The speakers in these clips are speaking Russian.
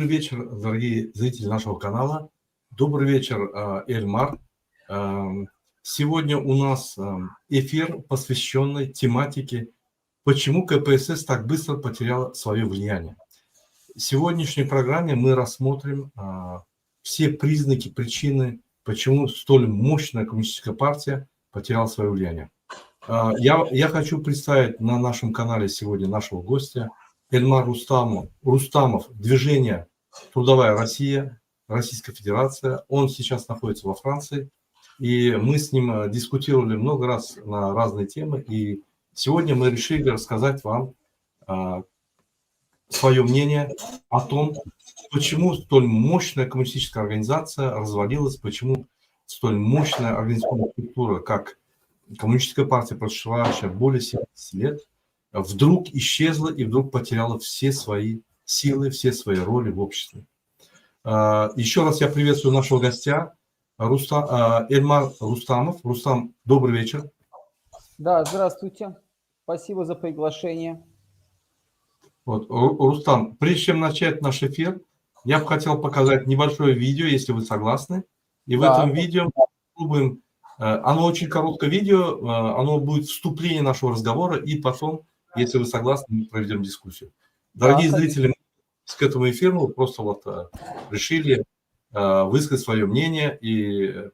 Добрый вечер, дорогие зрители нашего канала. Добрый вечер, Эльмар. Сегодня у нас эфир, посвященный тематике, почему КПСС так быстро потеряла свое влияние. В сегодняшней программе мы рассмотрим все признаки, причины, почему столь мощная коммунистическая партия потеряла свое влияние. Я хочу представить на нашем канале сегодня нашего гостя Эльмар Рустамов, движение «Трудовая Россия», Российская Федерация. Он сейчас находится во Франции, и мы с ним дискутировали много раз на разные темы, и сегодня мы решили рассказать вам свое мнение о том, почему столь мощная коммунистическая организация развалилась, почему столь мощная организационная структура, как Коммунистическая партия, прошедшая более 70 лет, вдруг исчезла и вдруг потеряла все свои силы, все свои роли в обществе. Еще раз я приветствую нашего гостя, Эльмар Рустамов. Рустам, добрый вечер. Да, здравствуйте. Спасибо за приглашение. Вот, Рустам, прежде чем начать наш эфир, я бы хотел показать небольшое видео, если вы согласны. И в этом видео мы попробуем... Оно очень короткое видео, оно будет вступление нашего разговора, и потом, если вы согласны, мы проведем дискуссию. Дорогие зрители, мы к этому эфиру просто вот решили высказать свое мнение и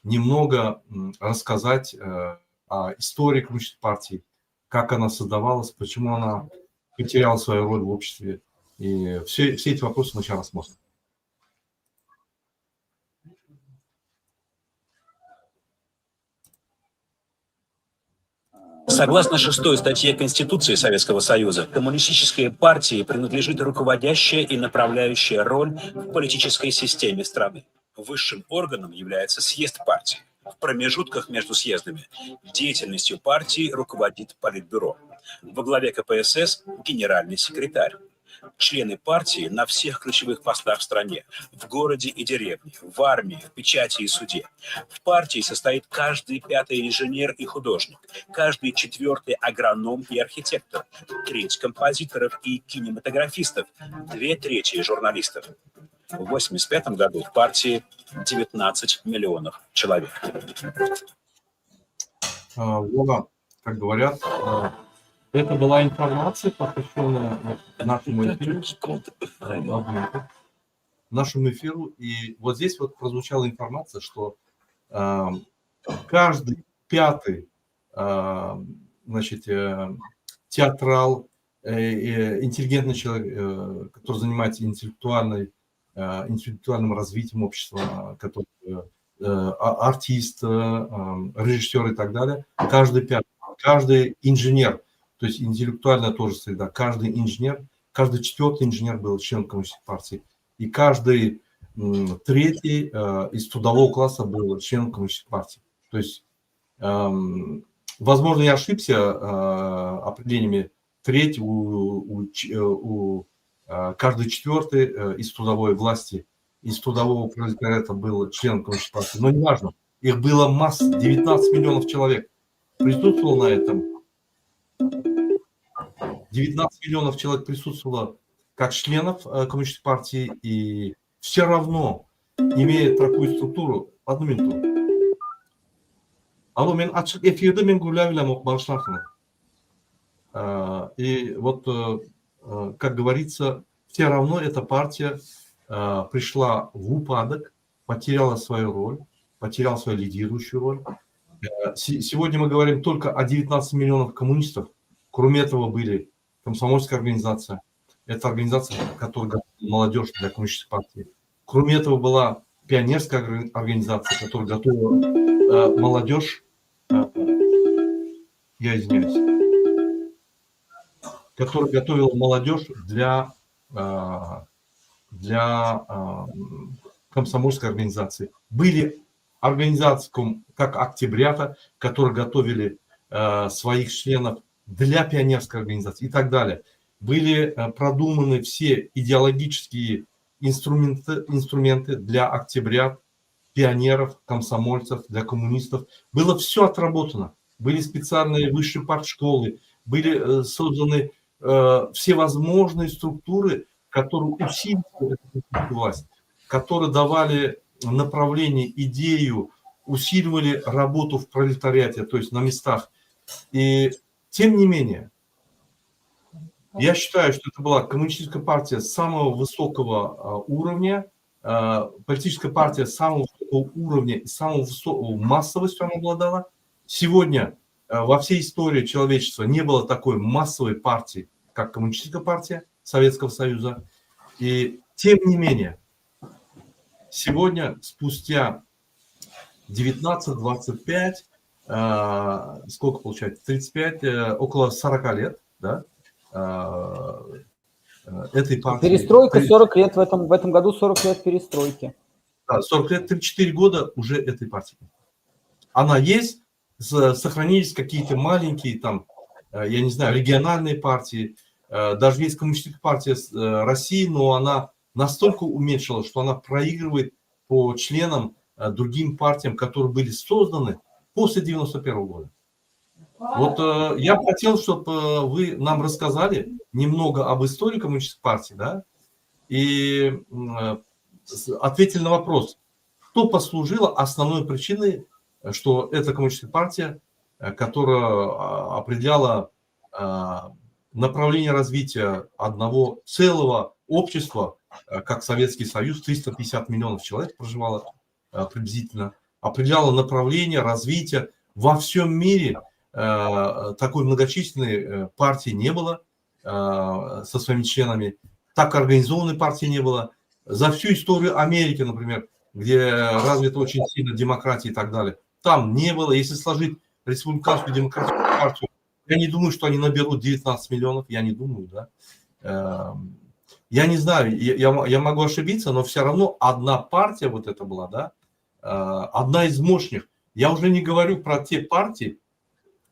немного рассказать о истории коммунистической партии, как она создавалась, почему она потеряла свою роль в обществе. И все эти вопросы мы сейчас рассмотрим. Согласно 6-й статье Конституции Советского Союза, коммунистической партии принадлежит руководящая и направляющая роль в политической системе страны. Высшим органом является съезд партии. В промежутках между съездами деятельностью партии руководит Политбюро. Во главе КПСС – генеральный секретарь. Члены партии на всех ключевых постах в стране, в городе и деревне, в армии, в печати и суде. В партии состоит каждый 5-й инженер и художник, каждый 4-й агроном и архитектор, треть композиторов и кинематографистов, 2/3 журналистов. В 1985 году в партии 19 миллионов человек. Вова, как говорят... Это была информация, посвященная нашему эфиру. И вот здесь вот прозвучала информация, что каждый 5-й театрал, интеллигентный человек, который занимается интеллектуальным развитием общества, который артист, режиссер и так далее, каждый 5-й, каждый инженер, то есть интеллектуальная тоже среда. Каждый инженер, каждый 4-й инженер был членом коммунистической партии. И каждый 3-й из трудового класса был членом коммунистической партии. То есть, возможно, я ошибся определениями. 3-й, каждый 4-й из трудовой власти, из трудового пролетариата был членом коммунистической партии. Но неважно. Их было масса, 19 миллионов человек присутствовало на этом. 19 миллионов человек присутствовало как членов коммунистической партии, и все равно, имея такую структуру... Одну минуту. Алло, мен açık эфирді мен гулявилям бағышларсың. И вот, как говорится, все равно эта партия пришла в упадок, потеряла свою роль, потеряла свою лидирующую роль. Сегодня мы говорим только о 19 миллионах коммунистов. Кроме этого были комсомольская организация. Это организация, которая готовила молодежь для коммунистической партии. Кроме этого была пионерская организация, которая готовила молодежь, я извиняюсь, которая готовила молодежь для комсомольской организации. Были организации, как Октябрята, которые готовили своих членов для пионерской организации и так далее. Были продуманы все идеологические инструменты для октябрят, пионеров, комсомольцев, для коммунистов. Было все отработано. Были специальные высшие партшколы, были созданы всевозможные структуры которые усиливали эту власть, которые давали направление, идею, усиливали работу в пролетариате, то есть на местах. И тем не менее, я считаю, что это была коммунистическая партия самого высокого уровня, политическая партия самого высокого уровня и самого высокого массовостью она обладала. Сегодня во всей истории человечества не было такой массовой партии, как коммунистическая партия Советского Союза. И тем не менее, сегодня, спустя 19-25, сколько получается, 35, около 40 лет, да, этой партии. Перестройка 40 лет, в этом году 40 лет перестройки. Да, 40 лет, 34 года уже этой партии. Она есть, сохранились какие-то маленькие, там, я не знаю, региональные партии, даже есть коммунистическая партия России, но она настолько уменьшилась, что она проигрывает по членам другим партиям, которые были созданы после 91 года. Вот я бы хотел, чтобы вы нам рассказали немного об истории коммунистической партии, да, и ответили на вопрос, что послужило основной причиной, что эта коммунистическая партия, которая определяла направление развития одного целого общества, как Советский Союз, 350 миллионов человек проживало приблизительно, определяла направление развития во всем мире. Такой многочисленной партии не было со своими членами, так организованной партии не было. За всю историю Америки, например, где развита очень сильно демократия и так далее, там не было. Если сложить республиканскую демократическую партию, я не думаю, что они наберут 19 миллионов, я не думаю, да. Я не знаю, я могу ошибиться, но все равно одна партия вот это была, да, одна из мощных. Я уже не говорю про те партии,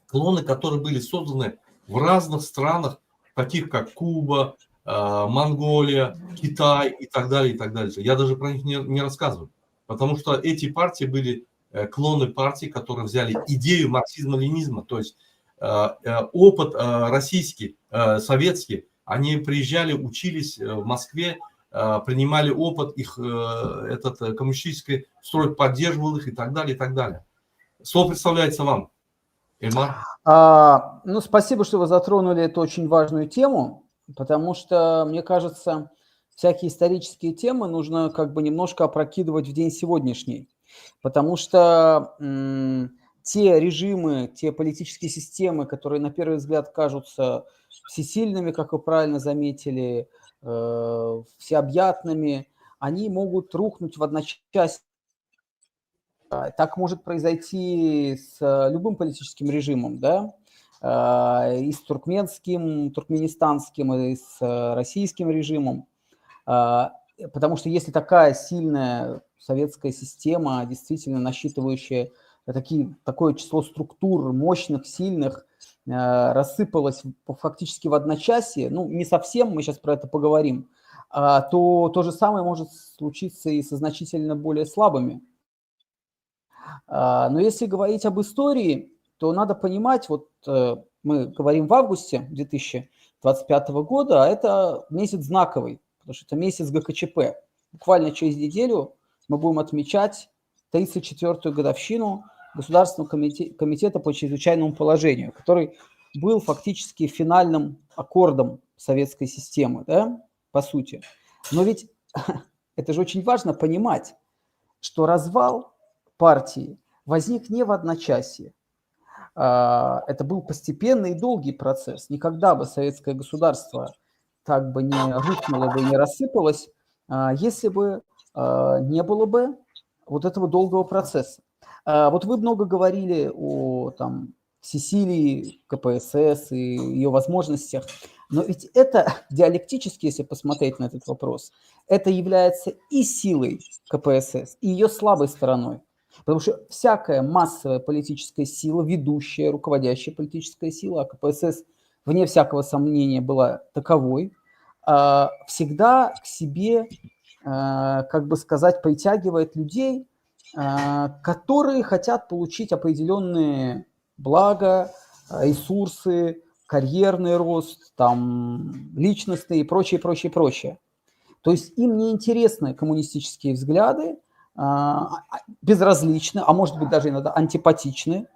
клоны, которые были созданы в разных странах, таких как Куба, Монголия, Китай и так далее, и так далее. Я даже про них не рассказываю, потому что эти партии были клоны партий, которые взяли идею марксизма-ленинизма, то есть опыт российский, советский. Они приезжали, учились в Москве, принимали опыт, их этот коммунистический строй поддерживал их и так далее, и так далее. Слово представляется вам, Эльмар. Ну, спасибо, что вы затронули эту очень важную тему, потому что, мне кажется, всякие исторические темы нужно как бы немножко опрокидывать в день сегодняшний, потому что те режимы, те политические системы, которые на первый взгляд кажутся всесильными, как вы правильно заметили, всеобъятными, они могут рухнуть в одночасье. Так может произойти с любым политическим режимом, да, и с туркменистанским, и с российским режимом, потому что если такая сильная советская система, действительно насчитывающая такое число структур мощных, сильных, рассыпалась фактически в одночасье, ну, не совсем, мы сейчас про это поговорим, то то же самое может случиться и со значительно более слабыми. Но если говорить об истории, то надо понимать, вот мы говорим в августе 2025 года, а это месяц знаковый, потому что это месяц ГКЧП. Буквально через неделю мы будем отмечать 34-ю годовщину Государственного комитета по чрезвычайному положению, который был фактически финальным аккордом советской системы, да, по сути. Но ведь это же очень важно понимать, что развал партии возник не в одночасье. Это был постепенный и долгий процесс. Никогда бы советское государство так бы не рухнуло бы, не рассыпалось, если бы не было бы вот этого долгого процесса. Вот вы много говорили о там, всесилии КПСС и ее возможностях, но ведь это диалектически, если посмотреть на этот вопрос, это является и силой КПСС, и ее слабой стороной. Потому что всякая массовая политическая сила, ведущая, руководящая политическая сила, а КПСС, вне всякого сомнения, была таковой, всегда к себе, как бы сказать, притягивает людей, которые хотят получить определенные блага, ресурсы, карьерный рост, там, личностный и прочее, прочее, прочее. То есть им не интересны коммунистические взгляды, безразличны, а может быть даже иногда антипатичны,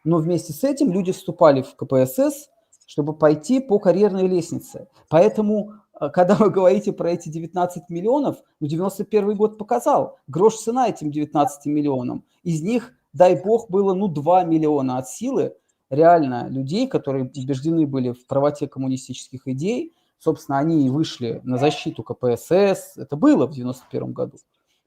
но вместе с этим люди вступали в КПСС, чтобы пойти по карьерной лестнице. Поэтому, когда вы говорите про эти 19 миллионов, 91 год показал, грош цена этим 19 миллионам. Из них, дай бог, было 2 миллиона от силы реально людей, которые убеждены были в правоте коммунистических идей. Собственно, они и вышли на защиту КПСС. Это было в 91 году.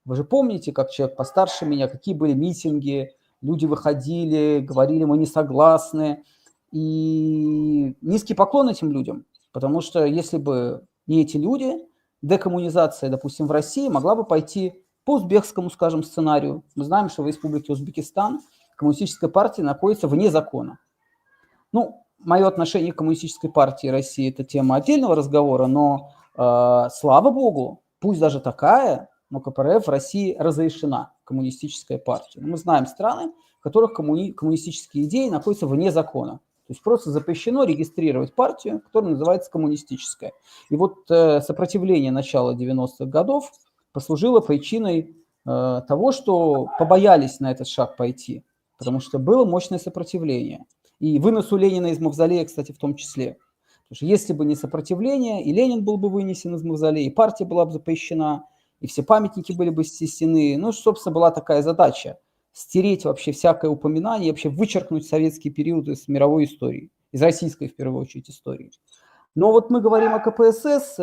Вы же помните, как человек постарше меня, какие были митинги, люди выходили, говорили, мы не согласны. И низкий поклон этим людям, потому что если бы не эти люди, декоммунизация, допустим, в России могла бы пойти по узбекскому, скажем, сценарию. Мы знаем, что в Республике Узбекистан коммунистическая партия находится вне закона. Ну, мое отношение к коммунистической партии России – это тема отдельного разговора, но, слава богу, пусть даже такая, но КПРФ в России разрешена, коммунистическая партия. Мы знаем страны, в которых коммунистические идеи находятся вне закона. То есть просто запрещено регистрировать партию, которая называется коммунистическая. И вот сопротивление начала 90-х годов послужило причиной того, что побоялись на этот шаг пойти, потому что было мощное сопротивление. И выносу Ленина из мавзолея, кстати, в том числе. Потому что если бы не сопротивление, и Ленин был бы вынесен из мавзолея, и партия была бы запрещена, и все памятники были бы снесены. Ну, собственно, была такая задача – стереть вообще всякое упоминание, вообще вычеркнуть советский период из мировой истории, из российской, в первую очередь, истории. Но вот мы говорим о КПСС.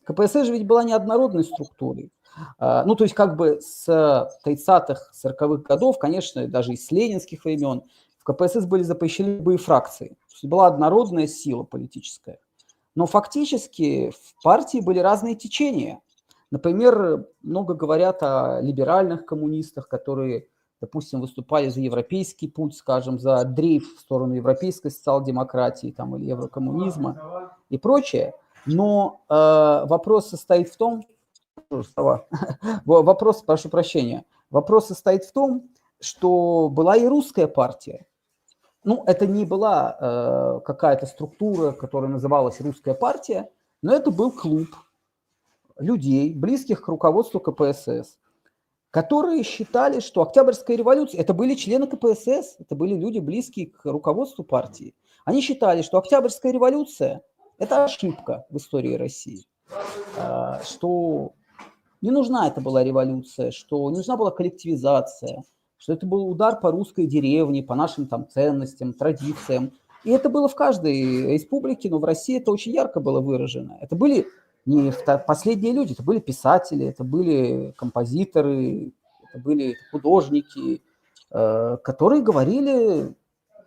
КПСС же ведь была неоднородной структурой. Ну, то есть как бы с 30-х, 40-х годов, конечно, даже и с ленинских времен, в КПСС были запрещены любые фракции. То есть была однородная сила политическая. Но фактически в партии были разные течения. Например, много говорят о либеральных коммунистах, которые, допустим, выступали за европейский путь, скажем, за дрейф в сторону европейской социал-демократии там, или еврокоммунизма и прочее. Но вопрос состоит в том, прошу прощения, вопрос состоит в том, что была и русская партия. Ну, это не была какая-то структура, которая называлась русская партия, но это был клуб людей, близких к руководству КПСС, которые считали, что Октябрьская революция, это были члены КПСС, это были люди, близкие к руководству партии. Они считали, что Октябрьская революция – это ошибка в истории России, что не нужна это была революция, что не нужна была коллективизация, что это был удар по русской деревне, по нашим там ценностям, традициям. И это было в каждой республике, но в России это очень ярко было выражено. Это были не последние люди, это были писатели, это были композиторы, это были художники, которые говорили,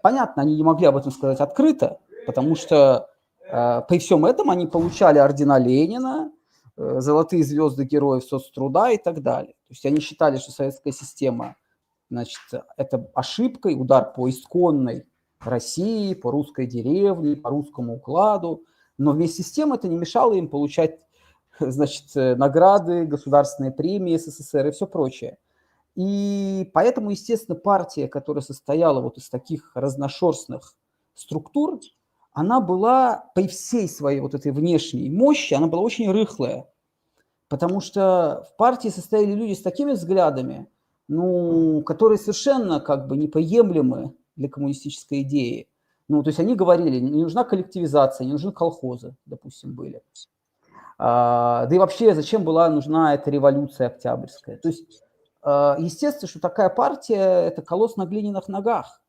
понятно, они не могли об этом сказать открыто, потому что при всем этом они получали ордена Ленина, золотые звезды героев соцтруда и так далее. То есть они считали, что советская система, значит, это ошибка, удар по исконной России, по русской деревне, по русскому укладу. Но вместе с тем это не мешало им получать, значит, награды, государственные премии СССР и все прочее. И поэтому, естественно, партия, которая состояла вот из таких разношерстных структур, она была при всей своей вот этой внешней мощи, она была очень рыхлая. Потому что в партии состояли люди с такими взглядами, ну, которые совершенно как бы неприемлемы для коммунистической идеи. Ну, то есть они говорили, не нужна коллективизация, не нужны колхозы, допустим, были. Да и вообще, зачем была нужна эта революция октябрьская? То есть, естественно, что такая партия – это колосс на глиняных ногах.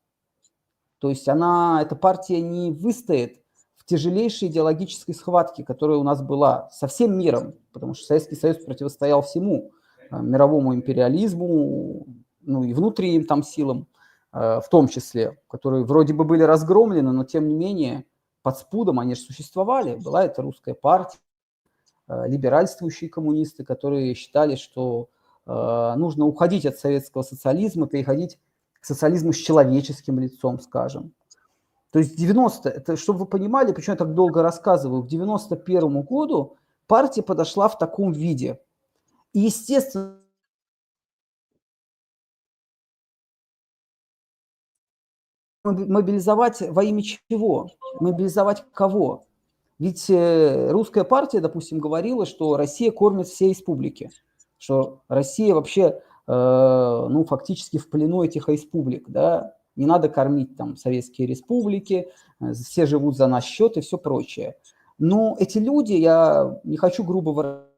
То есть эта партия не выстоит в тяжелейшей идеологической схватке, которая у нас была со всем миром, потому что Советский Союз противостоял всему мировому империализму, ну и внутренним там силам, в том числе, которые вроде бы были разгромлены, но тем не менее под спудом они же существовали. Была это русская партия, либеральствующие коммунисты, которые считали, что нужно уходить от советского социализма, переходить к социализму с человеческим лицом, скажем. То есть 90, это, чтобы вы понимали, почему я так долго рассказываю, к 91 году партия подошла в таком виде. И, естественно, мобилизовать во имя чего? Мобилизовать кого? Ведь русская партия, допустим, говорила, что Россия кормит все республики, что Россия вообще, ну, фактически в плену этих республик, да, не надо кормить там советские республики, все живут за наш счет и все прочее. Но эти люди, я не хочу грубо выражаться,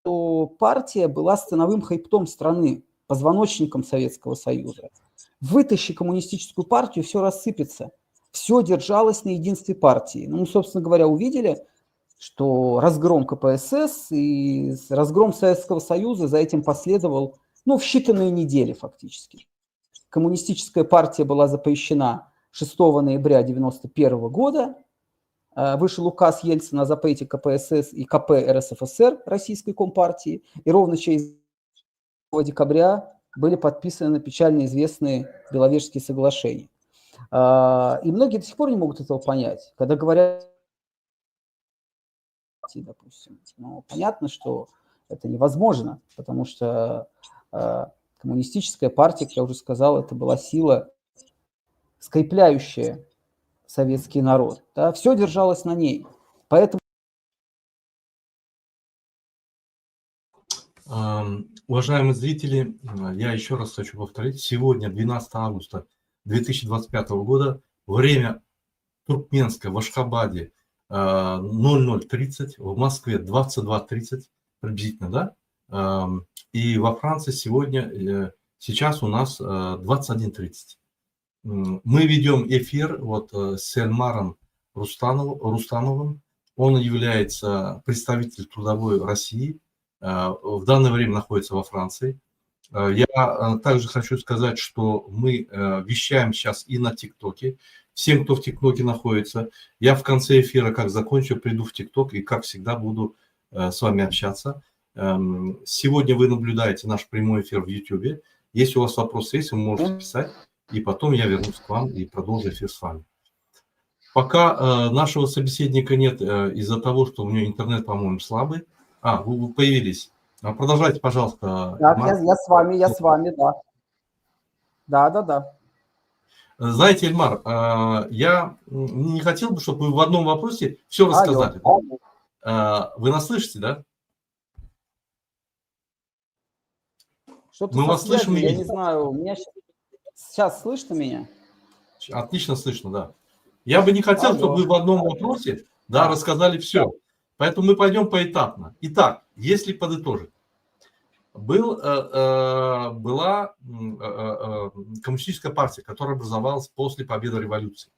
что партия была становым хребтом страны, позвоночником Советского Союза. Вытащи коммунистическую партию, все рассыпется. Все держалось на единстве партии. Ну, собственно говоря, увидели, что разгром КПСС и разгром Советского Союза за этим последовал, ну, в считанные недели фактически. Коммунистическая партия была запрещена 6 ноября 1991 года. Вышел указ Ельцина о запрете КПСС и КП РСФСР Российской Компартии. И ровно через декабря были подписаны печально известные Беловежские соглашения. И многие до сих пор не могут этого понять. Когда говорят, допустим, ну, понятно, что это невозможно, потому что коммунистическая партия, как я уже сказал, это была сила, скрепляющая советский народ. Да? Все держалось на ней. Поэтому... Уважаемые зрители, я еще раз хочу повторить. Сегодня, 12 августа 2025 года, время туркменское в Ашхабаде 00:30, в Москве 22:30 приблизительно, да? И во Франции сегодня, сейчас у нас 21:30. Мы ведем эфир вот с Эльмаром Рустамовым. Он является представителем Трудовой России. В данное время находится во Франции. Я также хочу сказать, что мы вещаем сейчас и на ТикТоке. Всем, кто в ТикТоке находится, я в конце эфира, как закончу, приду в ТикТок и, как всегда, буду с вами общаться. Сегодня вы наблюдаете наш прямой эфир в YouTube. Если у вас вопросы есть, вы можете писать, и потом я вернусь к вам и продолжу эфир с вами. Пока нашего собеседника нет из-за того, что у него интернет, по-моему, слабый. Вы появились. Продолжайте, пожалуйста. Так, я с вами, да. Да. Знаете, Эльмар, я не хотел бы, чтобы вы в одном вопросе все рассказали. Вы нас слышите, да? Что-то мы вас слышим и я видим. не знаю, у меня сейчас слышно меня? Отлично слышно, да. Я бы не хотел, чтобы вы в одном вопросе рассказали все. Поэтому мы пойдем поэтапно. Итак, если подытожить. Была коммунистическая партия, которая образовалась после победы революции.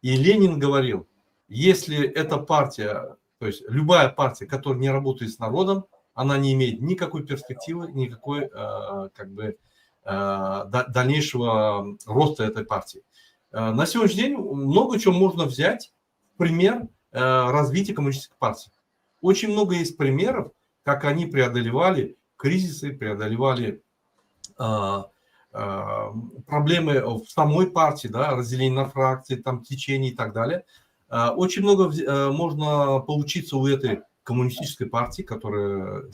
И Ленин говорил, если эта партия, то есть любая партия, которая не работает с народом, она не имеет никакой перспективы, никакой дальнейшего роста этой партии. На сегодняшний день много чего можно взять в пример развития коммунистической партии. Очень много есть примеров, как они преодолевали кризисы, преодолевали проблемы в самой партии, да, разделение на фракции, там, течения и так далее. Очень много можно поучиться у этой коммунистической партии, которая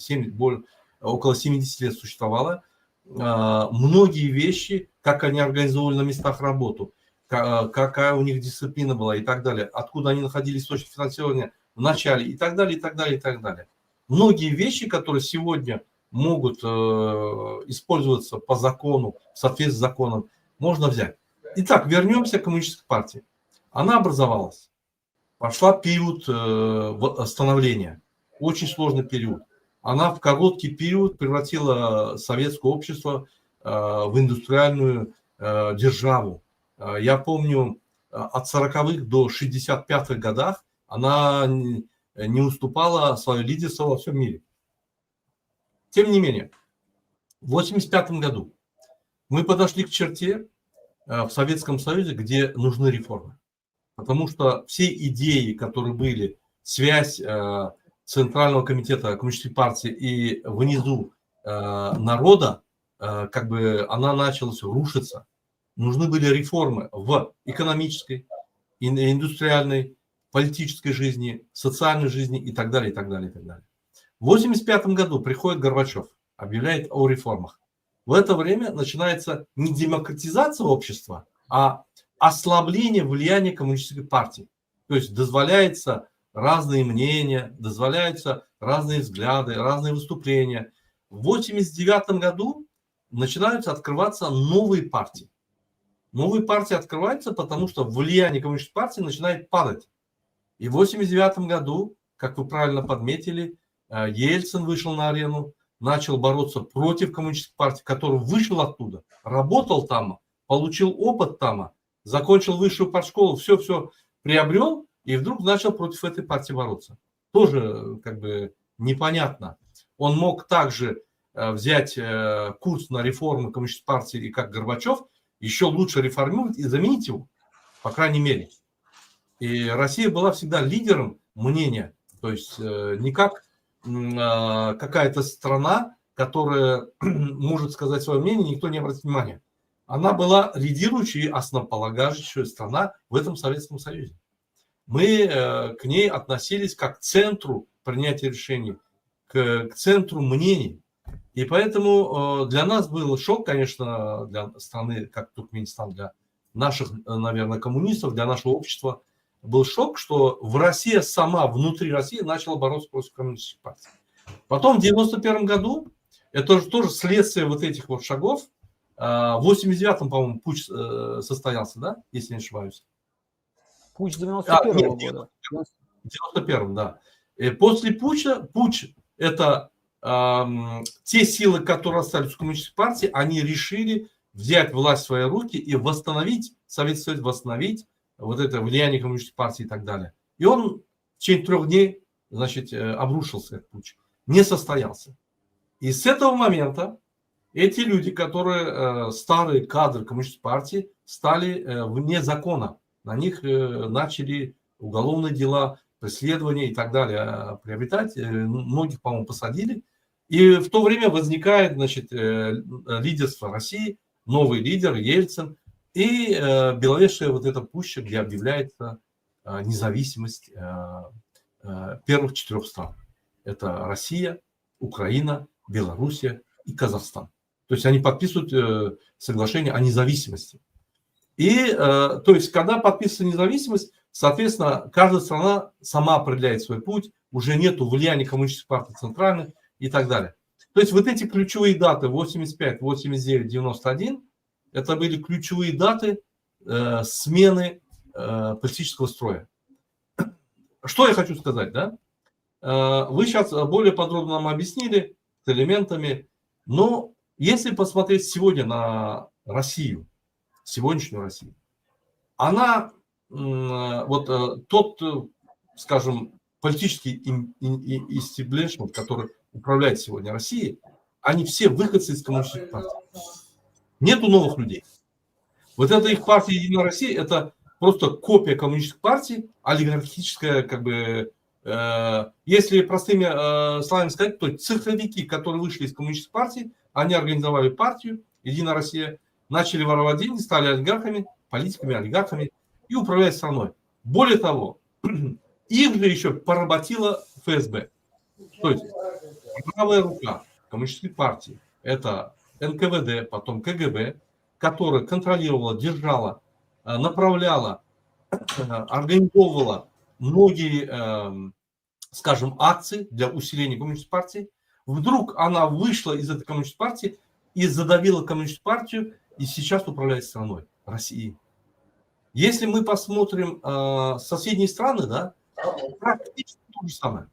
около 70 лет существовала. Многие вещи, как они организовывали на местах работу, какая у них дисциплина была и так далее, откуда они находили источник финансирования в начале и так далее, и так далее, и так далее. Многие вещи, которые сегодня могут использоваться по закону, в соответствии с законом, можно взять. Итак, вернемся к коммунистической партии. Она образовалась. Пошла период становления. Очень сложный период. Она в короткий период превратила советское общество в индустриальную державу. Я помню, от 40-х до 65-х годах она не уступала свое лидерство во всем мире. Тем не менее, в 1985 году мы подошли к черте в Советском Союзе, где нужны реформы. Потому что все идеи, которые были, связь Центрального комитета Коммунистической партии и внизу народа, она началась рушиться. Нужны были реформы в экономической, индустриальной, политической жизни, социальной жизни и так далее, и так далее, и так далее. В 1985 году приходит Горбачев, объявляет о реформах. В это время начинается не демократизация общества, а ослабление влияния коммунистической партии. То есть дозволяется разные мнения, дозволяются разные взгляды, разные выступления. В 1989 году начинаются открываться новые партии. Новые партии открываются, потому что влияние коммунистической партии начинает падать. И в 1989 году, как вы правильно подметили, Ельцин вышел на арену, начал бороться против коммунистической партии, который вышел оттуда, работал там, получил опыт там, закончил высшую партшколу, все приобрел, и вдруг начал против этой партии бороться. Тоже как бы непонятно. Он мог также взять курс на реформу коммунистической партии, и как Горбачев, еще лучше реформировать и заменить его, по крайней мере. И Россия была всегда лидером мнения, то есть не как какая-то страна, которая может сказать свое мнение, никто не обратит внимания. Она была лидирующей, основополагающей страна в этом Советском Союзе. Мы к ней относились как к центру принятия решений, к центру мнений. И поэтому для нас был шок, конечно, для страны, как Туркменистан, для наших, наверное, коммунистов, для нашего общества, был шок, что в России сама, внутри России, начала бороться против коммунистической партии. Потом в 1991 году, это тоже следствие вот этих вот шагов, в 89-м, по-моему, путч состоялся, да, если не ошибаюсь? Путч 91-го года. В 91-м, да. И после путча, путч – это те силы, которые остались в коммунистической партии, они решили взять власть в свои руки и восстановить, Советский Союз восстановить вот это влияние коммунистической партии и так далее. И он в течение 3 дней, значит, обрушился, этот путч. Не состоялся. И с этого момента эти люди, которые старые кадры коммунистической партии, стали вне закона. На них начали уголовные дела, преследования и так далее приобретать. Многих, по-моему, посадили. И в то время возникает, значит, лидерство России, новый лидер Ельцин, и Беловежская вот эта пуща, где объявляется независимость первых 4 стран. Это Россия, Украина, Белоруссия и Казахстан. То есть они подписывают соглашение о независимости. И, то есть, когда подписывается независимость, соответственно, каждая страна сама определяет свой путь, уже нет влияния коммунистической партии центральной и так далее. То есть, вот эти ключевые даты 85, 89, 91, это были ключевые даты смены политического строя. Что я хочу сказать, да? Вы сейчас более подробно нам объяснили с элементами, но если посмотреть сегодня на Россию, сегодняшнюю Россию, она, вот тот, скажем, политический истеблишмент, который управляет сегодня Россией, они все выходцы из коммунистической партии. Нету новых людей. Вот эта их партия «Единая Россия» – это просто копия коммунистической партии, олигархическая, как бы, если простыми словами сказать, то цифровики, которые вышли из коммунистической партии, они организовали партию «Единая Россия», начали воровать деньги, стали олигархами, политиками, олигархами и управляют страной. Более того, их же еще поработила ФСБ. То есть правая рука коммунистической партии – это НКВД, потом КГБ, которая контролировала, держала, направляла, организовывала многие, скажем, акции для усиления коммунистической партии. Вдруг она вышла из этой коммунистической партии и задавила коммунистическую партию, и сейчас управляет страной, Россией. Если мы посмотрим соседние страны, да, практически то же самое.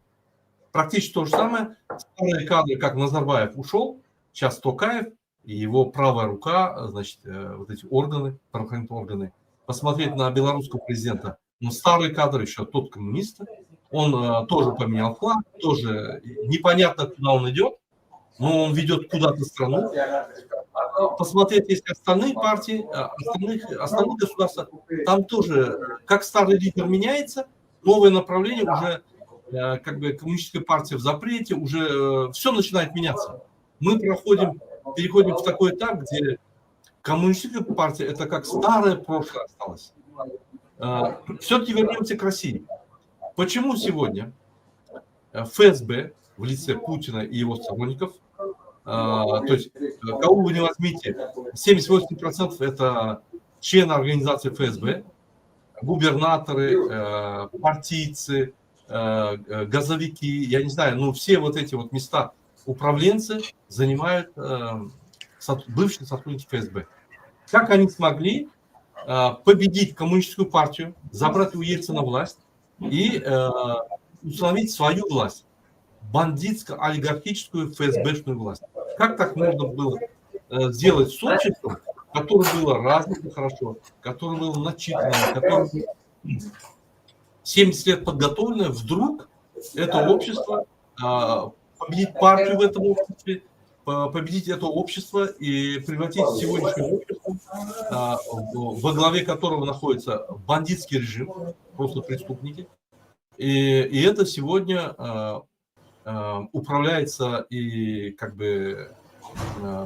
Практически то же самое. Старые кадры, как Назарбаев ушел, сейчас Токаев и его правая рука, значит, вот эти органы, правоохранительные органы. Посмотреть на белорусского президента. Но старые кадры еще тот коммунист. Он тоже поменял флаг, тоже непонятно, куда он идет, но он ведет куда-то страну. Посмотреть, есть остальные партии, остальные государства, там тоже, как старый лидер меняется, новое направление, уже как бы коммунистическая партия в запрете, уже все начинает меняться. Мы переходим в такой этап, где коммунистическая партия – это как старое прошлое осталось. Все-таки вернемся к России. Почему сегодня ФСБ в лице Путина и его сторонников, то есть кого вы не возьмите, 78% это члены организации ФСБ, губернаторы, партийцы, газовики, я не знаю, ну все вот эти вот места управленцы занимают бывшие сотрудники ФСБ. Как они смогли победить коммунистическую партию, забрать у Ельцина власть и установить свою власть, бандитско-олигархическую ФСБшную власть? Как так можно было сделать с обществом, которое было развито хорошо, которое было начитано, которое было 70 лет подготовленное, вдруг это общество, победить партию в этом обществе, победить это общество и превратить сегодняшнее общество, во главе которого находится бандитский режим, просто преступники. И это сегодня управляется и как бы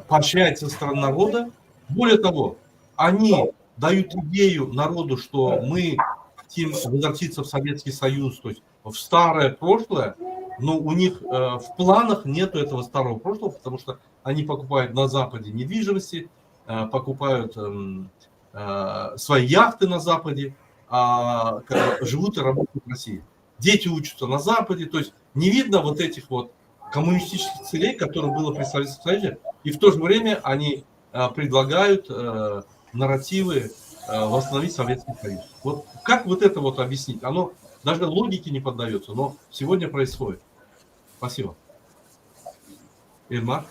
поощряется со стороны народа. Более того, они дают идею народу, что мы хотим возвратиться в Советский Союз, то есть в старое прошлое, но у них в планах нету этого старого прошлого, потому что они покупают на Западе недвижимости, покупают свои яхты на Западе, а живут и работают в России. Дети учатся на Западе, то есть не видно вот этих вот коммунистических целей, которые было при Советском Союзе, и в то же время они предлагают нарративы восстановить Советский Союз. Вот как вот это вот объяснить? Оно даже логике не поддается, но сегодня происходит. Спасибо. Эльмар?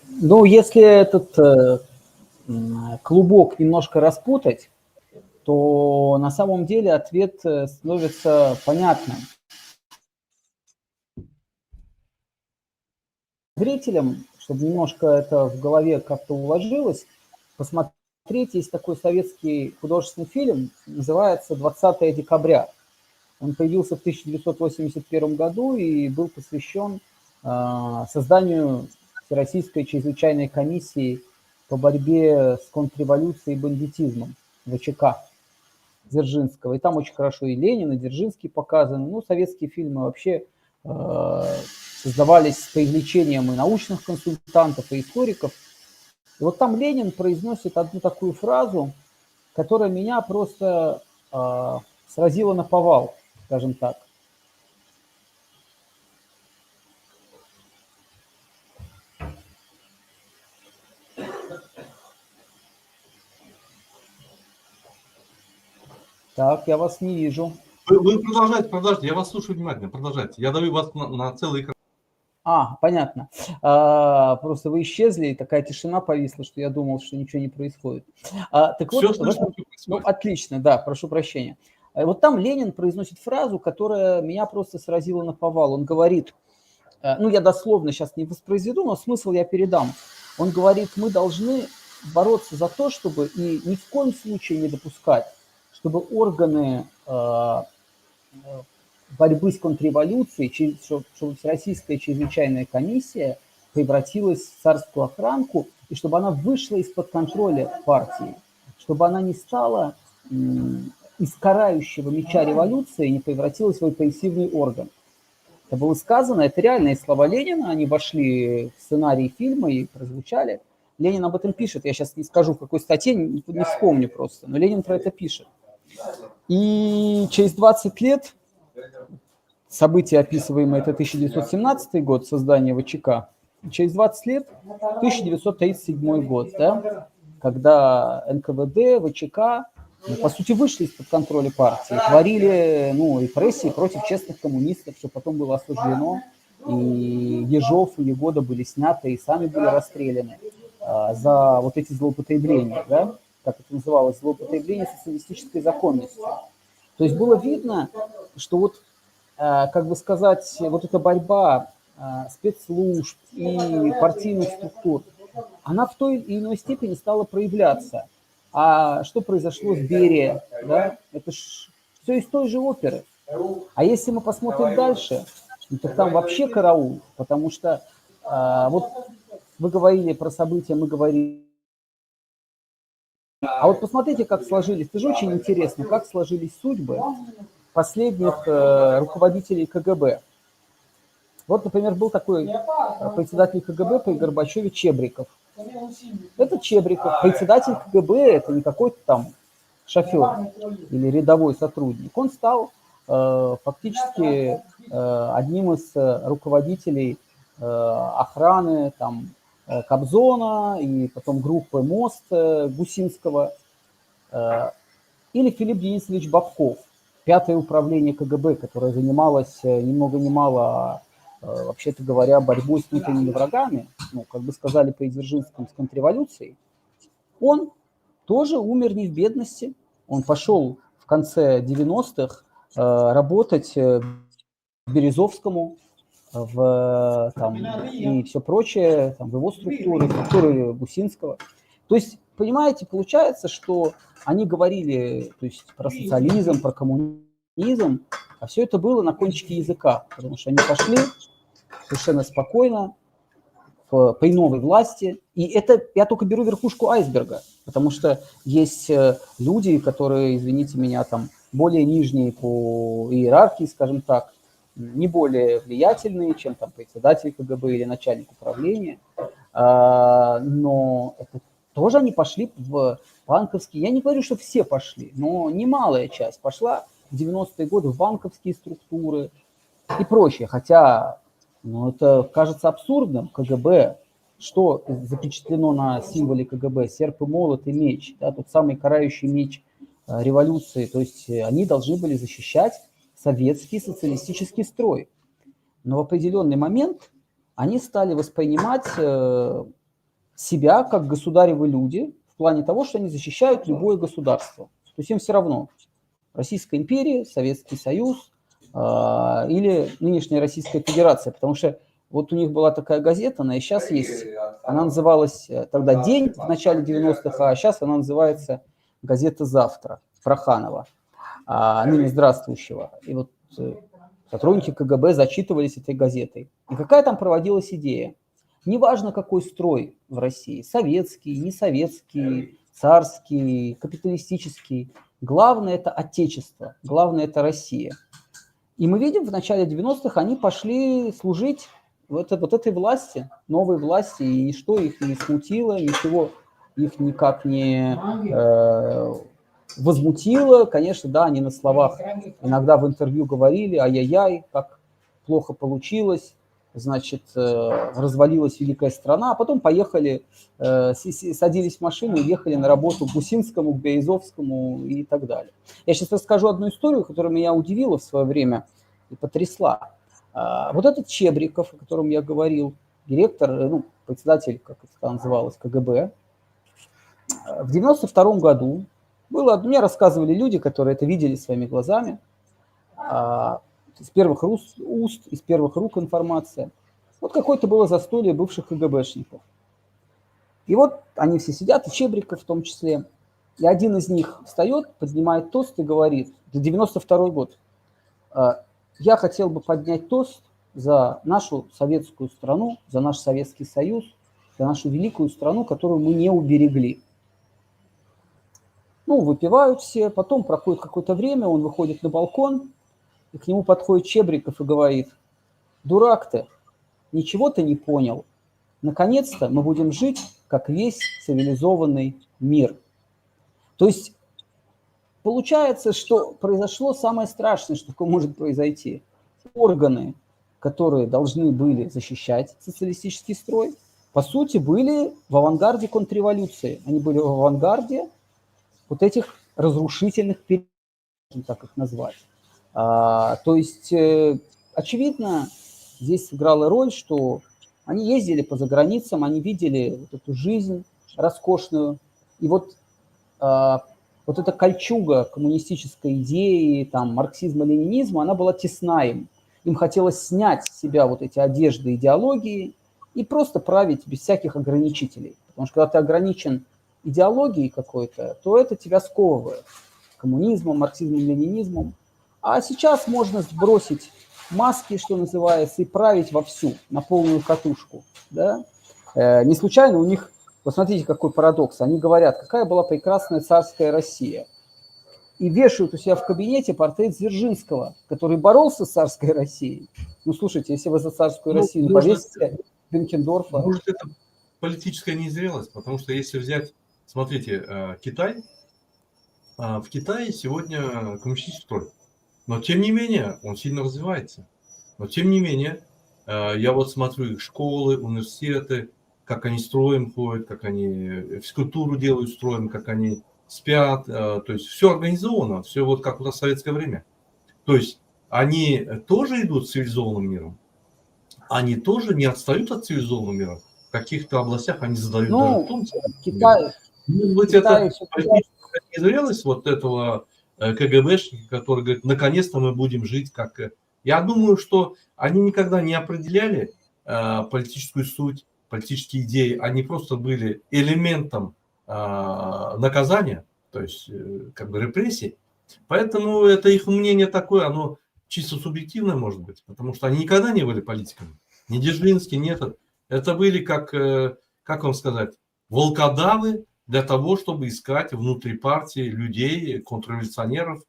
Ну, если этот клубок немножко распутать, то на самом деле ответ становится понятным. Зрителям, чтобы немножко это в голове как-то уложилось, посмотреть, есть такой советский художественный фильм, называется «20 декабря». Он появился в 1981 году и был посвящен созданию Всероссийской чрезвычайной комиссии по борьбе с контрреволюцией и бандитизмом, ВЧК Дзержинского. И там очень хорошо и Ленин, и Дзержинский показаны. Ну, советские фильмы вообще создавались с привлечением и научных консультантов, и историков. И вот там Ленин произносит одну такую фразу, которая меня просто сразила наповал, скажем так. Так, я вас не вижу. Вы продолжайте, я вас слушаю внимательно, продолжайте. Я даю вас на целый экран. Понятно. Просто вы исчезли, и такая тишина повисла, что я думал, что ничего не происходит. Так Все вот, слышно, ну, отлично, да, прошу прощения. Вот там Ленин произносит фразу, которая меня просто сразила наповал. Он говорит, ну, я дословно сейчас не воспроизведу, но смысл я передам. Он говорит, мы должны бороться за то, чтобы и ни в коем случае не допускать, чтобы органы борьбы с контрреволюцией, чтобы Всероссийская чрезвычайная комиссия превратилась в царскую охранку, и чтобы она вышла из-под контроля партии, чтобы она не стала из карающего меча революции, не превратилась в репрессивный орган. Это было сказано, это реальные слова Ленина, они вошли в сценарий фильма и прозвучали. Ленин об этом пишет, я сейчас не скажу, в какой статье, не вспомню просто, но Ленин про это пишет. И через 20 лет, события, описываемые, это 1917 год, создание ВЧК, через 20 лет, 1937 год, да, когда НКВД, ВЧК, по сути, вышли из-под контроля партии, творили репрессии против честных коммунистов, что потом было осуждено, и Ежов и Егода были сняты и сами были расстреляны за вот эти злоупотребления, да, как это называлось, злоупотребление социалистической законностью. То есть было видно, что вот, как бы сказать, вот эта борьба спецслужб и партийных структур, она в той или иной степени стала проявляться. А что произошло с Берией, да? Это ж все из той же оперы. А если мы посмотрим дальше, то там вообще караул, потому что вот вы говорили про события, мы говорили. А вот посмотрите, как сложились, это же очень интересно, как сложились судьбы последних руководителей КГБ. Вот, например, был такой председатель КГБ при Горбачеве Чебриков. Это Чебриков, председатель КГБ, это не какой-то там шофер или рядовой сотрудник, он стал фактически одним из руководителей охраны там, Кобзона и потом группы «Мост» Гусинского, или Филипп Денисович Бобков, 5-е управление КГБ, которое занималось ни много ни мало, вообще-то говоря, борьбой с внутренними врагами, ну, как бы сказали по Дзержинскому, с контрреволюцией. Он тоже умер не в бедности. Он пошел в конце 90-х работать к Березовскому там, и все прочее, там, в его структуры Гусинского. То есть, понимаете, получается, что они говорили, то есть, про социализм, про коммунизм, а все это было на кончике языка, потому что они пошли совершенно спокойно при новой власти. И это я только беру верхушку айсберга, потому что есть люди, которые, извините меня, там более нижние по иерархии, скажем так, не более влиятельные, чем там председатель КГБ или начальник управления, но это тоже они пошли в банковские, я не говорю, что все пошли, но немалая часть пошла в 90-е годы в банковские структуры и прочее, хотя ну, это кажется абсурдным. КГБ, что запечатлено на символе КГБ, серп и молот и меч, да, тот самый карающий меч революции, то есть они должны были защищать советский социалистический строй. Но в определенный момент они стали воспринимать себя как государевы люди в плане того, что они защищают любое государство. То есть им все равно, Российская империя, Советский Союз или нынешняя Российская Федерация, потому что вот у них была такая газета, она и сейчас есть, она называлась тогда «День» в начале 90-х, а сейчас она называется «Газета Завтра» Проханова, ныне здравствующего. И вот сотрудники КГБ зачитывались этой газетой. И какая там проводилась идея? Неважно, какой строй в России, советский, несоветский, царский, капиталистический, главное – это отечество, главное – это Россия. И мы видим, в начале 90-х они пошли служить вот этой власти, новой власти, и ничто их не смутило, ничего их никак не возмутило. Конечно, да, они на словах иногда в интервью говорили: ай-яй-яй, как плохо получилось, значит, развалилась великая страна, а потом поехали, садились в машину и ехали на работу к Гусинскому, к Березовскому и так далее. Я сейчас расскажу одну историю, которая меня удивила в свое время и потрясла. Вот этот Чебриков, о котором я говорил, директор, ну, председатель, как это называлось, КГБ, в 92 году было, мне рассказывали люди, которые это видели своими глазами, из первых уст, из первых рук информация. Вот какое-то было застолье бывших КГБшников. И вот они все сидят, и Чебриков в том числе. И один из них встает, поднимает тост и говорит, это 92 год, я хотел бы поднять тост за нашу советскую страну, за наш Советский Союз, за нашу великую страну, которую мы не уберегли. Ну, выпивают все, потом проходит какое-то время, он выходит на балкон, и к нему подходит Чебриков и говорит: дурак ты, ничего ты не понял. Наконец-то мы будем жить, как весь цивилизованный мир. То есть получается, что произошло самое страшное, что такое может произойти. Органы, которые должны были защищать социалистический строй, по сути, были в авангарде контрреволюции. Они были в авангарде вот этих разрушительных периодов, так их назвать. То есть, очевидно, здесь сыграла роль, что они ездили по заграницам, они видели вот эту жизнь роскошную. И вот эта кольчуга коммунистической идеи, там, марксизма, ленинизма, она была тесна им. Им хотелось снять с себя вот эти одежды идеологии и просто править без всяких ограничителей. Потому что когда ты ограничен идеологией какой-то, то это тебя сковывает коммунизмом, марксизмом, ленинизмом. А сейчас можно сбросить маски, что называется, и править вовсю, на полную катушку. Да? Не случайно у них, посмотрите, какой парадокс, они говорят, какая была прекрасная царская Россия. И вешают у себя в кабинете портрет Дзержинского, который боролся с царской Россией. Ну, слушайте, если вы за царскую Россию повесите Бенкендорфа... Может, это политическая незрелость, потому что если взять, смотрите, Китай, в Китае сегодня коммунистический строй. Но тем не менее, он сильно развивается. Но тем не менее, я вот смотрю их школы, университеты, как они строем ходят, как они физкультуру делают строем, как они спят. То есть все организовано, все вот как у нас в советское время. То есть они тоже идут цивилизованным миром, они тоже не отстают от цивилизованного мира. В каких-то областях они задают даже Ну, тон. Китай, Может быть, Китай это всё-таки незрелость вот этого КГБшника, который говорит, наконец-то мы будем жить как... Я думаю, что они никогда не определяли политическую суть, политические идеи, они просто были элементом наказания, то есть как бы репрессий. Поэтому это их мнение такое, оно чисто субъективное может быть, потому что они никогда не были политиками. Ни Дзержинский, ни этот. Это были, как вам сказать, волкодавы для того, чтобы искать внутри партии людей, контрреволюционеров,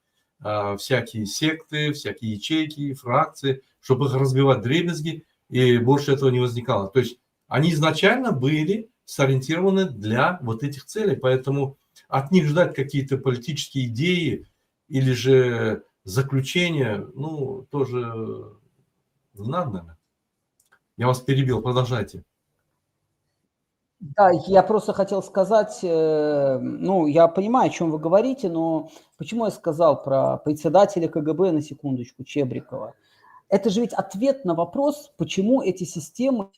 всякие секты, всякие ячейки, фракции, чтобы их разбивать дребезги, и больше этого не возникало. То есть они изначально были сориентированы для вот этих целей, поэтому от них ждать какие-то политические идеи или же заключения, ну, тоже не надо, наверное. Я вас перебил, продолжайте. Да, я просто хотел сказать, ну, я понимаю, о чем вы говорите, но почему я сказал про председателя КГБ, на секундочку, Чебрикова? Это же ведь ответ на вопрос, почему эти системы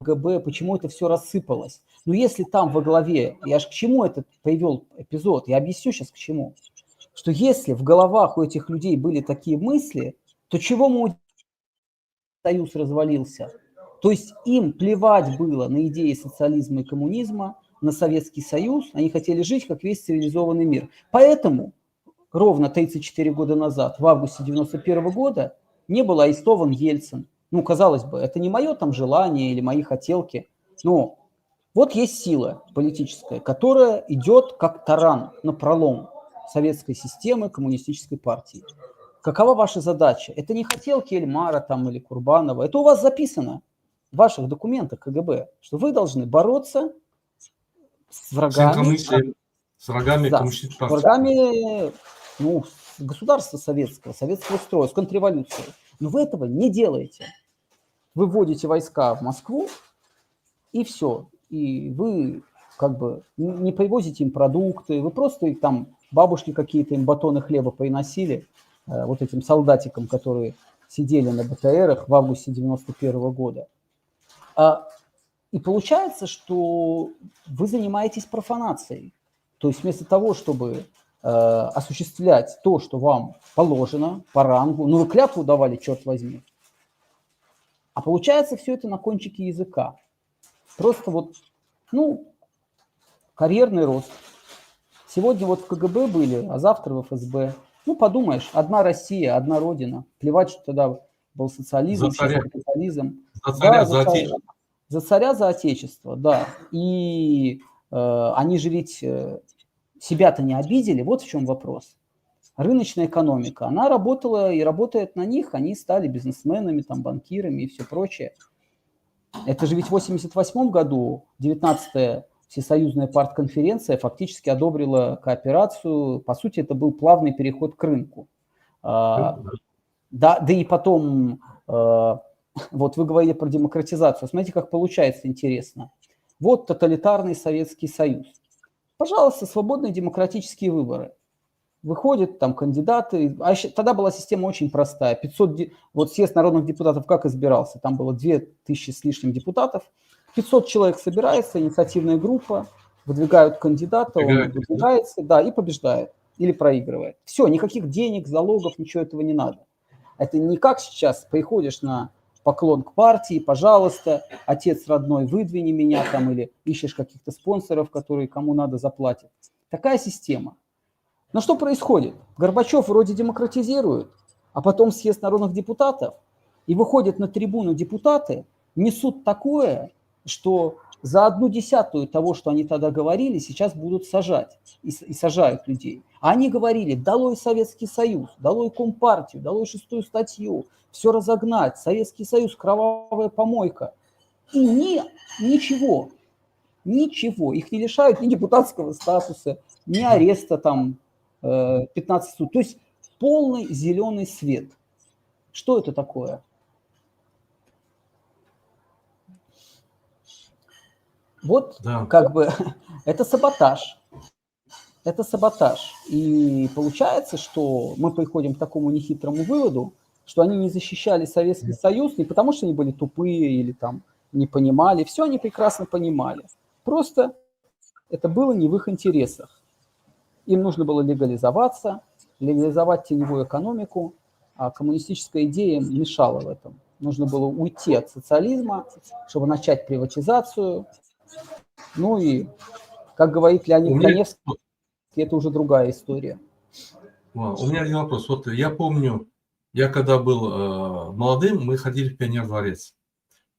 КГБ, почему это все рассыпалось. Но если там во главе, я же к чему этот привел эпизод, я объясню сейчас к чему, что если в головах у этих людей были такие мысли, то чего мы Союз развалился? То есть им плевать было на идеи социализма и коммунизма, на Советский Союз, они хотели жить как весь цивилизованный мир. Поэтому ровно 34 года назад, в августе 91 года, не был арестован Ельцин. Ну, казалось бы, это не мое там желание или мои хотелки, но вот есть сила политическая, которая идет как таран на пролом советской системы, коммунистической партии. Какова ваша задача? Это не хотелки Эльмара там, или Курбанова, это у вас записано в ваших документах КГБ, что вы должны бороться с С врагами, инакомыслием, с врагами да, коммунистической с партии. врагами, ну, государства советского строя, с контрреволюцией. Но вы этого не делаете. Вы вводите войска в Москву, и все. И вы как бы не привозите им продукты, вы просто их там, бабушки какие-то им батоны хлеба приносили, вот этим солдатикам, которые сидели на БТРах в августе 91 года. И получается, что вы занимаетесь профанацией. То есть вместо того, чтобы осуществлять то, что вам положено по рангу, ну вы клятву давали, черт возьми, а получается все это на кончике языка. Просто вот, ну, карьерный рост. Сегодня вот в КГБ были, а завтра в ФСБ. Ну, подумаешь, одна Россия, одна Родина. Плевать, что тогда был социализм, За царя. сейчас капитализм. За царя, Да, за отечество. За царя, за отечество, да. И они же ведь себя-то не обидели, вот в чем вопрос. Рыночная экономика, она работала и работает на них, они стали бизнесменами, там, банкирами и все прочее. Это же ведь в 1988 году 19-я Всесоюзная партконференция фактически одобрила кооперацию. По сути, это был плавный переход к рынку. Да и потом, вот вы говорили про демократизацию. Смотрите, как получается интересно. Вот тоталитарный Советский Союз. Пожалуйста, свободные демократические выборы. Выходят там кандидаты, тогда была система очень простая. 500, вот съезд народных депутатов как избирался? Там было 2000 с лишним депутатов. 500 человек собирается, инициативная группа, выдвигают кандидата, он выдвигается, да, и побеждает или проигрывает. Все, никаких денег, залогов, ничего этого не надо. Это не как сейчас, приходишь на поклон к партии, пожалуйста, отец родной, выдвини меня там, или ищешь каких-то спонсоров, которые кому надо заплатят. Такая система. Но что происходит? Горбачев вроде демократизирует, а потом съезд народных депутатов, и выходят на трибуну депутаты, несут такое, что за 1/10 того, что они тогда говорили, сейчас будут сажать, и сажают людей. А они говорили, долой Советский Союз, долой Компартию, долой 6-ю статью, все разогнать, Советский Союз, кровавая помойка. И ничего. Ничего. Их не лишают ни депутатского статуса, ни ареста там 15 суток. То есть полный зеленый свет. Что это такое? Вот Да. как бы это саботаж. Это саботаж. И получается, что мы приходим к такому нехитрому выводу, что они не защищали Советский Союз не потому, что они были тупые или там не понимали. Все они прекрасно понимали. Просто это было не в их интересах. Им нужно было легализоваться, легализовать теневую экономику, а коммунистическая идея им мешала в этом. Нужно было уйти от социализма, чтобы начать приватизацию. Ну и, как говорит Леонид Каневский, это уже другая история. У меня один вопрос. Вот я помню, я когда был молодым, мы ходили в Пионер дворец.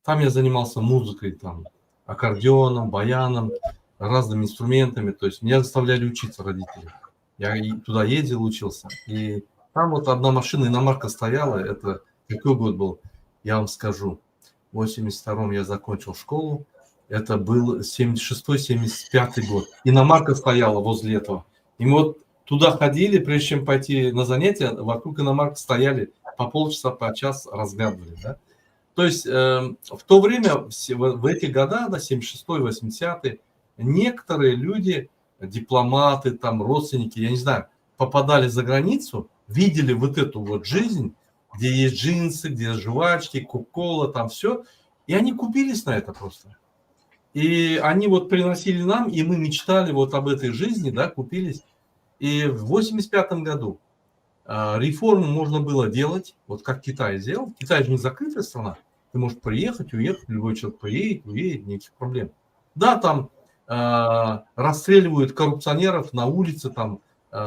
Там я занимался музыкой, там, аккордеоном, баяном, разными инструментами. То есть меня заставляли учиться родители. Я туда ездил, учился. И там вот одна машина, иномарка стояла. Это какой год был, я вам скажу. В 82-м я закончил школу. Это был 76-75 год. Иномарка стояла возле этого. И мы вот туда ходили, прежде чем пойти на занятия, вокруг иномарки стояли по полчаса, по час разглядывали. Да? То есть в то время, в эти года, да, 76-й, 80-й, некоторые люди, дипломаты, там, родственники, я не знаю, попадали за границу, видели вот эту вот жизнь, где есть джинсы, где есть жвачки, кока-кола, там все, и они купились на это просто. И они вот приносили нам, и мы мечтали вот об этой жизни, да, купились. И в 85 году реформу можно было делать, вот как Китай сделал. Китай же не закрытая страна. Ты можешь приехать, уехать, любой человек приедет, уедет, никаких проблем. Да, там расстреливают коррупционеров на улице, там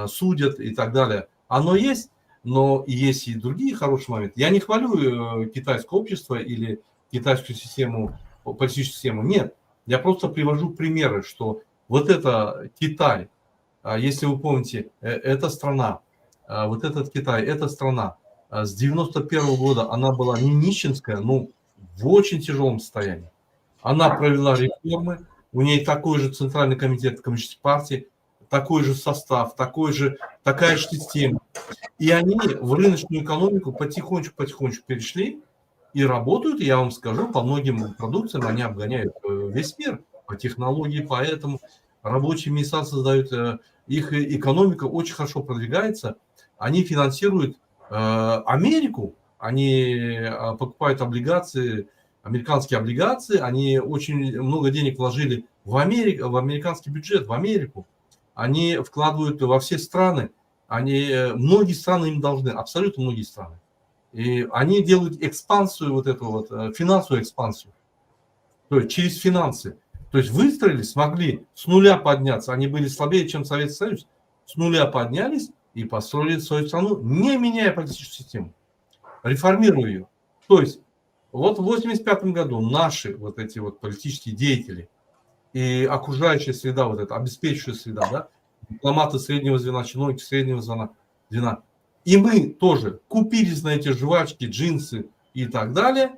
судят и так далее. Оно есть, но есть и другие хорошие моменты. Я не хвалю китайское общество или китайскую систему, политическую систему. Нет. Я просто привожу примеры, что вот это Китай, если вы помните, эта страна, вот этот Китай, эта страна, с 91 года она была не нищенская, но в очень тяжелом состоянии. Она провела реформы, у нее такой же Центральный комитет Коммунистической партии, такой же состав, такая же система. И они в рыночную экономику потихонечку перешли, и работают, я вам скажу, по многим продукциям они обгоняют весь мир по технологии, поэтому рабочие места создают, их экономика очень хорошо продвигается, они финансируют Америку, они покупают облигации, американские облигации, они очень много денег вложили в американский бюджет, в Америку, они вкладывают во все страны, многие страны им должны, абсолютно многие страны. И они делают экспансию, вот эту вот финансовую экспансию, то есть через финансы. То есть выстроили, смогли с нуля подняться, они были слабее, чем Советский Союз, с нуля поднялись и построили свою страну, не меняя политическую систему, реформируя ее. То есть вот в 1985 году наши вот эти вот политические деятели и окружающая среда, вот эта обеспечивающая среда, да, дипломаты среднего звена, чиновники среднего звена, и мы тоже купились на эти жвачки, джинсы и так далее,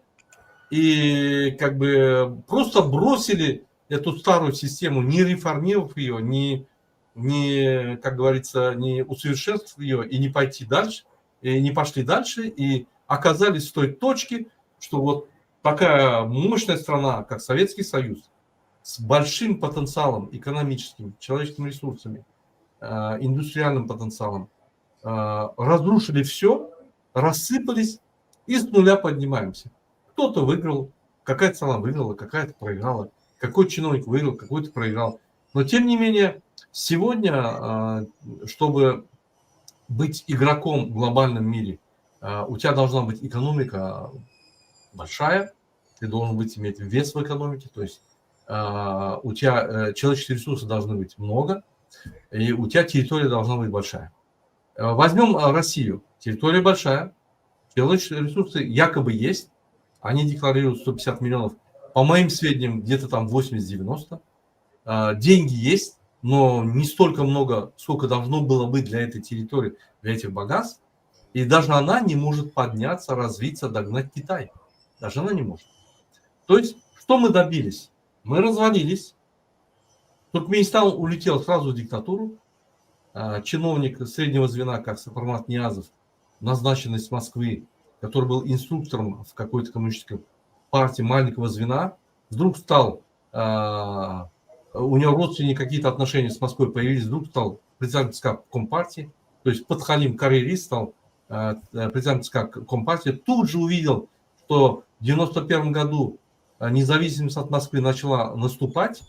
и как бы просто бросили эту старую систему, не реформировав ее, не, как говорится, не усовершенствовав ее и не пойти дальше, и не пошли дальше, и оказались в той точке, что вот такая мощная страна, как Советский Союз, с большим потенциалом экономическим, человеческими ресурсами, индустриальным потенциалом, разрушили все, рассыпались и с нуля поднимаемся. Кто-то выиграл, какая-то страна выиграла, какая-то проиграла, какой чиновник выиграл, какой-то проиграл. Но тем не менее, сегодня, чтобы быть игроком в глобальном мире, у тебя должна быть экономика большая, ты должен иметь вес в экономике, то есть у тебя человеческих ресурсов должны быть много, и у тебя территория должна быть большая. Возьмем Россию. Территория большая, человеческие ресурсы якобы есть, они декларируют 150 миллионов, по моим сведениям, где-то там 80-90. Деньги есть, но не столько много, сколько должно было быть для этой территории, для этих богатств. И даже она не может подняться, развиться, догнать Китай. Даже она не может. То есть, что мы добились? Мы развалились, Туркменистан улетел сразу в диктатуру. Чиновник среднего звена, как Сапармат Ниязов, назначенный с Москвы, который был инструктором в какой-то коммунистической партии маленького звена, вдруг стал, у него родственники какие-то отношения с Москвой появились, вдруг стал председателем ЦК Компартии, то есть Подхалим Каририст стал председателем ЦК Компартии, тут же увидел, что в 1991 году независимость от Москвы начала наступать.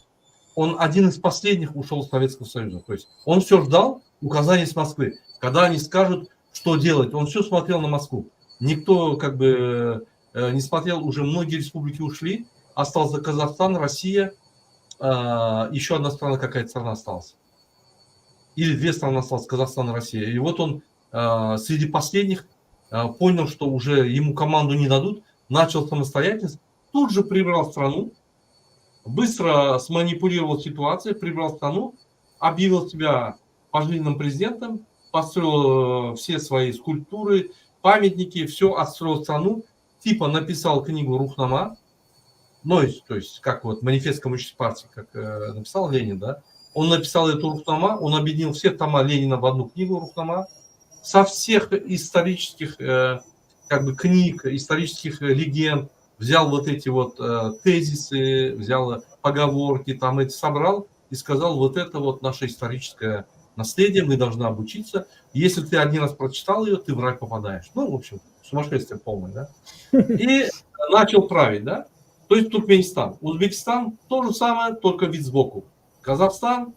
Он один из последних ушел из Советского Союза. То есть он все ждал указаний с Москвы, когда они скажут, что делать. Он все смотрел на Москву. Никто как бы не смотрел, уже многие республики ушли. Остался Казахстан, Россия, еще одна страна, какая-то страна осталась. Или две страны осталось, Казахстан и Россия. И вот он среди последних понял, что уже ему команду не дадут, начал самостоятельность, тут же прибрал страну, быстро сманипулировал ситуацию, прибрал страну, объявил себя пожизненным президентом, построил все свои скульптуры, памятники, все, отстроил страну, типа написал книгу Рухнама, ну, то есть как вот манифест коммунистической партии, как написал Ленин, да, он написал эту Рухнама, он объединил все тома Ленина в одну книгу Рухнама, со всех исторических как бы книг, исторических легенд, взял вот эти вот тезисы, взял поговорки, там эти собрал и сказал, вот это вот наше историческое наследие, мы должны обучиться. Если ты один раз прочитал ее, ты в рай попадаешь. Ну, в общем, сумасшествие полное, да. И начал править, да. То есть Туркменистан. Узбекистан то же самое, только вид сбоку. Казахстан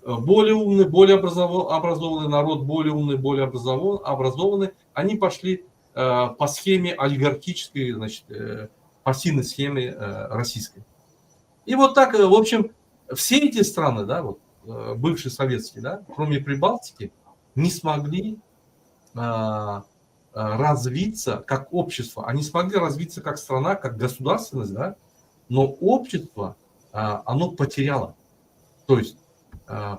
более умный, более образованный народ, более умный, более образованный. Они пошли по схеме олигархической, значит, партийной схеме российской. И вот так, в общем, все эти страны, да, вот, бывшие советские, да, кроме Прибалтики, не смогли развиться как общество. Они смогли развиться как страна, как государственность, да, но общество, оно потеряло. То есть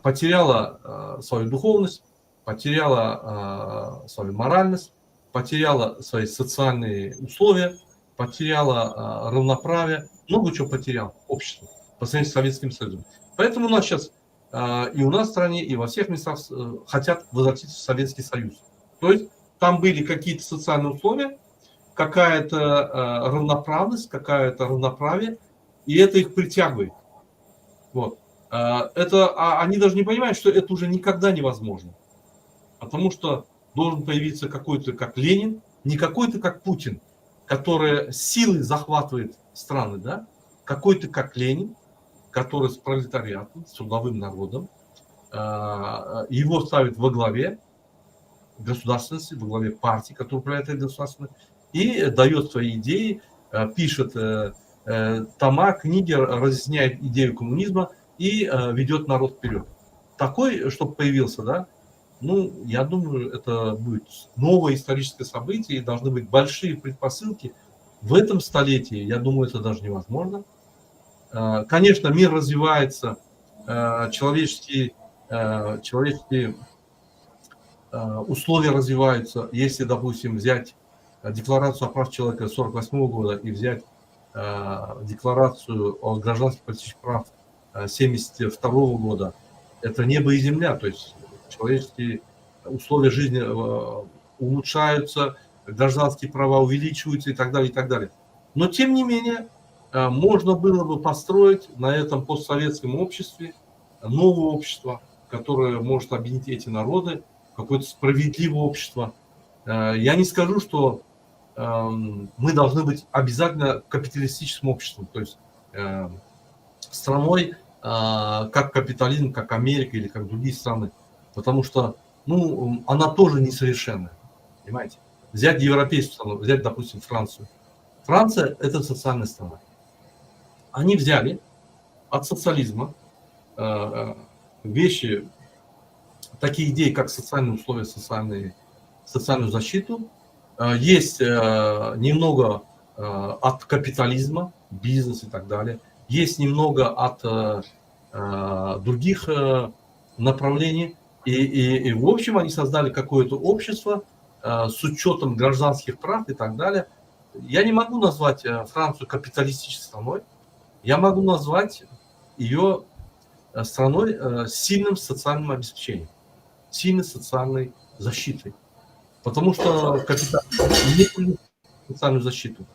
потеряло свою духовность, потеряло свою моральность, потеряла свои социальные условия, потеряла равноправие, много чего потерял общество по сравнению с Советским Союзом. Поэтому у нас сейчас и у нас в стране, и во всех местах хотят возвратиться в Советский Союз. То есть там были какие-то социальные условия, какая-то равноправность, какая-то равноправие, и это их притягивает. Вот. Они даже не понимают, что это уже никогда невозможно. Потому что должен появиться какой-то как Ленин, не какой-то как Путин, который силой захватывает страны, да? Какой-то как Ленин, который с пролетариатом, с трудовым народом, его ставит во главе государственности, во главе партии, которая управляет этой государственностью, и дает свои идеи, пишет тома, книги, разъясняет идею коммунизма и ведет народ вперед. Такой, чтобы появился, да, ну, я думаю, это будет новое историческое событие, и должны быть большие предпосылки. В этом столетии, я думаю, это даже невозможно. Конечно, мир развивается, человеческие условия развиваются. Если, допустим, взять Декларацию о правах человека 1948 года и взять Декларацию о гражданских и политических правах 1972 года, это небо и земля, то есть человеческие условия жизни улучшаются, гражданские права увеличиваются и так далее, и так далее. Но, тем не менее, можно было бы построить на этом постсоветском обществе новое общество, которое может объединить эти народы, какое-то справедливое общество. Я не скажу, что мы должны быть обязательно капиталистическим обществом, то есть страной, как капитализм, как Америка или как другие страны, потому что, ну, она тоже несовершенная, понимаете? Взять европейскую страну, взять, допустим, Францию. Франция – это социальная страна. Они взяли от социализма вещи, такие идеи, как социальные условия, социальную защиту. Есть немного от капитализма, бизнес и так далее. Есть немного от других направлений. И в общем они создали какое-то общество с учетом гражданских прав и так далее. Я не могу назвать Францию капиталистической страной. Я могу назвать ее страной с сильным социальным обеспечением, сильной социальной защитой. Потому что капитал не приносит социальную защиту.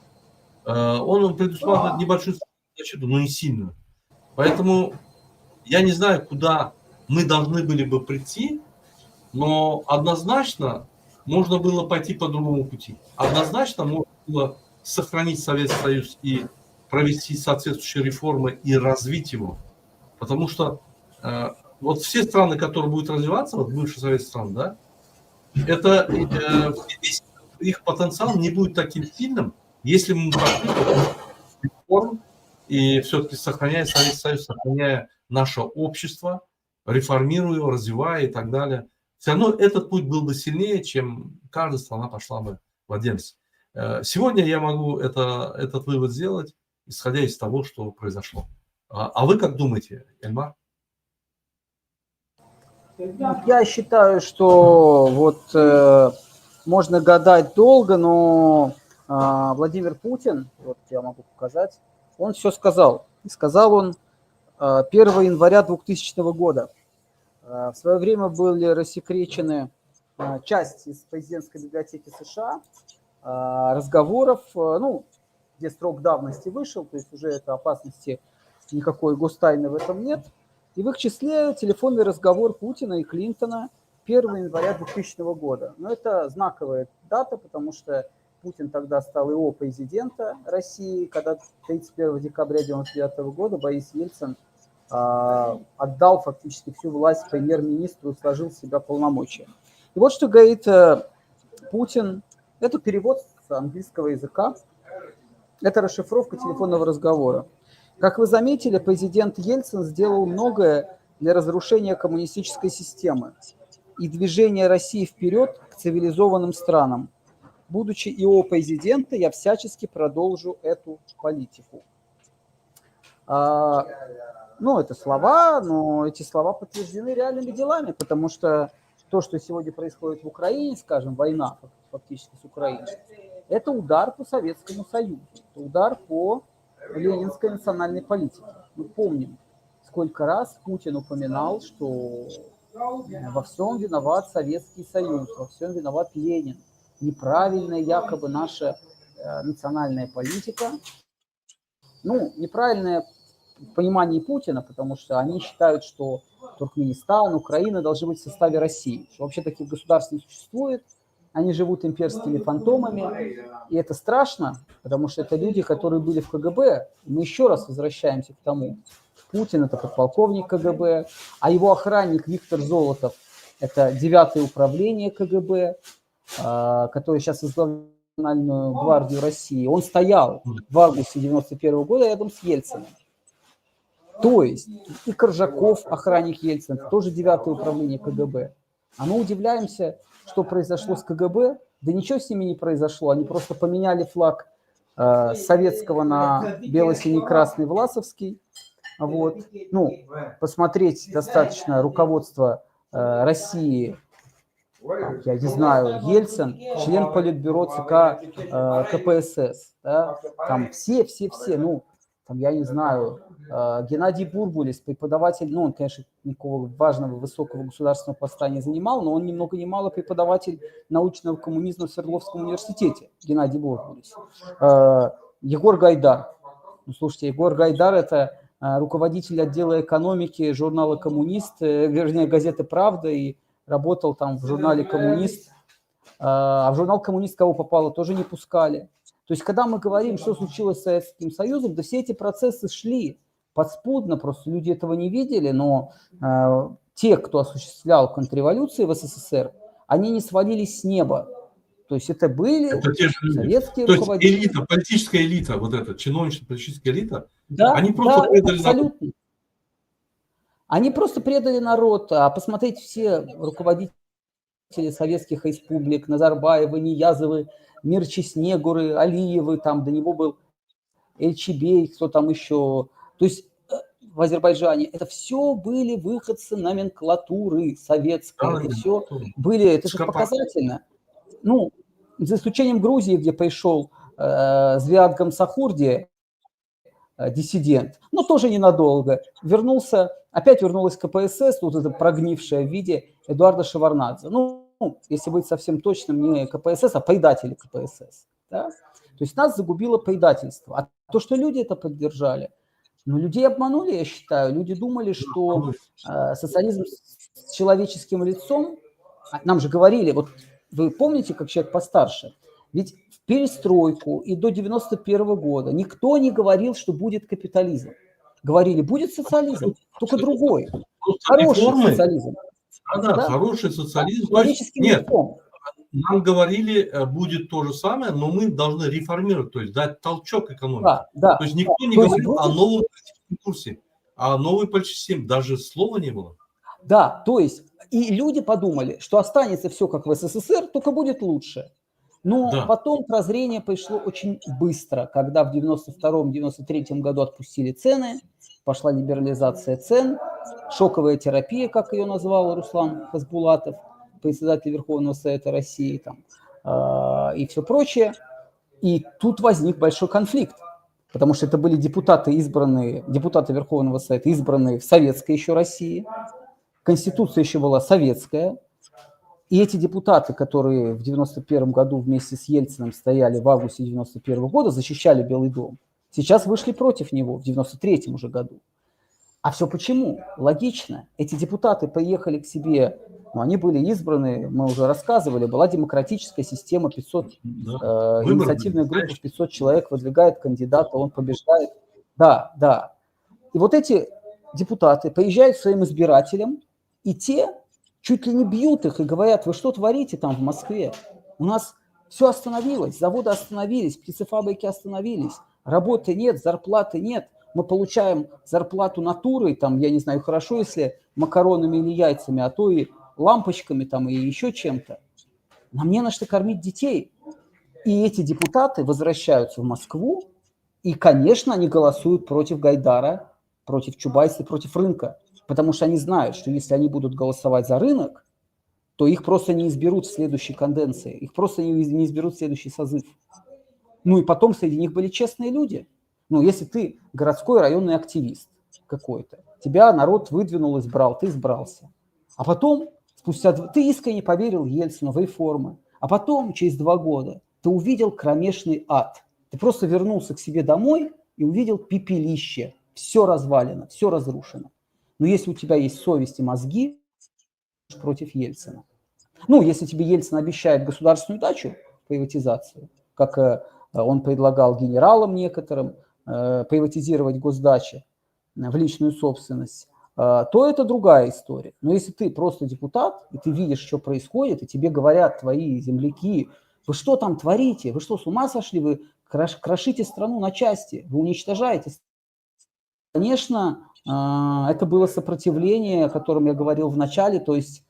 Он предусматривает небольшую защиту, но не сильную. Поэтому я не знаю, куда мы должны были бы прийти, но однозначно можно было пойти по другому пути. Однозначно можно было сохранить Советский Союз и провести соответствующие реформы и развить его. Потому что вот все страны, которые будут развиваться, вот бывшие советские страны, да, это их потенциал не будет таким сильным, если мы пошли по реформ и все-таки сохраняя Советский Союз, сохраняя наше общество, реформируя его, развивая и так далее. Все равно этот путь был бы сильнее, чем каждая страна пошла бы в отдельности. Сегодня я могу этот вывод сделать, исходя из того, что произошло. А вы как думаете, Эльмар? Я считаю, что вот можно гадать долго, но Владимир Путин, вот я могу показать, он все сказал. И сказал он 1 января 2000 года. В свое время были рассекречены часть из президентской библиотеки США разговоров, ну, где срок давности вышел, то есть уже это опасности никакой гостайны в этом нет. И в их числе телефонный разговор Путина и Клинтона 1 января 2000 года. Но это знаковая дата, потому что Путин тогда стал ИО президента России, когда 31 декабря 1999 года Борис Ельцин отдал фактически всю власть премьер-министру и сложил в себя полномочия. И вот что говорит Путин. Это перевод с английского языка. Это расшифровка телефонного разговора. Как вы заметили, президент Ельцин сделал многое для разрушения коммунистической системы и движения России вперед к цивилизованным странам. Будучи ИО президента, я всячески продолжу эту политику. Ну, это слова, но эти слова подтверждены реальными делами, потому что то, что сегодня происходит в Украине, скажем, война фактически с Украиной, это удар по Советскому Союзу, это удар по ленинской национальной политике. Мы помним, сколько раз Путин упоминал, что во всем виноват Советский Союз, во всем виноват Ленин. Неправильная якобы наша национальная политика. Ну, неправильное понимание Путина, потому что они считают, что Туркменистан, Украина должны быть в составе России, что вообще таких государств не существует. Они живут имперскими фантомами, и это страшно, потому что это люди, которые были в КГБ. Мы еще раз возвращаемся к тому. Путин – это подполковник КГБ, а его охранник Виктор Золотов – это 9-е управление КГБ, который сейчас возглавляет Национальную гвардию России. Он стоял в августе 1991 года рядом с Ельциным. То есть и Коржаков, охранник Ельцина, тоже 9-е управление КГБ. А мы удивляемся, что произошло с КГБ. Да ничего с ними не произошло. Они просто поменяли флаг советского на бело-синий-красный власовский. Вот. Ну, посмотреть достаточно руководство России, я не знаю, Ельцин, член Политбюро ЦК КПСС. Да? Там все, ну, там, я не знаю, Геннадий Бурбулис, преподаватель, ну, он, конечно, никакого важного высокого государственного поста не занимал, но он ни много ни мало преподаватель научного коммунизма в Свердловском университете, Геннадий Бурбулис. Егор Гайдар. Ну, слушайте, Егор Гайдар – это руководитель отдела экономики журнала «Коммунист», вернее, газеты «Правда», и работал там в журнале «Коммунист». А в журнал «Коммунист» кого попало, тоже не пускали. То есть, когда мы говорим, что случилось с Советским Союзом, да все эти процессы шли подспудно, просто люди этого не видели, но те, кто осуществлял контрреволюции в СССР, они не свалились с неба. То есть это были советские руководители. Есть элита, политическая элита, вот эта чиновничная политическая элита, да, они просто предали абсолютно. Народ. Они просто предали народ. А посмотреть все руководители советских республик, Назарбаевы, Ниязовы, Мирчи Снегуры, Алиевы, там до него был Эльчебей, кто там еще. То есть в Азербайджане это все были выходцы номенклатуры советской. Это все были, это же показательно. Ну, за исключением Грузии, где пришел Звиат Гамсахурди, диссидент, но тоже ненадолго. Опять вернулась КПСС, тут это прогнившее в виде Эдуарда Шеварднадзе. Ну, если быть совсем точным, не КПСС, а предатели КПСС. Да? То есть нас загубило предательство. А то, что люди это поддержали, ну, людей обманули, я считаю. Люди думали, что социализм с человеческим лицом, нам же говорили, вот вы помните, как человек постарше, ведь в перестройку и до 91 года никто не говорил, что будет капитализм. Говорили, будет социализм, только другой. Хороший социализм. Да, хороший социализм. Человеческим лицом. Нам говорили, будет то же самое, но мы должны реформировать, то есть дать толчок экономике. Да. То есть никто не говорил о новом политическом курсе, о новой политической системе, даже слова не было. Да, то есть и люди подумали, что останется все как в СССР, только будет лучше. Но потом прозрение пришло очень быстро, когда в 92-93 году отпустили цены, пошла либерализация цен, шоковая терапия, как ее назвал Руслан Хасбулатов, председатель Верховного Совета России, и все прочее. И тут возник большой конфликт, потому что это были депутаты Верховного Совета, избранные в советской еще России, Конституция еще была советская, и эти депутаты, которые в 91 году вместе с Ельциным стояли в августе 91 года, защищали Белый дом, сейчас вышли против него в 93 уже году. А все почему? Логично. Эти депутаты поехали к себе, они были избраны, мы уже рассказывали, была демократическая система, 500, инициативная группа, 500 человек выдвигает кандидата, он побеждает. Да. И вот эти депутаты поезжают к своим избирателям, и те чуть ли не бьют их и говорят, вы что творите там в Москве? У нас все остановилось, заводы остановились, птицефабрики остановились, работы нет, зарплаты нет. Мы получаем зарплату натурой, я не знаю, хорошо, если макаронами или яйцами, а то и лампочками и еще чем-то. Нам не на что кормить детей. И эти депутаты возвращаются в Москву, и, конечно, они голосуют против Гайдара, против Чубайса, против рынка. Потому что они знают, что если они будут голосовать за рынок, то их просто не изберут в следующей каденции, их просто не изберут в следующий созыв. И потом среди них были честные люди. Если ты городской районный активист какой-то, тебя народ выдвинул, избрал, ты избрался. А потом, ты искренне поверил Ельцину в реформы, а потом, через 2 года, ты увидел кромешный ад. Ты просто вернулся к себе домой и увидел пепелище. Все развалено, все разрушено. Но если у тебя есть совесть и мозги, против Ельцина. Если тебе Ельцин обещает государственную дачу, приватизацию, как он предлагал генералам некоторым, приватизировать госдачи в личную собственность, то это другая история. Но если ты просто депутат, и ты видишь, что происходит, и тебе говорят твои земляки, вы что там творите, вы что, с ума сошли, вы крошите страну на части, вы уничтожаете. Конечно, это было сопротивление, о котором я говорил в начале, то есть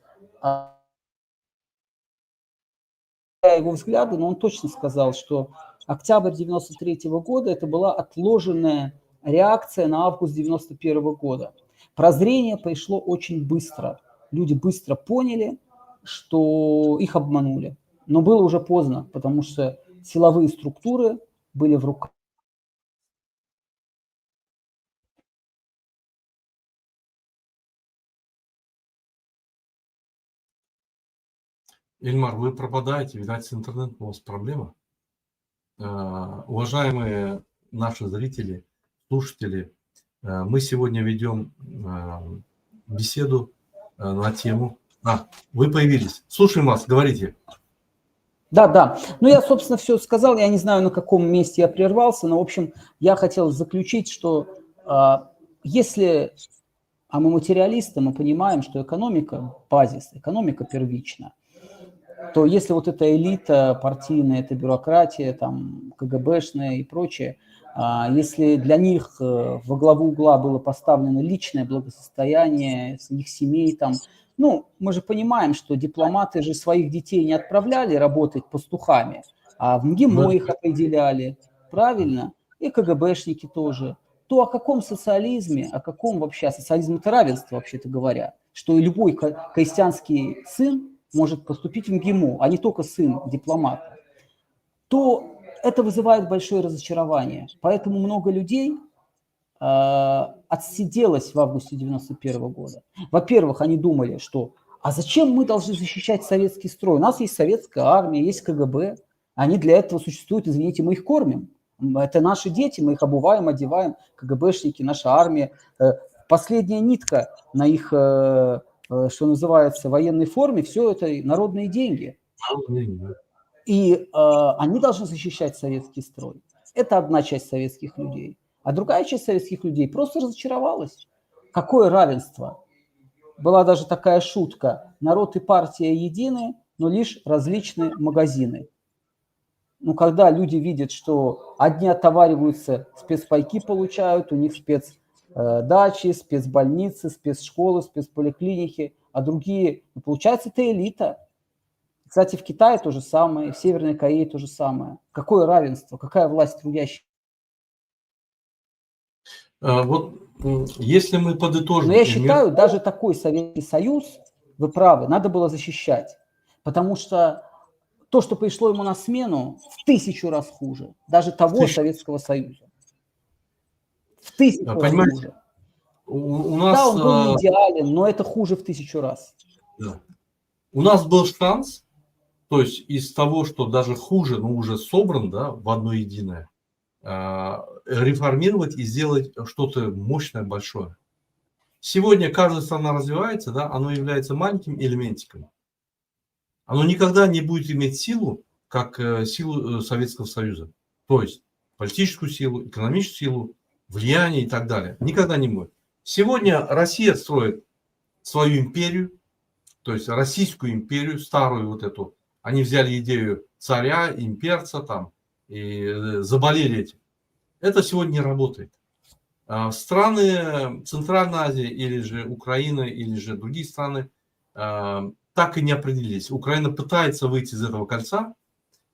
его взгляды, но он точно сказал, что октябрь 93 года это была отложенная реакция на август 91 года. Прозрение пришло очень быстро. Люди быстро поняли, что их обманули. Но было уже поздно, потому что силовые структуры были в руках. Ильмар, вы пропадаете, видать, с интернетом у вас проблема. Уважаемые наши зрители, слушатели, мы сегодня ведем беседу на тему... вы появились. Слушаем вас, говорите. Да. Я, собственно, все сказал. Я не знаю, на каком месте я прервался, но, в общем, я хотел заключить, что если мы материалисты, мы понимаем, что экономика – базис, экономика первична, то если вот эта элита партийная, эта бюрократия, КГБшная и прочее, если для них во главу угла было поставлено личное благосостояние их семей, мы же понимаем, что дипломаты же своих детей не отправляли работать пастухами, а в МГИМО их определяли, правильно? И КГБшники тоже. То о каком социализме, о каком вообще, социализм это равенство, вообще-то говоря, что любой крестьянский сын может поступить в МГИМО, а не только сын дипломата, то это вызывает большое разочарование. Поэтому много людей отсиделась в августе 91 года. Во-первых, они думали, что а зачем мы должны защищать советский строй? У нас есть советская армия, есть КГБ. Они для этого существуют, извините, мы их кормим. Это наши дети, мы их обуваем, одеваем, КГБшники, наша армия. Последняя нитка на их, что называется, военной форме, все это народные деньги. И они должны защищать советский строй. Это одна часть советских людей. А другая часть советских людей просто разочаровалась. Какое равенство? Была даже такая шутка. Народ и партия едины, но лишь различные магазины. Ну, когда люди видят, что одни отовариваются, спецпайки получают, у них спецдачи, спецбольницы, спецшколы, спецполиклиники, а другие, ну, получается, это элита. Кстати, в Китае то же самое, в Северной Корее то же самое. Какое равенство, какая власть трудящих? Вот если мы подытожим... Но я считаю, даже такой Советский Союз, вы правы, надо было защищать. Потому что то, что пришло ему на смену, в 1000 раз хуже. Даже того Советского Союза. В 1000 раз хуже. У нас, да, он был не идеален, но это хуже в 1000 раз. Да. У нас был шанс, то есть из того, что даже хуже, но уже собран, да, в одно единое, реформировать и сделать что-то мощное, большое. Сегодня каждая страна развивается, да, оно является маленьким элементиком. Оно никогда не будет иметь силу, как силу Советского Союза. То есть политическую силу, экономическую силу, влияние и так далее. Никогда не будет. Сегодня Россия строит свою империю, то есть Российскую империю, старую вот эту. Они взяли идею царя, имперца там и заболели этим. Это сегодня не работает. Страны Центральной Азии или же Украина, или же другие страны так и не определились. Украина пытается выйти из этого кольца,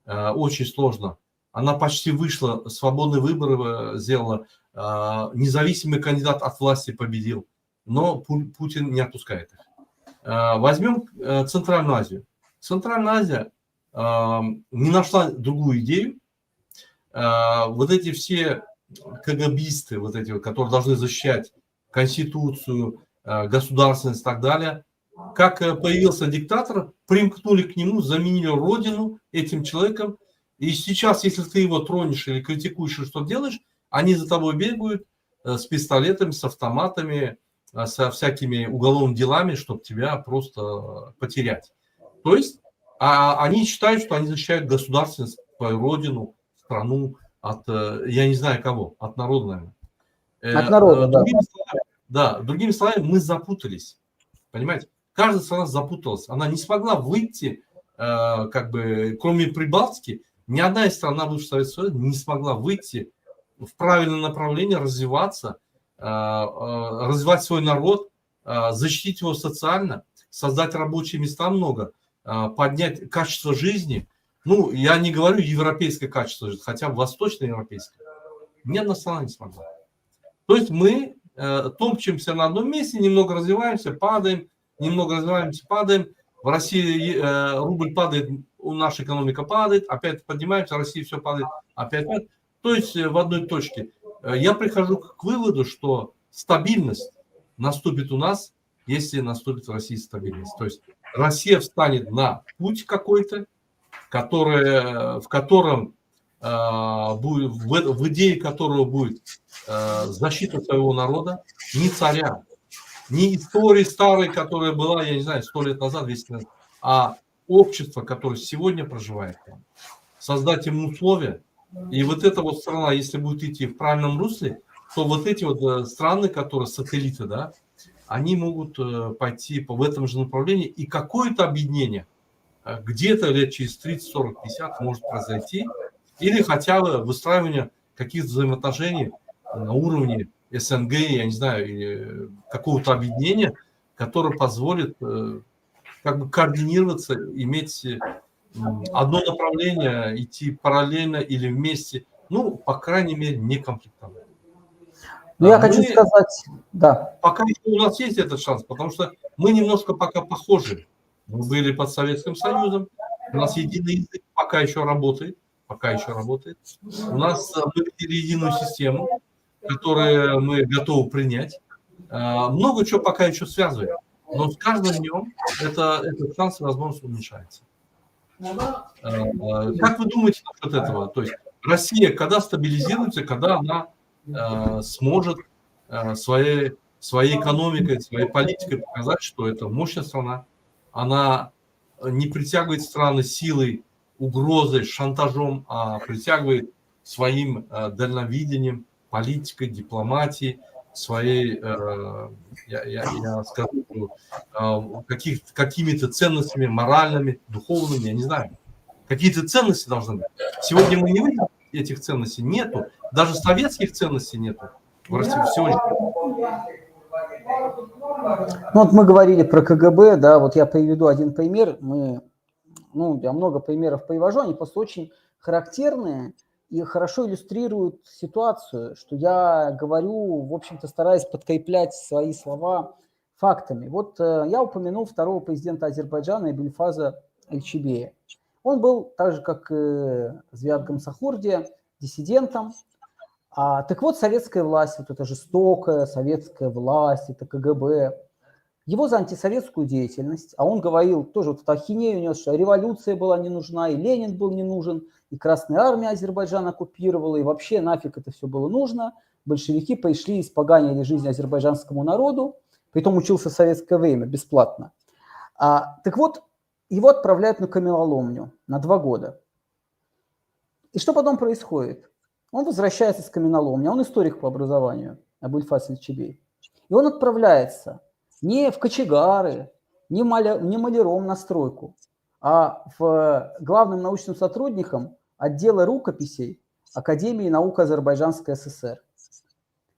очень сложно. Она почти вышла, свободные выборы сделала, независимый кандидат от власти победил, но Путин не отпускает их. Возьмем Центральную Азию. Центральная Азия не нашла другую идею. Вот эти все КГБисты, вот эти, которые должны защищать Конституцию, государственность и так далее, как появился диктатор, примкнули к нему, заменили родину этим человеком. И сейчас, если ты его тронешь или критикуешь, или что делаешь, они за тобой бегают с пистолетами, с автоматами, со всякими уголовными делами, чтобы тебя просто потерять. То есть они считают, что они защищают государственность, свою родину, страну от, я не знаю кого, от народа, наверное. От народа, да. Другими словами, мы запутались. Понимаете? Каждая страна запуталась. Она не смогла выйти, как бы, кроме Прибалтики, ни одна из стран бывшего Советского Союза не смогла выйти в правильное направление, развиваться, развивать свой народ, защитить его социально, создать рабочие места много, поднять качество жизни. Ну, я не говорю европейское качество жизни, хотя бы восточноевропейское. Ни одна страна не смогла. То есть мы топчемся на одном месте, немного развиваемся, падаем, немного развиваемся, падаем. В России рубль падает, наша экономика падает, опять поднимаемся, в России все падает, опять падает. То есть в одной точке. Я прихожу к выводу, что стабильность наступит у нас, если наступит в России стабильность. То есть Россия встанет на путь какой-то, в котором будет, в идее которого будет защита своего народа, не царя, не истории старой, которая была, я не знаю, 100 лет назад, 200 лет назад, а общество, которое сегодня проживает там, создать им условия. И вот эта вот страна, если будет идти в правильном русле, то вот эти вот страны, которые сателлиты, да, они могут пойти в этом же направлении, и какое-то объединение где-то лет через 30, 40, 50 может произойти, или хотя бы выстраивание каких-то взаимоотношений на уровне СНГ, я не знаю, или какого-то объединения, которое позволит как бы координироваться, иметь одно направление, идти параллельно или вместе, ну, по крайней мере, не конфликтовать. Ну, я хочу сказать, да. Пока у нас есть этот шанс, потому что мы немножко пока похожи. Мы были под Советским Союзом, у нас единый язык пока еще работает, У нас мы видели единую систему, которые мы готовы принять. Много чего пока еще связывает. Но с каждым днем этот шанс и возможность уменьшается. Как вы думаете насчет этого? То есть Россия когда стабилизируется, когда она сможет своей экономикой, своей политикой показать, что это мощная страна, она не притягивает страны силой, угрозой, шантажом, а притягивает своим дальновидением, политикой, дипломатией, своей, я скажу, какими-то ценностями моральными, духовными, я не знаю. Какие-то ценности должны быть. Сегодня мы не видим этих ценностей, нету. Даже советских ценностей нету в России сегодня. Ну, вот мы говорили про КГБ, да, вот я приведу один пример. Я много примеров привожу, они просто очень характерные и хорошо иллюстрируют ситуацию, что я говорю, в общем-то, стараясь подкреплять свои слова фактами. Вот я упомянул второго президента Азербайджана Эбюльфаза Эльчебея. Он был, так же, как и Зиад Гамсахурди, диссидентом. Так вот, советская власть, вот эта жестокая советская власть, это КГБ, его за антисоветскую деятельность, а он говорил, тоже вот в ахинею нес, что революция была не нужна, и Ленин был не нужен, и Красная армия Азербайджан оккупировала, и вообще нафиг это все было нужно. Большевики пришли и испоганили жизнь азербайджанскому народу, притом учился в советское время бесплатно. Так вот, его отправляют на каменоломню на 2 года. И что потом происходит? Он возвращается с каменоломни, он историк по образованию, Эбюльфаз Эльчебей. И он отправляется не в кочегары, не маляром на стройку, а в главным научным сотрудником отдела рукописей Академии наук Азербайджанской ССР.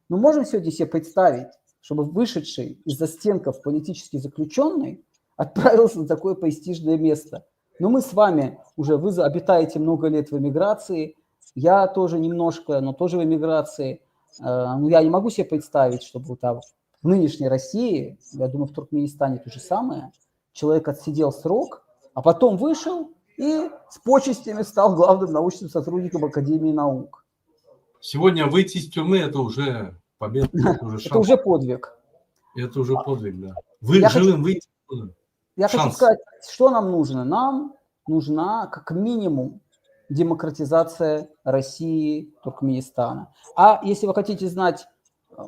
Мы можем сегодня себе представить, чтобы вышедший из застенков политический заключенный отправился на такое престижное место. Но мы с вами уже, вы обитаете много лет в эмиграции, я тоже немножко, но тоже в эмиграции. Но я не могу себе представить, чтобы там в нынешней России, я думаю, в Туркменистане то же самое, человек отсидел срок, а потом вышел и с почестями стал главным научным сотрудником Академии наук. Сегодня выйти из тюрьмы – это уже победа, это уже шанс. Это уже подвиг. Это уже подвиг, да. Вы живым выйти. Я хочу сказать, что нам нужно. Нам нужна как минимум демократизация России, Туркменистана. А если вы хотите знать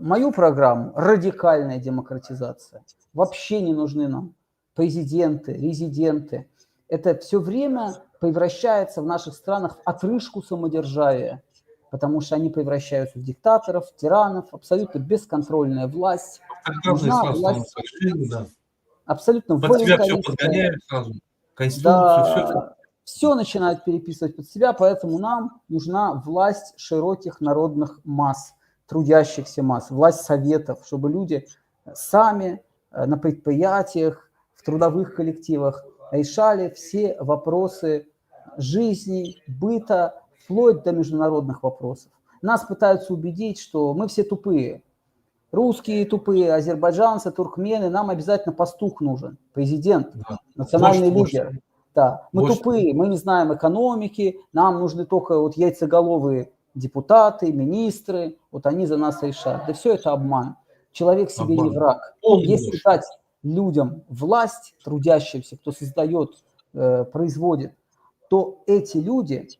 мою программу, радикальная демократизация, вообще не нужны нам президенты, резиденты. Это все время превращается в наших странах в отрыжку самодержавия, потому что они превращаются в диктаторов, тиранов, абсолютно бесконтрольная власть. Нужна власть абсолютно волюнтаристская. Все начинают переписывать под себя, поэтому нам нужна власть широких народных масс, трудящихся масс, власть советов, чтобы люди сами на предприятиях, в трудовых коллективах решали все вопросы жизни, быта, вплоть до международных вопросов. Нас пытаются убедить, что мы все тупые. Русские тупые, азербайджанцы, туркмены, нам обязательно пастух нужен, президент, национальный лидер. Да, мы тупые, мы не знаем экономики, нам нужны только вот яйцеголовые депутаты, министры, вот они за нас решают. Да все это обман. Человек себе не враг. Если дать людям власть, трудящимся, кто создает, производит, то эти люди,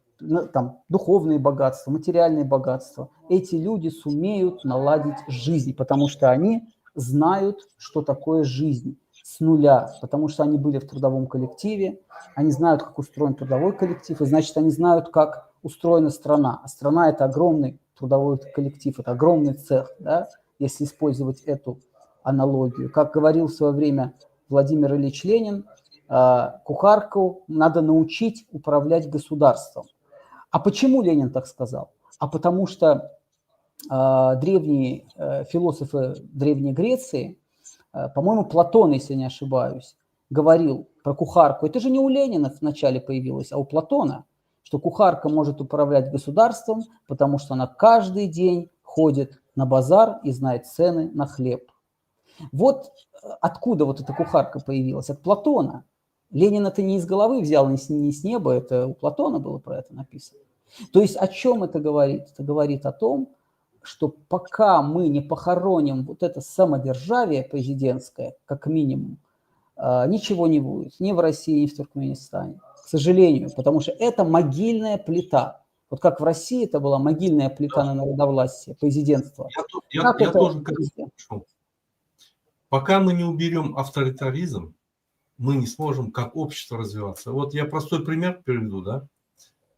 там, духовные богатства, материальные богатства, эти люди сумеют наладить жизнь, потому что они знают, что такое жизнь с нуля, потому что они были в трудовом коллективе, они знают, как устроен трудовой коллектив, и значит, они знают, как устроена страна. А страна – это огромный трудовой коллектив, это огромный цех, да, если использовать эту аналогию. Как говорил в свое время Владимир Ильич Ленин, кухарку надо научить управлять государством. А почему Ленин так сказал? А потому что древние философы Древней Греции, по-моему, Платон, если не ошибаюсь, говорил про кухарку. Это же не у Ленина вначале появилось, а у Платона, что кухарка может управлять государством, потому что она каждый день ходит на базар и знает цены на хлеб. Вот откуда вот эта кухарка появилась? От Платона. Ленин это не из головы взял, не с неба, это у Платона было про это написано. То есть о чем это говорит? Это говорит о том, что пока мы не похороним вот это самодержавие президентское, как минимум, ничего не будет ни в России, ни в Туркменистане. К сожалению, потому что это могильная плита. Вот как в России это была могильная плита на народовластие, президентство. Я тоже хочу. Пока мы не уберем авторитаризм, мы не сможем как общество развиваться. Вот я простой пример приведу, да.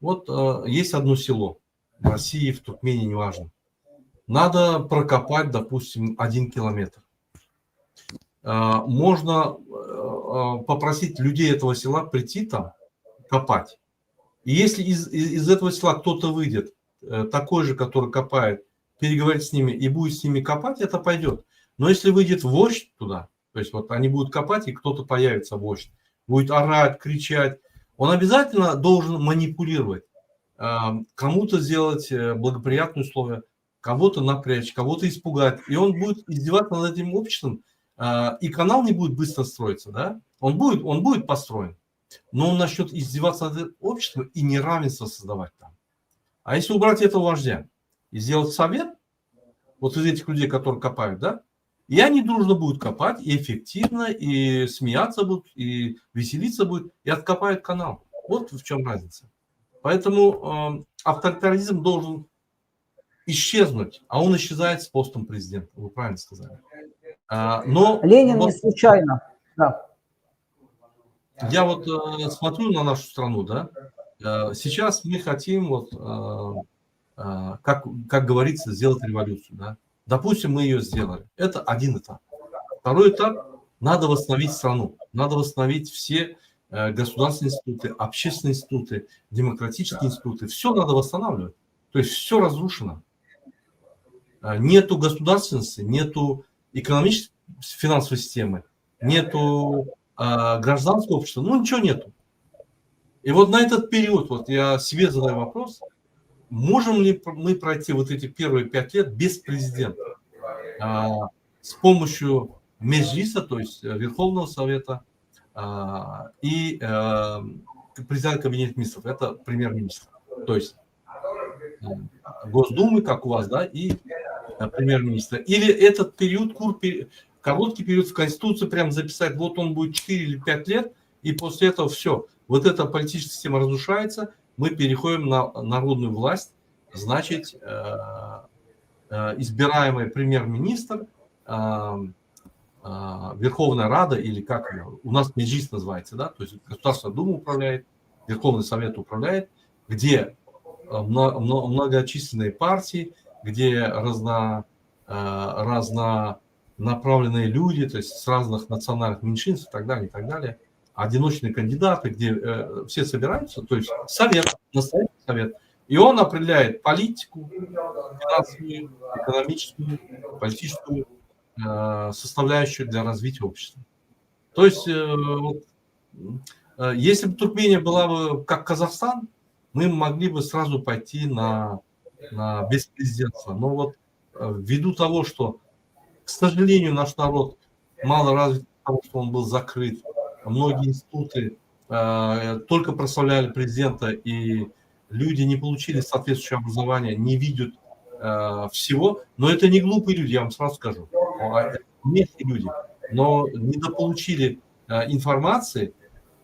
Вот есть одно село в России, в Туркмении, неважно. Надо прокопать, допустим, 1 километр. Можно попросить людей этого села прийти там, копать. И если из этого села кто-то выйдет, такой же, который копает, переговорить с ними и будет с ними копать, это пойдет. Но если выйдет вождь туда, то есть вот они будут копать, и кто-то появится, вождь, будет орать, кричать, он обязательно должен манипулировать, кому-то сделать благоприятные условия, кого-то напрячь, кого-то испугать. И он будет издеваться над этим обществом, и канал не будет быстро строиться, да? Он будет построен, но он начнет издеваться над обществом и неравенство создавать там. А если убрать этого вождя и сделать совет, вот из этих людей, которые копают, да, и они дружно будут копать, и эффективно, и смеяться будут, и веселиться будут, и откопают канал. Вот в чем разница. Поэтому авторитаризм должен исчезнуть, а он исчезает с постом президента. Вы правильно сказали. Но Ленин вот, не случайно. Да. я вот смотрю на нашу страну, да. Сейчас мы хотим, вот, как говорится, сделать революцию, да. Допустим, мы ее сделали. Это один этап. Второй этап – надо восстановить страну. Надо восстановить все государственные институты, общественные институты, демократические институты. Все надо восстанавливать. То есть все разрушено. Нету государственности, нету экономической финансовой системы, нету гражданского общества. Ну, ничего нету. И вот на этот период, вот я себе задаю вопрос, можем ли мы пройти вот эти первые 5 лет без президента? С помощью Меджлиса, то есть Верховного Совета, и президента Кабинета министров, это премьер-министр. То есть Госдумы, как у вас, да, и премьер-министра. Или этот период, короткий период в Конституции прям записать, вот он будет 4 или 5 лет, и после этого все. Вот эта политическая система разрушается, мы переходим на народную власть, значит, избираемый премьер-министр, Верховная Рада, или как у нас Меджлис называется, да, то есть Государственная Дума управляет, Верховный Совет управляет, где многочисленные партии, где разнонаправленные люди, то есть с разных национальных меньшинств и так далее, одиночные кандидаты, где все собираются, то есть совет, настоящий совет, и он определяет политику, финансовую, экономическую, политическую составляющую для развития общества. То есть, если бы Туркмения была бы как Казахстан, мы могли бы сразу пойти на беспрезидентство. Но вот ввиду того, что, к сожалению, наш народ мало развит, потому что он был закрыт, многие институты только прославляли президента, и люди не получили соответствующее образование, не видят всего. Но это не глупые люди, я вам сразу скажу. Это умные люди, но недополучили информации,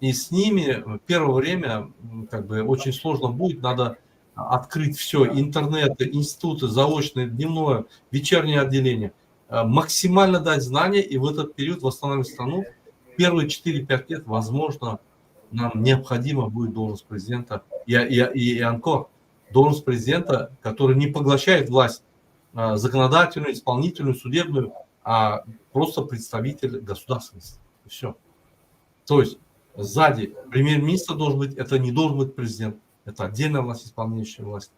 и с ними первое время как бы очень сложно будет, надо открыть все, интернет, институты, заочное, дневное, вечернее отделение, максимально дать знания и в этот период восстановить страну. Первые 4-5 лет, возможно, нам необходимо будет должность президента и АНКОР, должность президента, который не поглощает власть законодательную, исполнительную, судебную, а просто представитель государственности. Все. То есть сзади премьер-министр должен быть, это не должен быть президент, это отдельная власть, исполняющая власть.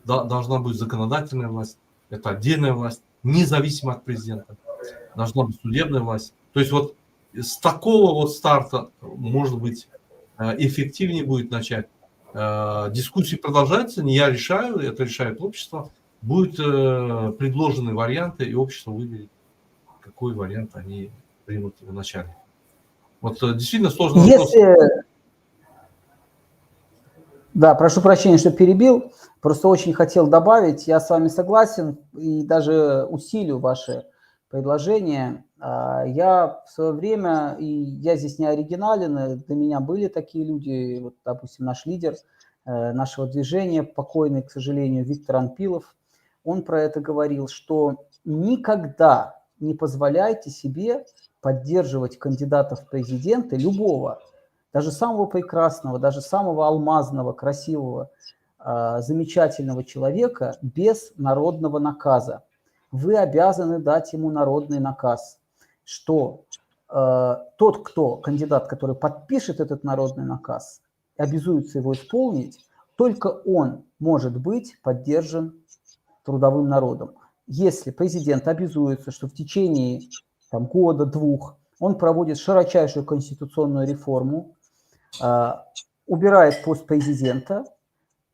Должна быть законодательная власть, это отдельная власть, независимо от президента. Должна быть судебная власть. То есть вот с такого вот старта, может быть, эффективнее будет начать. Дискуссии продолжаются, не я решаю, это решает общество. Будут предложены варианты, и общество выберет, какой вариант они примут вначале. Вот действительно сложный вопрос. Да, прошу прощения, что перебил. Просто очень хотел добавить. Я с вами согласен и даже усилю ваши предложения. Я в свое время, и я здесь не оригинален, до меня были такие люди, вот, допустим, наш лидер нашего движения, покойный, к сожалению, Виктор Анпилов, он про это говорил, что никогда не позволяйте себе поддерживать кандидатов в президенты любого, даже самого прекрасного, даже самого алмазного, красивого, замечательного человека без народного наказа. Вы обязаны дать ему народный наказ, что тот, кандидат, который подпишет этот народный наказ, обязуется его исполнить, только он может быть поддержан трудовым народом. Если президент обязуется, что в течение года-двух он проводит широчайшую конституционную реформу, убирает пост президента,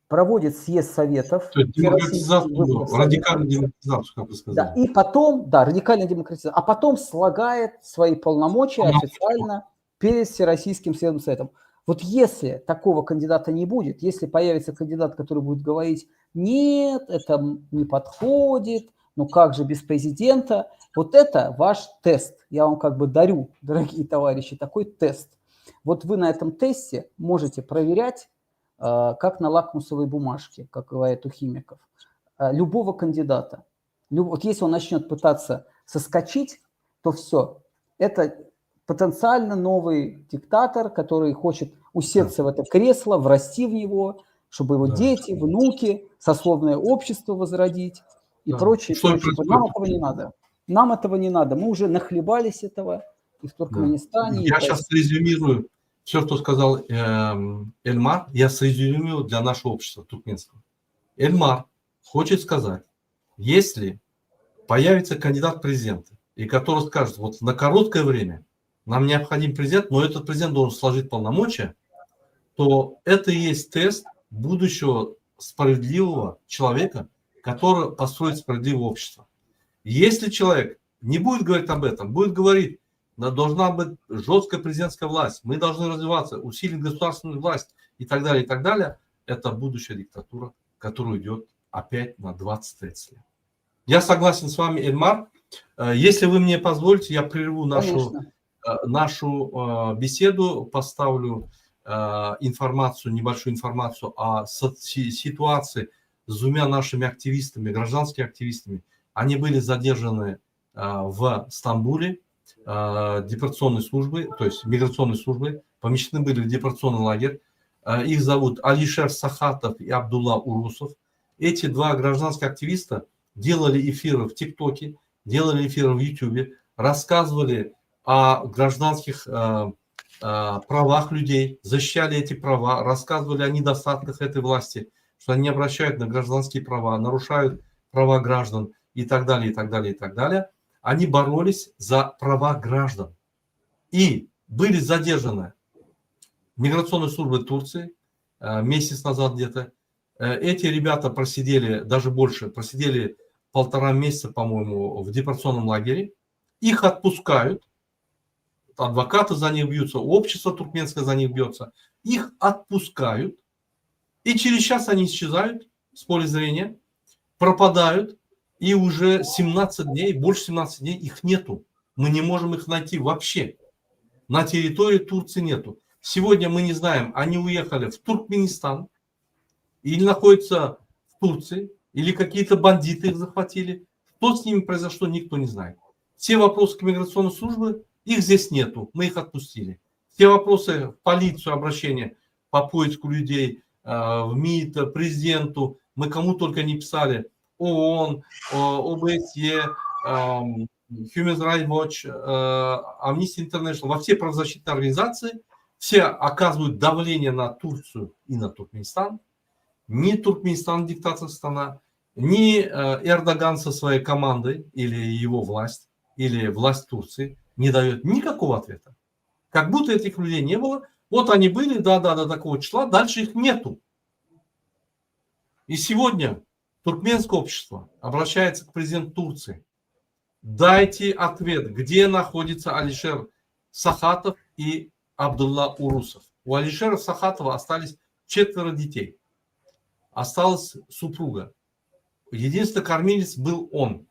проводит съезд советов, радикальную демократизацию, как вы сказали. Да, и потом, да, радикальная демократизация, а потом слагает свои полномочия официально перед Всероссийским съездом советом. Вот если такого кандидата не будет, если появится кандидат, который будет говорить, нет, это не подходит, ну как же без президента, вот это ваш тест. Я вам как бы дарю, дорогие товарищи, такой тест. Вот вы на этом тесте можете проверять, как на лакмусовой бумажке, как говорят у химиков, любого кандидата. Вот если он начнет пытаться соскочить, то все. Это потенциально новый диктатор, который хочет усесться в это кресло, врасти в него, чтобы его дети, внуки, сословное общество возродить и прочее. Нам этого не надо. Нам этого не надо. Мы уже нахлебались этого и в Туркменистане. Я сейчас резюмирую все, что сказал Эльмар. Я срезюмирую для нашего общества туркменского. Эльмар хочет сказать, если появится кандидат в президенты, и который скажет, вот на короткое время нам необходим президент, но этот президент должен сложить полномочия, то это и есть тест будущего справедливого человека, который построит справедливое общество. Если человек не будет говорить об этом, будет говорить, должна быть жесткая президентская власть, мы должны развиваться, усилить государственную власть и так далее, это будущая диктатура, которая идет опять на 20-30 лет. Я согласен с вами, Эльмар. Если вы мне позволите, я прерву нашу беседу, поставлю небольшую информацию о ситуации с двумя нашими активистами, гражданскими активистами. Они были задержаны в Стамбуле депортационной службой, то есть миграционной службой, помещены были в депортационный лагерь. Их зовут Алишер Сахатов и Абдулла Урусов. Эти два гражданских активиста делали эфиры в ТикТоке, делали эфиры в Ютубе, рассказывали о гражданских правах людей, защищали эти права, рассказывали о недостатках этой власти, что они не обращают на гражданские права, нарушают права граждан и так далее, и так далее, и так далее. Они боролись за права граждан и были задержаны миграционной службой Турции месяц назад где-то. Эти ребята просидели, даже больше, просидели 1,5 месяца, по-моему, в депортационном лагере. Их отпускают, адвокаты за них бьются, общество туркменское за них бьется. Их отпускают, и через час они исчезают с поля зрения, пропадают, и уже 17 дней, больше 17 дней их нету. Мы не можем их найти вообще. На территории Турции нету. Сегодня мы не знаем, они уехали в Туркменистан, или находятся в Турции, или какие-то бандиты их захватили. Что с ними произошло, никто не знает. Все вопросы к миграционной службе, их здесь нету, мы их отпустили. Все вопросы в полицию, обращения по поиску людей, в МИД, президенту, мы кому только не писали, ООН, ОБСЕ, Human Rights Watch, Amnesty International, во все правозащитные организации, все оказывают давление на Турцию и на Туркменистан. Ни Туркменистан диктаторская страна, ни Эрдоган со своей командой или его власть, или власть Турции не дает никакого ответа. Как будто этих людей не было. Вот они были, до такого числа, дальше их нету. И сегодня туркменское общество обращается к президенту Турции. Дайте ответ, где находится Алишер Сахатов и Абдулла Урусов. У Алишера Сахатова остались 4 детей. Осталась супруга. Единственный кормилец был он.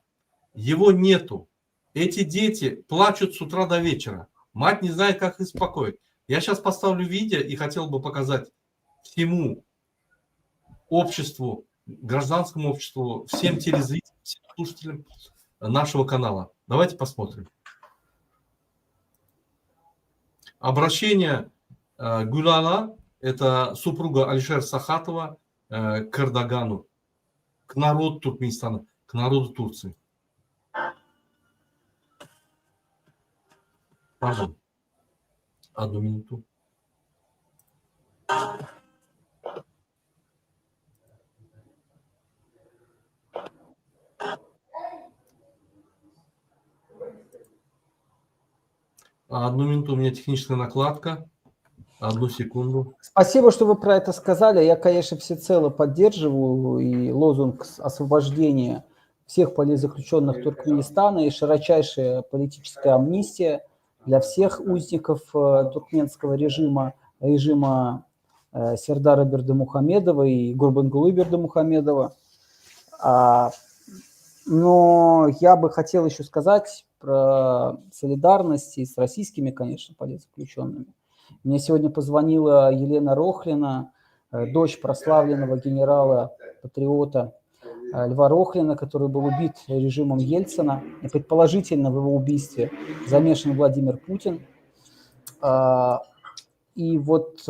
Его нету. Эти дети плачут с утра до вечера. Мать не знает, как их успокоить. Я сейчас поставлю видео и хотел бы показать всему обществу, гражданскому обществу, всем телезрителям, всем слушателям нашего канала. Давайте посмотрим. Обращение Гулала, это супруга Алишера Сахатова, к Эрдогану, к народу Туркменистана, к народу Турции. Пардон. Одну минуту. Одну минуту, у меня техническая накладка. Одну секунду. Спасибо, что вы про это сказали. Я, конечно, всецело поддерживаю и лозунг освобождения всех политзаключенных Туркменистана и широчайшая политическая амнистия для всех узников туркменского режима Сердара Бердымухамедова и Гурбангулы Бердымухамедова. Но я бы хотел еще сказать про солидарность и с российскими, конечно, политзаключенными. Мне сегодня позвонила Елена Рохлина, дочь прославленного генерала-патриота Льва Рохлина, который был убит режимом Ельцина. И предположительно в его убийстве замешан Владимир Путин. И вот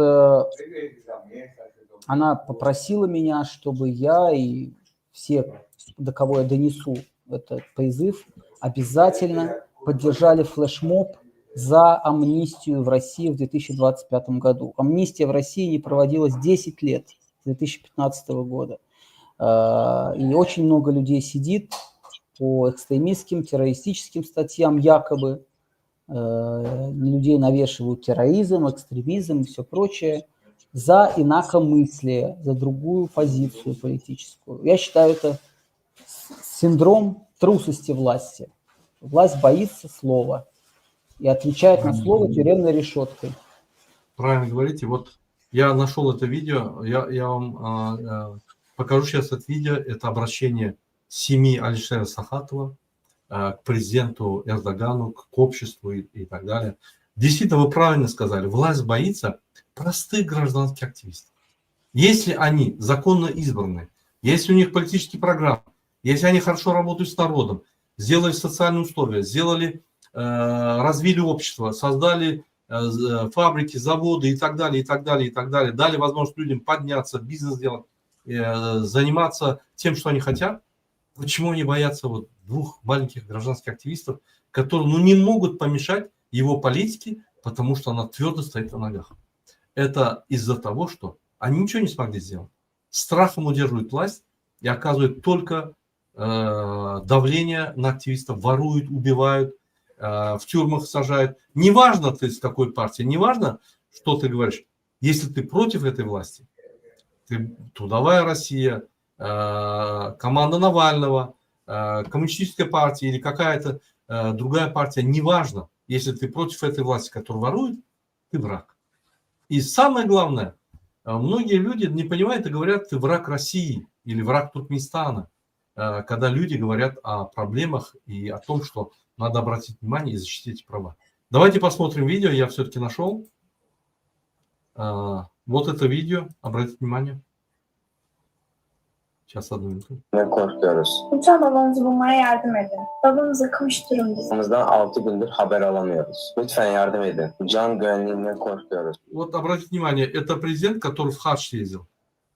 она попросила меня, чтобы я и все, до кого я донесу этот призыв, обязательно поддержали флешмоб за амнистию в России в 2025 году. Амнистия в России не проводилась 10 лет, с 2015 года. И очень много людей сидит по экстремистским, террористическим статьям якобы. Людей навешивают терроризм, экстремизм и все прочее за инакомыслие, за другую позицию политическую. Я считаю, это синдром трусости власти. Власть боится слова и отвечает на слово тюремной решеткой. Правильно говорите. Вот я нашел это видео, я вам покажу сейчас это видео. Это обращение семьи Алишера Сахатова к президенту Эрдогану, к обществу и так далее. Действительно, вы правильно сказали, власть боится простых гражданских активистов. Если они законно избраны, если у них политические программы, если они хорошо работают с народом, сделали социальные условия, развили общество, создали фабрики, заводы и так далее, и так далее, и так далее, дали возможность людям подняться, бизнес делать, заниматься тем, что они хотят, почему они боятся вот двух маленьких гражданских активистов, которые не могут помешать его политике, потому что она твердо стоит на ногах. Это из-за того, что они ничего не смогли сделать. Страхом удерживают власть и оказывают только давление на активистов, воруют, убивают, в тюрьмах сажают. Неважно ты с какой партии, неважно, что ты говоришь. Если ты против этой власти, ты Трудовая Россия, команда Навального, коммунистическая партия или какая-то другая партия, неважно. Если ты против этой власти, которая ворует, ты враг. И самое главное, многие люди не понимают и говорят, ты враг России или враг Туркменистана, когда люди говорят о проблемах и о том, что надо обратить внимание и защитить эти права. Давайте посмотрим видео, я все-таки нашел. Вот это видео, обратите внимание. Сейчас, одну минуту. Korkuyoruz. Lütfen babamızı bulmaya yardım edin. Babamızı kavuşturun bizi. Babamızdan 6 gündür haber alamıyoruz. Lütfen yardım edin. Can güvenliğinden korkuyoruz. Вот обратите внимание, это президент, который в хадж ездил.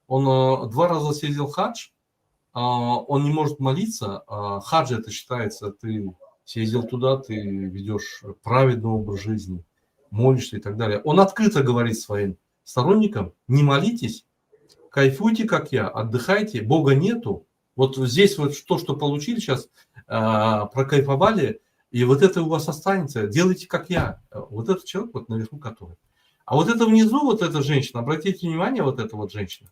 Он 2 раза съездил в хадж, он не может молиться. Хадж это считается, ты съездил туда, ты ведешь праведный образ жизни, молишься и так далее. Он открыто говорит своим сторонникам, не молитесь, кайфуйте, как я, отдыхайте, Бога нету. Вот здесь вот то, что получили сейчас, прокайфовали, и вот это у вас останется. Делайте, как я. Вот этот человек, вот наверху который. А вот это внизу, вот эта женщина, обратите внимание, вот эта вот женщина.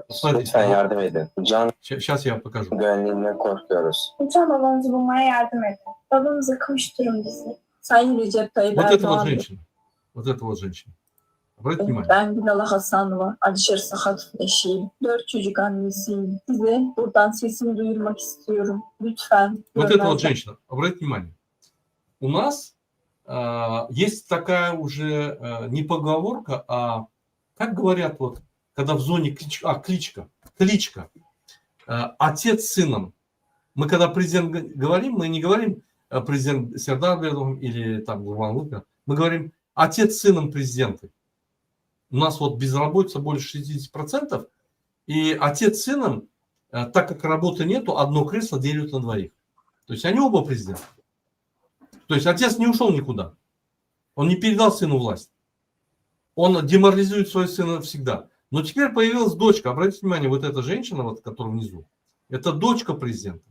Смотрите, Lütfen yardım edin. Can сейчас я покажу. güvenliğinden korkuyoruz. Lütfen babamızı bulmaya yardım edin. Babamızı kavuşturun bizi. Sayın Recep Tayyip Вот эта вот Erdoğan женщина. Вот эта вот женщина. Обратите внимание. Ben Bilal Hasanova, Alişer Sakat eşiyim. 4 çocuk annesiyim. Size buradan sesimi duyurmak istiyorum. Lütfen. Вот эта вот görmezden- женщина, обратите внимание. У нас есть такая уже не поговорка, а как говорят вот, когда в зоне кличка. Отец с сыном. Мы когда президент говорим, мы не говорим президент Сердар Бердымухамедов или там Гурбангулы, мы говорим отец с сыном президенты. У нас вот безработица больше 60%, и отец с сыном, так как работы нету, одно кресло делят на двоих. То есть они оба президенты. То есть отец не ушел никуда. Он не передал сыну власть. Он деморализует своего сына всегда. Но теперь появилась дочка. Обратите внимание, вот эта женщина, вот, которая внизу, это дочка президента.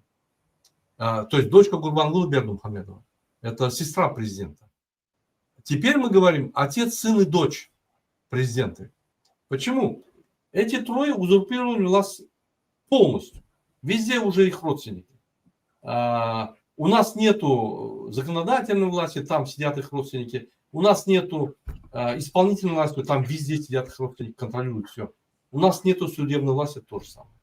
То есть дочка Гурбангулы Бердымухамедова. Это сестра президента. Теперь мы говорим отец, сын и дочь президенты. Почему? Эти трое узурпировали власть полностью. Везде уже их родственники. У нас нету законодательной власти, там сидят их родственники. У нас нету исполнительной власти, там везде сидят их родственники, контролируют все. У нас нету судебной власти, то же самое.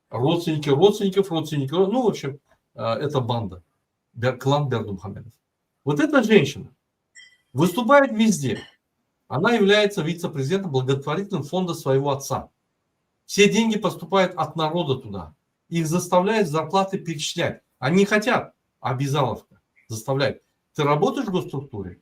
Родственники родственников, ну, в общем, это банда, клан Бердымухамедов. Вот эта женщина выступает везде. Она является вице-президентом благотворительного фонда своего отца. Все деньги поступают от народа туда. Их заставляют зарплаты перечислять. Они не хотят, а обязаловка заставляет. Ты работаешь в госструктуре?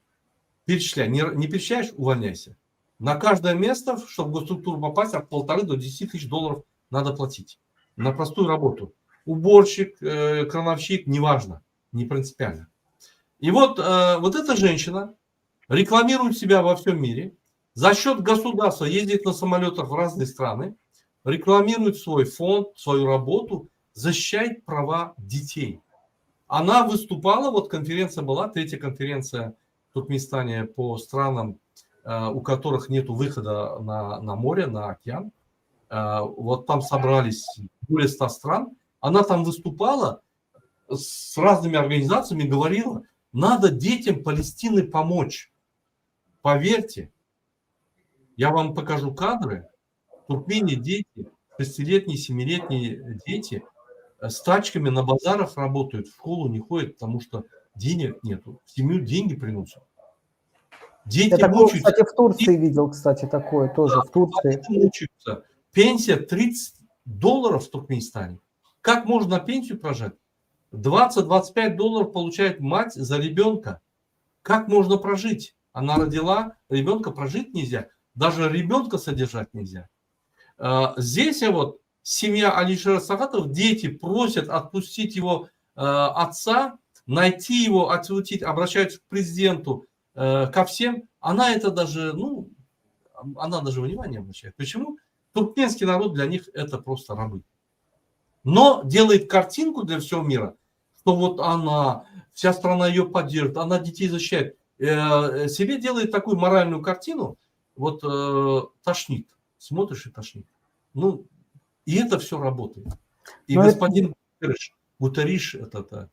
Перечисляй. Не перечисляешь, увольняйся. На каждое место, чтобы в госструктуру попасть, от 1,5 до 10 тысяч долларов надо платить. На простую работу. Уборщик, крановщик, неважно, не принципиально. И вот эта женщина рекламирует себя во всем мире, за счет государства ездит на самолетах в разные страны, рекламирует свой фонд, свою работу, защищает права детей. Она выступала, вот конференция была, 3-я конференция в Туркменистане по странам, у которых нет выхода на море, на океан. Вот там собрались более 100 стран. Она там выступала с разными организациями, говорила, надо детям Палестины помочь. Поверьте, я вам покажу кадры. В Туркмении дети, 6-летние, 7-летние дети с тачками на базарах работают, в школу не ходят, потому что денег нету. В семью деньги приносят. Дети Я такое, мучаются. кстати, в Турции видел, кстати, такое тоже, в Турции. Дети мучаются. Пенсия $30 в Туркменистане. Как можно на пенсию прожить? $20-25 получает мать за ребенка. Как можно прожить? Она родила, ребенка прожить нельзя. Даже ребенка содержать нельзя. Здесь вот семья Алишера Сагатова, дети просят отпустить его отца, найти его, отсудить, обращаются к президенту, ко всем. Она это даже, она даже внимания не обращает. Почему? Туркменский народ для них это просто рабы. Но делает картинку для всего мира, что вот она, вся страна ее поддержит, она детей защищает. Себе делает такую моральную картину, вот тошнит. Смотришь и тошнит. И это все работает. И Но господин Гутерриш, этот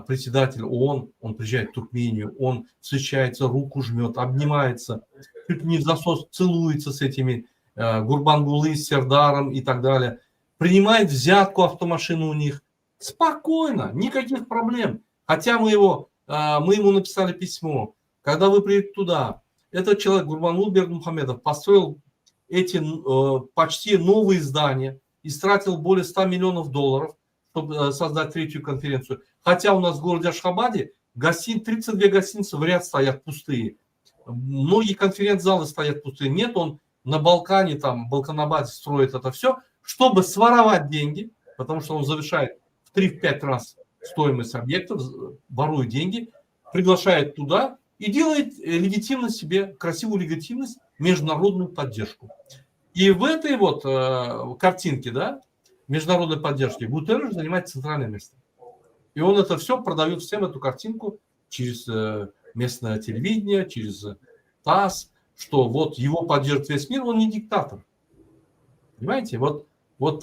председатель ООН, он приезжает в Туркмению, он встречается, руку жмет, обнимается, чуть не в засос целуется с этими Гурбангулы, с Сердаром и так далее. Принимает взятку автомашину у них. Спокойно, никаких проблем. Хотя мы ему написали письмо. Когда вы приедете туда, этот человек, Гурбангул Бердымухамедов, построил эти почти новые здания, истратил более $100 миллионов, чтобы создать 3-ю конференцию. Хотя у нас в городе Ашхабаде 32 гостиницы в ряд стоят пустые. Многие конференц-залы стоят пустые. Нет, он на Балкане, там, Балканабаде строит это все, чтобы своровать деньги, потому что он завершает в 3-5 раз стоимость объектов, ворует деньги, приглашает туда и делает легитимно себе, красивую легитимность, международную поддержку. И в этой вот картинке, да, международной поддержки Гутерриш занимает центральное место. И он это все продает всем, эту картинку, через местное телевидение, через ТАСС, что вот его поддержит весь мир, он не диктатор. Понимаете? Вот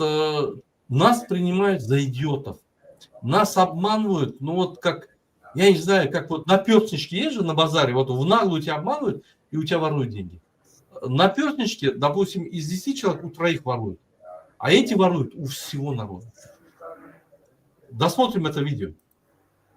нас принимают за идиотов. Нас обманывают, как, я не знаю, как вот наперстнички есть же на базаре, вот в наглую тебя обманывают, и у тебя воруют деньги. на перстничке, допустим, из 10 человек у 3 воруют, а эти воруют у всего народа. Досмотрим это видео.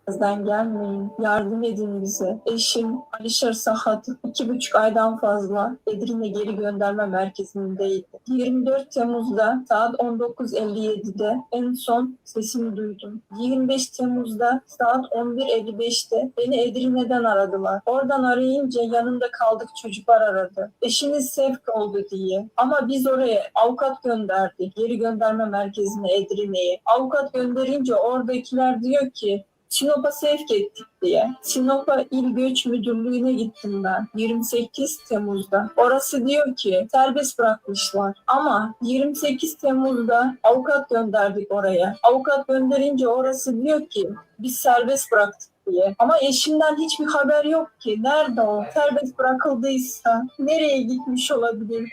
Gelmeyin, yardım edin bize. Eşim Alişer Sahat 2,5 aydan fazla Edirne geri gönderme merkezindeydi. 24 Temmuz'da saat 19.57'de en son sesini duydum. 25 Temmuz'da saat 11.55'te beni Edirne'den aradılar. Oradan arayınca yanında kaldık çocuklar aradı. Eşiniz sevk oldu diye. Ama biz oraya avukat gönderdik. Geri gönderme merkezine Edirne'ye. Avukat gönderince oradakiler diyor ki Sinop'a sevk ettik diye. Sinop'a İl Göç Müdürlüğü'ne gittim ben 28 Temmuz'da. Orası diyor ki serbest bırakmışlar. Ama 28 Temmuz'da avukat gönderdik oraya. Avukat gönderince orası diyor ki biz serbest bıraktık diye. Ama eşimden hiçbir haber yok ki. Nerede o? Serbest bırakıldıysa nereye gitmiş olabilir?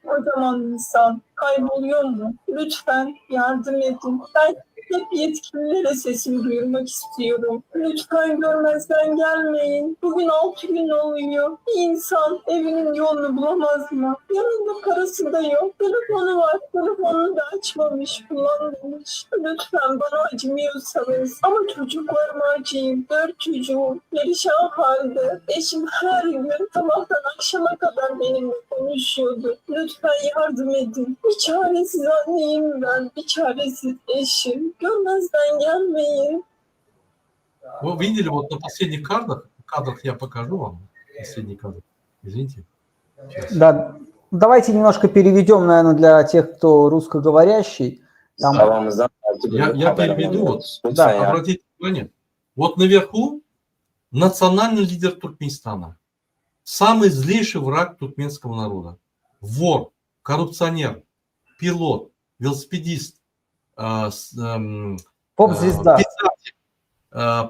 Kocaman insan kayboluyor mu? Lütfen yardım edin. Ben hep yetkililere sesimi duyurmak istiyorum. Lütfen görmezden gelmeyin. Bugün 6 gün oluyor. Bir insan evinin yolunu bulamaz mı? Yanında parası da yok. Telefonu var. Telefonunu da açmamış, kullanmamış. Lütfen bana acımıyorsanız. Ama çocuklarıma acıyın. 4 çocuğum perişan halde. Eşim her gün sabahtan akşama kadar benimle konuşuyordu. Lütfen yardım edin. Bir çaresiz anneyim ben. Bir çaresiz eşim. Görmezden gelmeyin. Вы видели вот на последних кадрах я покажу вам, последний кадр, извините. Сейчас. Да, давайте немножко переведем, наверное, для тех, кто русскоговорящий. Там... Havamızdan 6 gündür Я haber переведу, вот, alamıyoruz. Lütfen Да, yardım. обратите внимание, вот наверху национальный лидер Туркменистана, самый злейший враг туркменского народа, вор, коррупционер, пилот, велосипедист, Поп-звезда. писатель,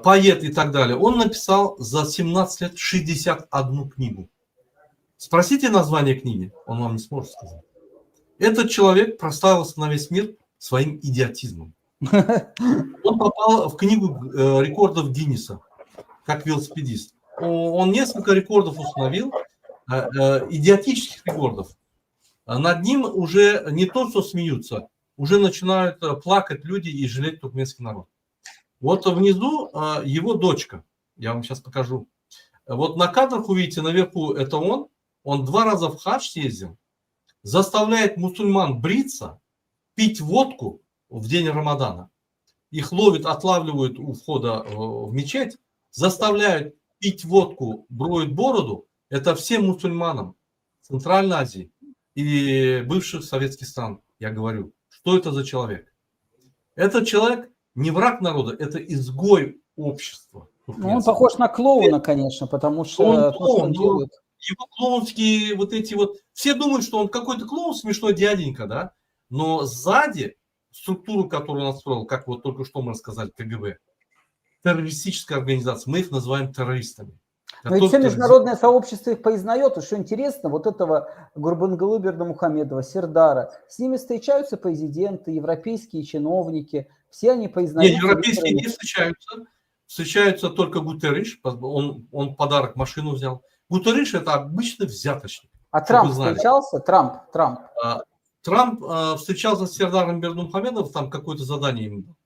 поэт и так далее. Он написал за 17 лет 61 книгу. Спросите название книги, он вам не сможет сказать. Этот человек прославился на весь мир своим идиотизмом. Он попал в книгу рекордов Гиннесса, как велосипедист. Он несколько рекордов установил, идиотических рекордов. Над ним уже не то, что смеются, уже начинают плакать люди и жалеть туркменский народ. Вот внизу его дочка, я вам сейчас покажу. Вот на кадрах увидите, наверху это он 2 раза в хадж съездил, заставляет мусульман бриться, пить водку в день Рамадана. Их ловят, отлавливают у входа в мечеть, заставляют пить водку, броют бороду. Это всем мусульманам Центральной Азии и бывших советских стран, я говорю. Что это за человек? Этот человек не враг народа, это изгой общества. Ну, он похож на клоуна, конечно, потому что Он то, что он клоун, делает. Его клоунские вот эти вот... Все думают, что он какой-то клоун, смешной дяденька, да? Но сзади структуру, которую он строил, как вот только что мы рассказали, КГБ, террористическая организация, мы их называем террористами. Но ведь все международное сообщество их признает, и что интересно, вот этого Гурбангулы Бердымухамедова, Сердара, с ними встречаются президенты, европейские чиновники, все они признают... Нет, европейские не встречаются, встречаются только Гутерриш, он подарок машину взял. Гутерриш это обычный взяточник. А Трамп встречался? Трамп. Трамп встречался с Сердаром Бердымухамедовым, там какое-то задание ему было.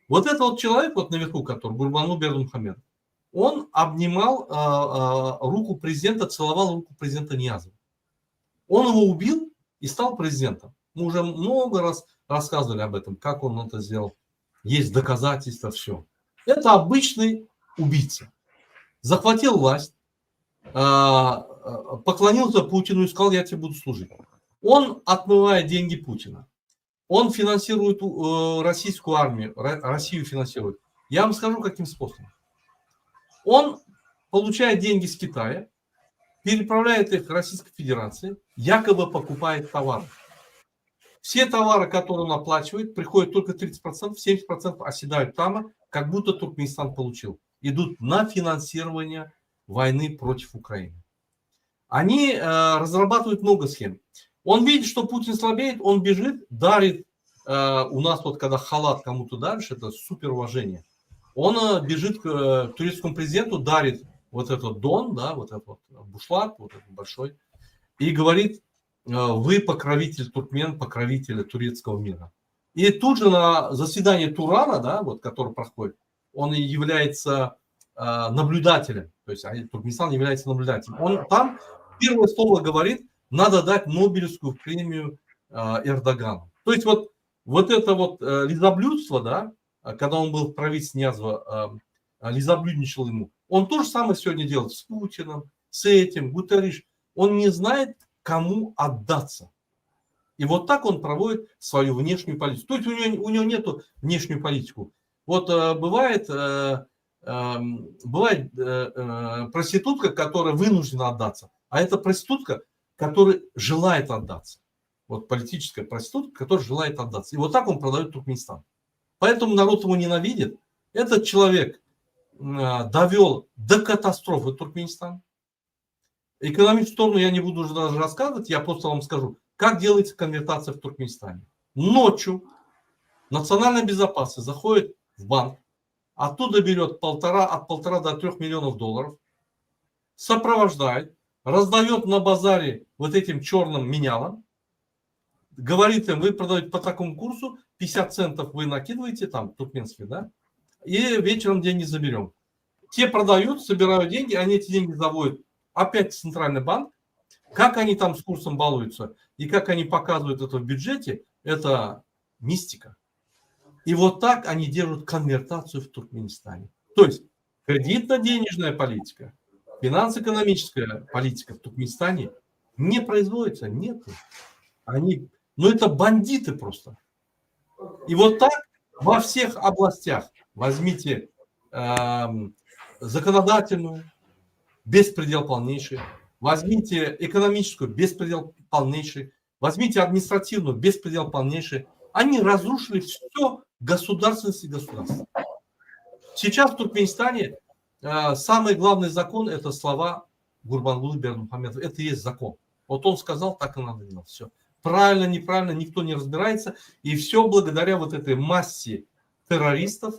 Вот этот вот человек, вот наверху, который Гурбанглы Бердымухамедов, он обнимал руку президента, целовал руку президента Ниязова. Он его убил и стал президентом. Мы уже много раз рассказывали об этом, как он это сделал. Есть доказательства, все. Это обычный убийца. Захватил власть, поклонился Путину и сказал, я тебе буду служить. Он отмывает деньги Путина. Он финансирует российскую армию, Россию финансирует. Я вам скажу, каким способом. Он получает деньги с Китая, переправляет их в Российской Федерации, якобы покупает товары. Все товары, которые он оплачивает, приходят только 30%, 70% оседают там, как будто Туркменистан получил. Идут на финансирование войны против Украины. Они разрабатывают много схем. Он видит, что Путин слабеет, он бежит, дарит. У нас вот когда халат кому-то даришь, это супер уважение. Он бежит к турецкому президенту, дарит вот этот дон, да, вот этот вот бушлат, вот этот большой, и говорит, вы покровитель туркмен, покровитель турецкого мира. И тут же на заседании Турана, да, вот, который проходит, он и является наблюдателем, то есть Туркменистан является наблюдателем. Он там первое слово говорит, надо дать Нобелевскую премию Эрдогану. То есть вот это вот лизоблюдство, да, когда он был в правительстве Ниязова, лизоблюдничал ему, он то же самое сегодня делает с Путиным, с этим, Гутерриш. Он не знает, кому отдаться. И вот так он проводит свою внешнюю политику. То есть у него нету внешнюю политику. Вот бывает проститутка, которая вынуждена отдаться, а это проститутка, которая желает отдаться. Вот политическая проститутка, которая желает отдаться. И вот так он продает Туркменистан. Поэтому народ его ненавидит. Этот человек довел до катастрофы Туркменистан. Экономическую сторону я не буду уже даже рассказывать, я просто вам скажу, как делается конвертация в Туркменистане. Ночью национальная безопасность заходит в банк, оттуда берет от 1,5 до 3 миллионов долларов, сопровождает, раздает на базаре вот этим черным менялам, говорит им, вы продаете по такому курсу, 50 центов вы накидываете, там, туркменские, да, и вечером деньги заберем. Те продают, собирают деньги, они эти деньги заводят опять в центральный банк. Как они там с курсом балуются и как они показывают это в бюджете, это мистика. И вот так они держат конвертацию в Туркменистане. То есть кредитно-денежная политика, финансово-экономическая политика в Туркменистане не производится, нет. Ну это бандиты просто. И вот так во всех областях возьмите законодательную, беспредел полнейший, возьмите экономическую, беспредел полнейший, возьмите административную, беспредел полнейший. Они разрушили все государственность и государство. Сейчас в Туркменистане самый главный закон – это слова Гурбангулы Бердымухамедова. Это и есть закон. Вот он сказал, так и надо делать. Все. Правильно, неправильно, никто не разбирается. И все благодаря вот этой массе террористов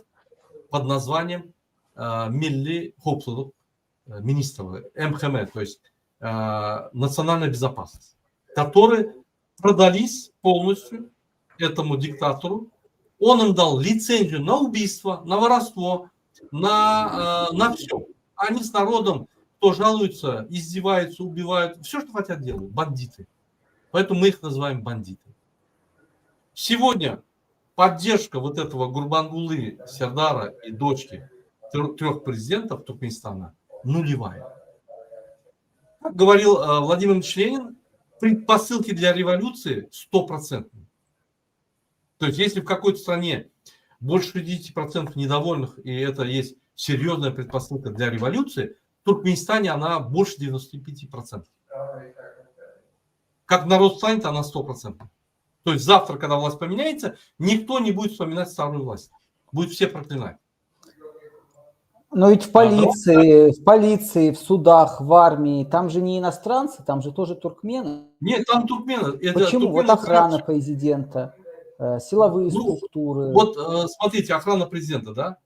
под названием Милли Хоплулук, министров МХМ, то есть национальная безопасность, которые продались полностью этому диктатору. Он им дал лицензию на убийство, на воровство, на все. Они с народом, кто жалуется, издеваются, убивают, все, что хотят, делают. Бандиты. Поэтому мы их называем бандиты. Сегодня поддержка вот этого Гурбангулы, Сердара и дочки 3 президентов Туркменистана нулевая. Как говорил Владимир Ильич Ленин, предпосылки для революции 100%. То есть если в какой-то стране больше 60% недовольных, и это есть серьезная предпосылка для революции, в Туркменистане она больше 95%. Как народ станет, она 100%. То есть завтра, когда власть поменяется, никто не будет вспоминать старую власть. Будут все проклинать. Но ведь в полиции, в судах, в армии, там же не иностранцы, там же тоже туркмены. Нет, там туркмены. Почему? Туркмены, вот охрана президента, силовые структуры. Вот смотрите, охрана президента, да,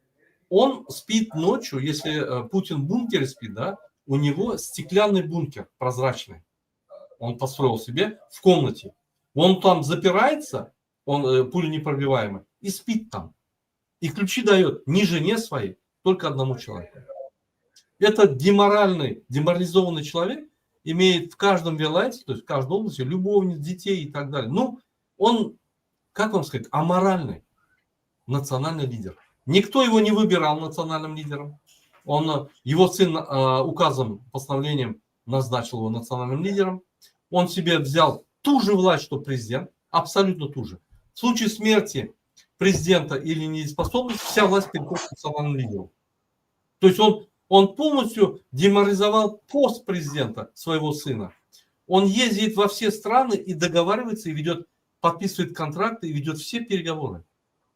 он спит ночью, если Путин в бункере спит, да, у него стеклянный бункер прозрачный. Он построил себе в комнате. Он там запирается, он пуленепробиваемый, и спит там. И ключи дает не жене своей, только одному человеку. Этот деморализованный человек имеет в каждом вилайте, то есть в каждой области, любовниц, детей и так далее. Ну, он, как вам сказать, аморальный национальный лидер. Никто его не выбирал национальным лидером. Его сын указом, постановлением назначил его национальным лидером. Он себе взял ту же власть, что президент, абсолютно ту же. В случае смерти президента или недееспособности, вся власть переходит к национальному лидеру. То есть он полностью деморализовал пост президента, своего сына. Он ездит во все страны и договаривается, и подписывает контракты, и ведет все переговоры.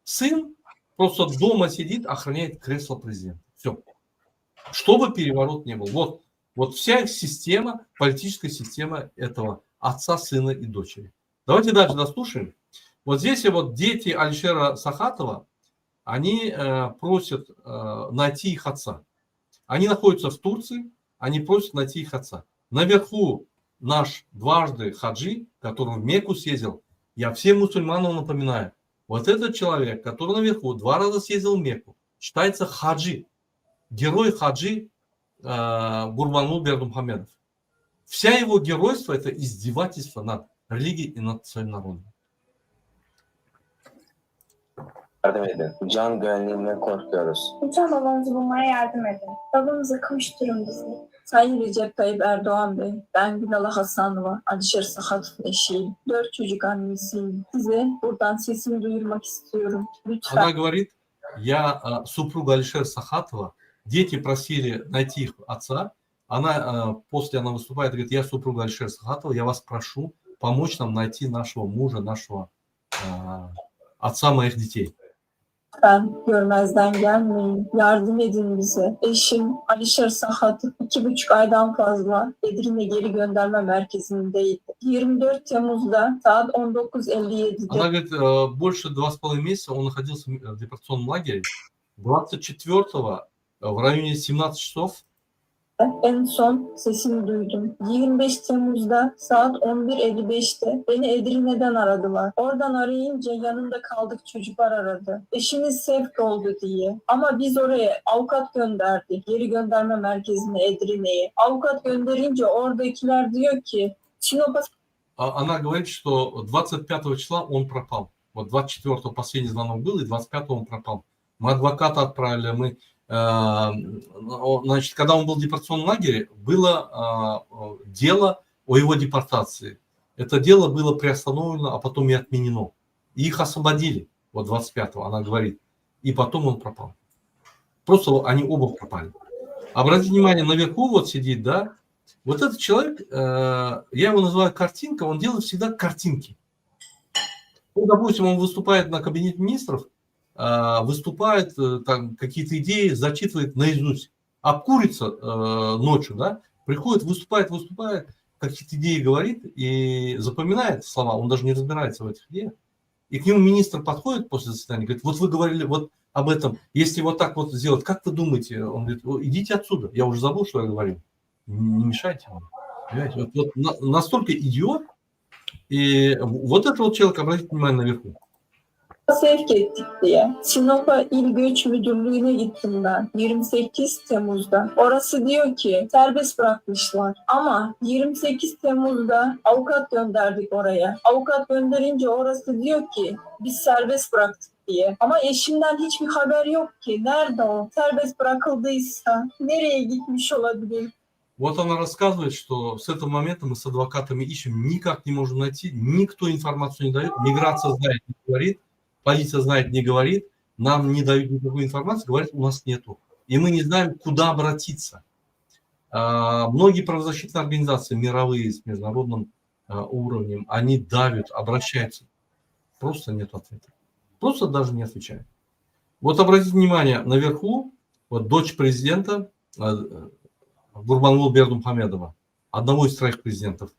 Сын просто дома сидит, охраняет кресло президента. Все. Чтобы переворот не был. Вот вся их система, политическая система этого отца, сына и дочери. Давайте дальше дослушаем. Вот здесь вот дети Алишера Сахатова, они просят найти их отца. Они находятся в Турции, они просят найти их отца. Наверху наш дважды хаджи, который в Мекку съездил, я всем мусульманам напоминаю, вот этот человек, который наверху 2 раза съездил в Мекку, считается хаджи, герой хаджи Гурбанул Бердымухамедов. Вся его геройство – это издевательство над религией и над своим народом. Yardım edin. Can güvenliğinden korkuyoruz. Lütfen babamızı bulmaya yardım edin. Babamızı kavuşturun bizi. Sayın Recep Tayyip Erdoğan Bey, ben Gülala Hasanova, Alişer Sahatov'un eşiyim. 4 çocuk annesiyim. Size buradan sesimi duyurmak istiyorum. Lütfen. Она говорит, я супруга Алишера Сахатова, дети просили найти их отца. После она выступает и говорит, я супруга Алишера Сахатова, я вас прошу помочь нам найти нашего мужа, нашего отца моих детей. Lütfen görmezden gelmeyin. Yardım edin bize. Eşim Alişer Sahatov 2,5 aydan fazla Edirne Geri Gönderme Merkezi'ndeydi. 24 Temmuz'da saat 19.57'de Она говорит, больше 2,5 месяца он находился в депортационном лагере. 24-го в районе 17 часов en son sesini duydum. 25 Temmuz'da saat 11.55'te beni Edirne'den aradılar. Oradan arayınca yanında kaldık çocuklar aradı. Eşiniz sevk oldu diye. Ama biz oraya avukat gönderdik. Geri gönderme merkezine Edirne'ye. Avukat gönderince oradakiler diyor ki Sinop'a она говорит, что 25 числа он пропал. Вот 24-го последний звонок был, и 25-го он пропал. Мы адвоката отправили, значит, когда он был в депортационном лагере, было дело о его депортации. Это дело было приостановлено, а потом и отменено. И их освободили, вот 25-го, она говорит. И потом он пропал. Просто они оба пропали. Обратите внимание, наверху вот сидит, да, вот этот человек, я его называю картинка, он делает всегда картинки. Ну, допустим, он выступает на кабинете министров, выступает, там какие-то идеи зачитывает наизусть, обкурится ночью, да, приходит, выступает, какие-то идеи говорит и запоминает слова, он даже не разбирается в этих идеях. И к нему министр подходит после заседания, говорит, вот вы говорили вот об этом, если вот так вот сделать, как вы думаете? Он говорит, идите отсюда, я уже забыл, что я говорил, не мешайте вам. Понимаете? Вот настолько идиот, и вот этот вот человек, обратите внимание наверху. sevk ettik diye. Sinop'a İl Göç Müdürlüğü'ne gittim ben 28 Temmuz'da. Orası diyor ki serbest bırakmışlar. Ama 28 Temmuz'da avukat gönderdik oraya. Avukat gönderince orası diyor ki biz serbest bıraktık diye. Ama eşimden hiçbir haber yok ki. Nerede o? Serbest bırakıldıysa nereye gitmiş olabilir? Вот она рассказывает, что с этого момента мы с адвокатами ищем, никак не можем найти, никто информацию не дает, миграция знает, не говорит, полиция знает, не говорит, нам не дают никакой информации, говорят, у нас нету. И мы не знаем, куда обратиться. Многие правозащитные организации, мировые, с международным уровнем, они давят, обращаются. Просто нет ответа. Просто даже не отвечают. Вот обратите внимание, наверху, вот дочь президента, Гурбанул Бердымухамедова, одного из 3 президентов,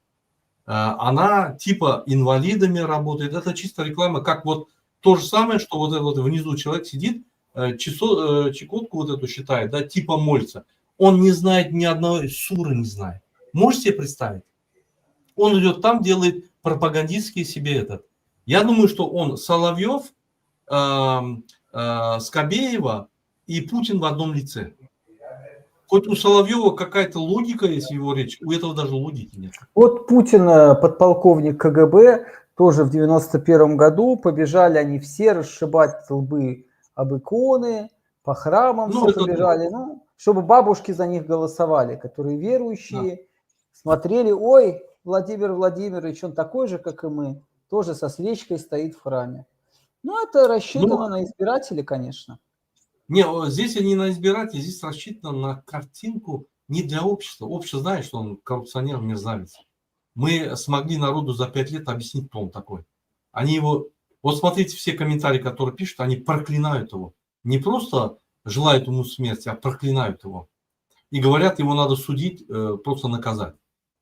она типа инвалидами работает. Это чисто реклама, как вот то же самое, что вот этот внизу человек сидит, чекотку вот эту считает, да, типа молится. Он не знает ни одной суры, не знает. Можете себе представить? Он идет там, делает пропагандистский себе этот. Я думаю, что он Соловьев, Скобеева и Путин в одном лице. Хоть у Соловьева какая-то логика есть в его речи, у этого даже логики нет. Вот Путин, подполковник КГБ, тоже в 91 году побежали они все расшибать лбы об иконы, по храмам все побежали, чтобы бабушки за них голосовали, которые верующие, смотрели, ой, Владимир Владимирович, он такой же, как и мы, тоже со свечкой стоит в храме. Ну, это рассчитано на избирателей, конечно. Не, здесь не на избирателей, здесь рассчитано на картинку не для общества. Общество знает, что он коррупционер, мерзавец. Мы смогли народу за 5 лет объяснить, кто он такой. Они его... Вот смотрите, все комментарии, которые пишут, они проклинают его. Не просто желают ему смерти, а проклинают его. И говорят, его надо судить, просто наказать.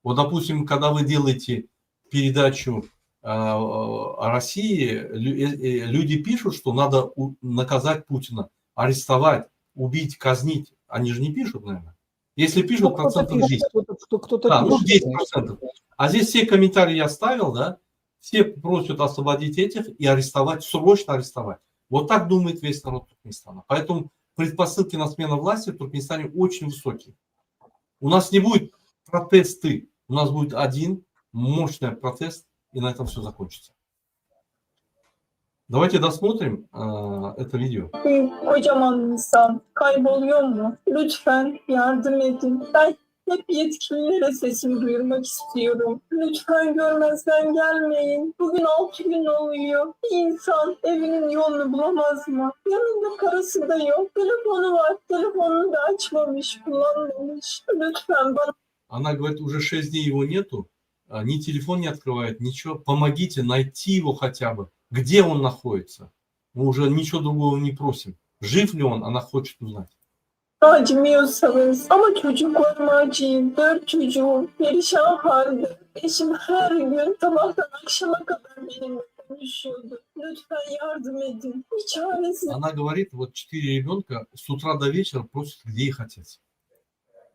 Вот, допустим, когда вы делаете передачу о России, люди пишут, что надо наказать Путина, арестовать, убить, казнить. Они же не пишут, наверное. Если пишут, процентов 10. Кто-то да, пишет. 10%. А здесь все комментарии я ставил, да, все просят освободить этих и арестовать, срочно арестовать. Вот так думает весь народ Туркменистана. Поэтому предпосылки на смену власти в Туркменистане очень высокие. У нас не будет протесты, у нас будет один мощный протест, и на этом все закончится. Давайте досмотрим это видео. Kocaman insan kayboluyor mu? Lütfen yardım edin. Ben hep yetkililere sesimi duyurmak istiyorum. Lütfen görmezden gelmeyin. Bugün 6 gün oluyor. Bir insan evinin yolunu bulamaz mı? Yanında parası da yok. Telefonu var. Telefonunu da açmamış, kullanmamış. Lütfen bana Она говорит, уже 6 дней его нету, ни телефон не открывает, ничего. Помогите найти его хотя бы. Где он находится? Мы уже ничего другого не просим. Жив ли он, она хочет uznать. acımıyorsanız ama çocuklarıma acıyın. 4 çocuğum perişan halde. Eşim her gün sabahtan akşama kadar benimle konuşuyordu. Lütfen yardım edin. Bir çaresiz Она говорит, вот 4 ребенка с утра до вечера просят, где их отец.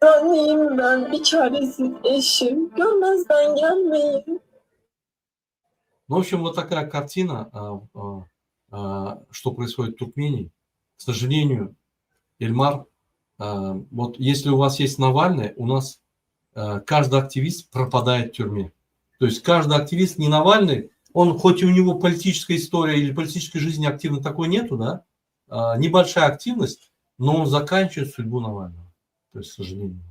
anneyim ben. Bir çaresiz eşim. Görmezden gelmeyin. Ну, в общем, вот такая картина, что происходит в Туркмении. К сожалению, Эльмар, вот если у вас есть Навальный, у нас каждый активист пропадает в тюрьме. То есть каждый активист, не Навальный, он хоть и у него политическая история или политической жизни активно такой нету, да, небольшая активность, но он заканчивает судьбу Навального. То есть, к сожалению.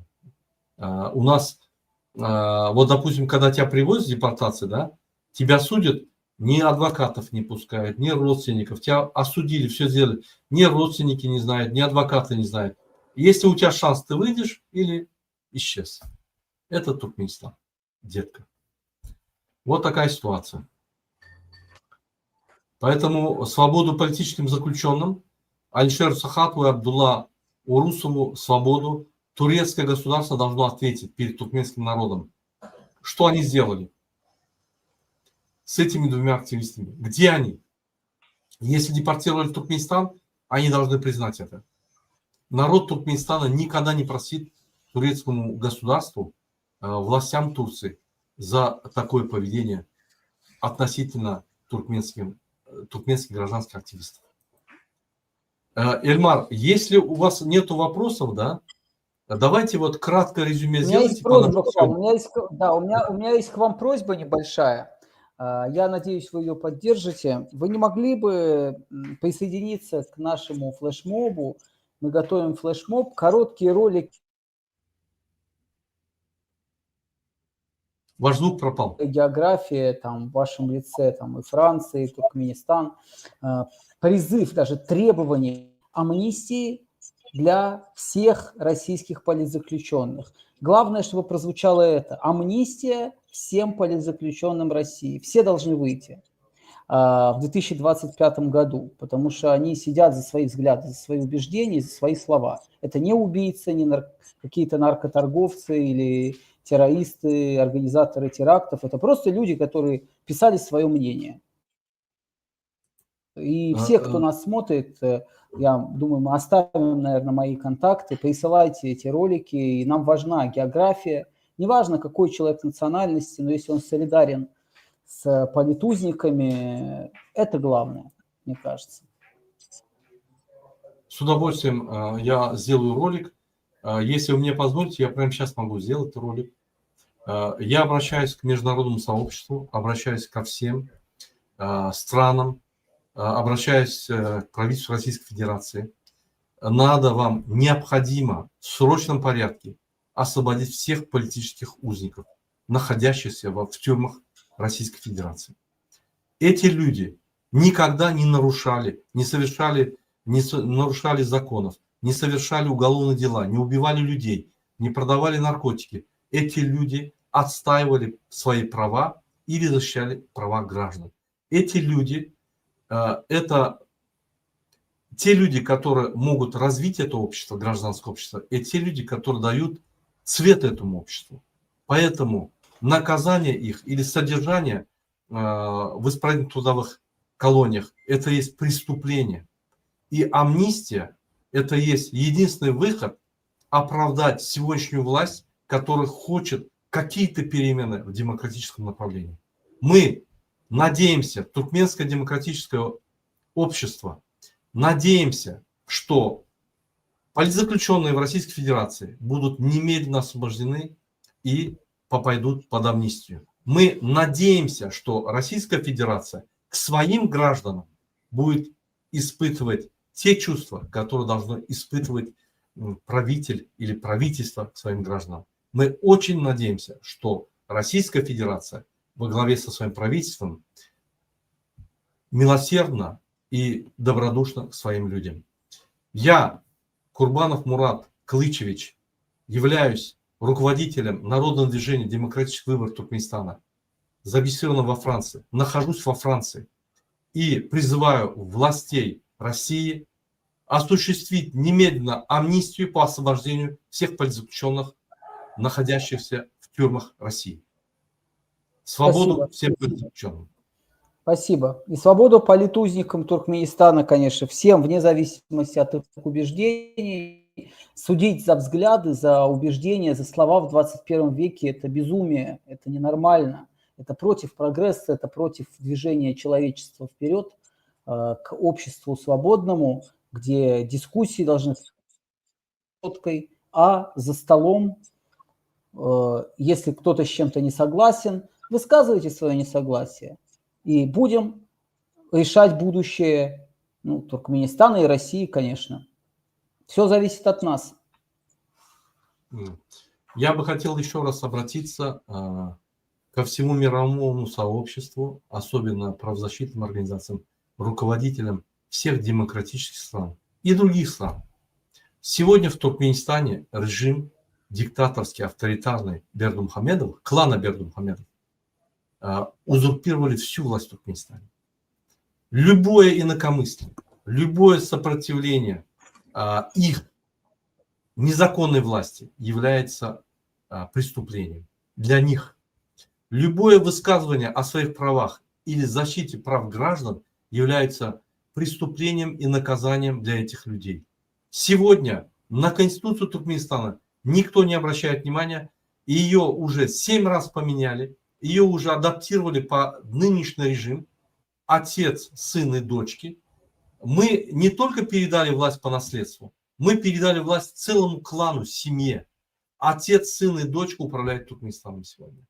У нас, вот, допустим, когда тебя привозят в депортации, да, тебя судят, ни адвокатов не пускают, ни родственников. Тебя осудили, все сделали. Ни родственники не знают, ни адвокаты не знают. Если у тебя шанс, ты выйдешь или исчез. Это Туркменистан, детка. Вот такая ситуация. Поэтому свободу политическим заключенным, Алишеру Сахатову и Абдулла Урусову свободу, турецкое государство должно ответить перед туркменским народом. Что они сделали с этими двумя активистами? Где они? Если депортировали в Туркменистан, они должны признать это. Народ Туркменистана никогда не простит турецкому государству, властям Турции за такое поведение относительно туркменских гражданских активистов. Эльмар, если у вас нет вопросов, да, давайте вот краткое резюме У меня есть сделайте. просьба к вам. У меня есть к вам просьба небольшая. Я надеюсь, вы ее поддержите. Вы не могли бы присоединиться к нашему флешмобу? Мы готовим флешмоб, короткие ролики. Ваш звук пропал. География там, в вашем лице, там, и Франция, и Туркменистан. Призыв, даже требование амнистии для всех российских политзаключенных. Главное, чтобы прозвучало это. Амнистия всем политзаключенным России. Все должны выйти в 2025 году, потому что они сидят за свои взгляды, за свои убеждения, за свои слова. Это не убийцы, не какие-то наркоторговцы или террористы, организаторы терактов. Это просто люди, которые писали свое мнение. И все, кто нас смотрит, я думаю, мы оставим, наверное, мои контакты, присылайте эти ролики, и нам важна география. Неважно, какой человек национальности, но если он солидарен с политузниками, это главное, мне кажется. С удовольствием я сделаю ролик. Если вы мне позволите, я прямо сейчас могу сделать ролик. Я обращаюсь к международному сообществу, обращаюсь ко всем странам, обращаюсь к правительству Российской Федерации. Надо вам, необходимо в срочном порядке освободить всех политических узников, находящихся в тюрьмах Российской Федерации. Эти люди никогда не нарушали, не нарушали законов, не совершали уголовные дела, не убивали людей, не продавали наркотики. Эти люди отстаивали свои права или защищали права граждан. Эти люди это те люди, которые могут развить это общество, гражданское общество, и те люди, которые дают цвет этому обществу. Поэтому наказание их или содержание в исправительных трудовых колониях – это есть преступление. И амнистия – это есть единственный выход оправдать сегодняшнюю власть, которая хочет какие-то перемены в демократическом направлении. Мы надеемся, туркменское демократическое общество, надеемся, что политзаключенные в Российской Федерации будут немедленно освобождены и попадут под амнистию. Мы надеемся, что Российская Федерация к своим гражданам будет испытывать те чувства, которые должно испытывать правитель или правительство к своим гражданам. Мы очень надеемся, что Российская Федерация во главе со своим правительством милосердно и добродушно к своим людям. Я, Курбанов Мурат Клычевич, являюсь руководителем Народного движения «Демократический выбор Туркменистана», зарегистрированного во Франции, нахожусь во Франции и призываю властей России осуществить немедленно амнистию по освобождению всех политзаключенных, находящихся в тюрьмах России. Свободу Спасибо. всем политзаключенным. Спасибо. И свободу политузникам Туркменистана, конечно, всем, вне зависимости от их убеждений. Судить за взгляды, за убеждения, за слова в 21 веке – это безумие, это ненормально. Это против прогресса, это против движения человечества вперед к обществу свободному, где дискуссии должны быть четкой, а за столом, если кто-то с чем-то не согласен, высказывайте свое несогласие. И будем решать будущее Туркменистана и России, конечно. Все зависит от нас. Я бы хотел еще раз обратиться ко всему мировому сообществу, особенно правозащитным организациям, руководителям всех демократических стран и других стран. Сегодня в Туркменистане режим диктаторский, авторитарный Бердымухамедов, клана Бердымухамедов, узурпировали всю власть в Туркменистане. Любое инакомыслие, любое сопротивление их незаконной власти является преступлением для них. Любое высказывание о своих правах или защите прав граждан является преступлением и наказанием для этих людей. Сегодня на Конституцию Туркменистана никто не обращает внимания, ее уже 7 раз поменяли, ее уже адаптировали по нынешний режим, отец, сын и дочки. Мы не только передали власть по наследству, мы передали власть целому клану, семье. Отец, сын и дочка управляют Туркменистаном сегодня.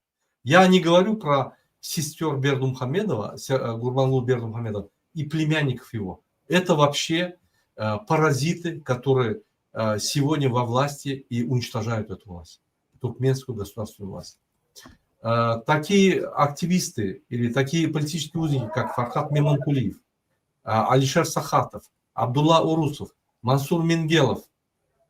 Я не говорю про сестер Бердымухамедова, Гурбанлу Бердымухамедова и племянников его. Это вообще паразиты, которые сегодня во власти и уничтожают эту власть, туркменскую государственную власть. Такие активисты или такие политические узники, как Фархат Мемонкулиев, Алишер Сахатов, Абдулла Урусов, Мансур Менгелов,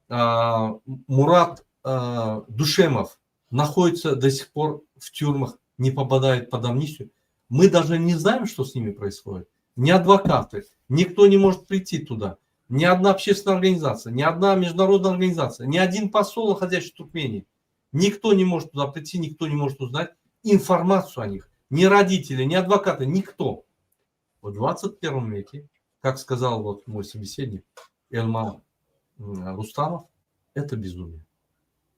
Мурат Душемов находятся до сих пор в тюрьмах, не попадают под амнистию. Мы даже не знаем, что с ними происходит. Ни адвокаты, никто не может прийти туда. Ни одна общественная организация, ни одна международная организация, ни один посол, находящийся в Туркмении. Никто не может туда прийти, никто не может узнать информацию о них. Ни родители, ни адвокаты, никто. В 21 веке, как сказал вот мой собеседник Эльмар Рустамов, это безумие.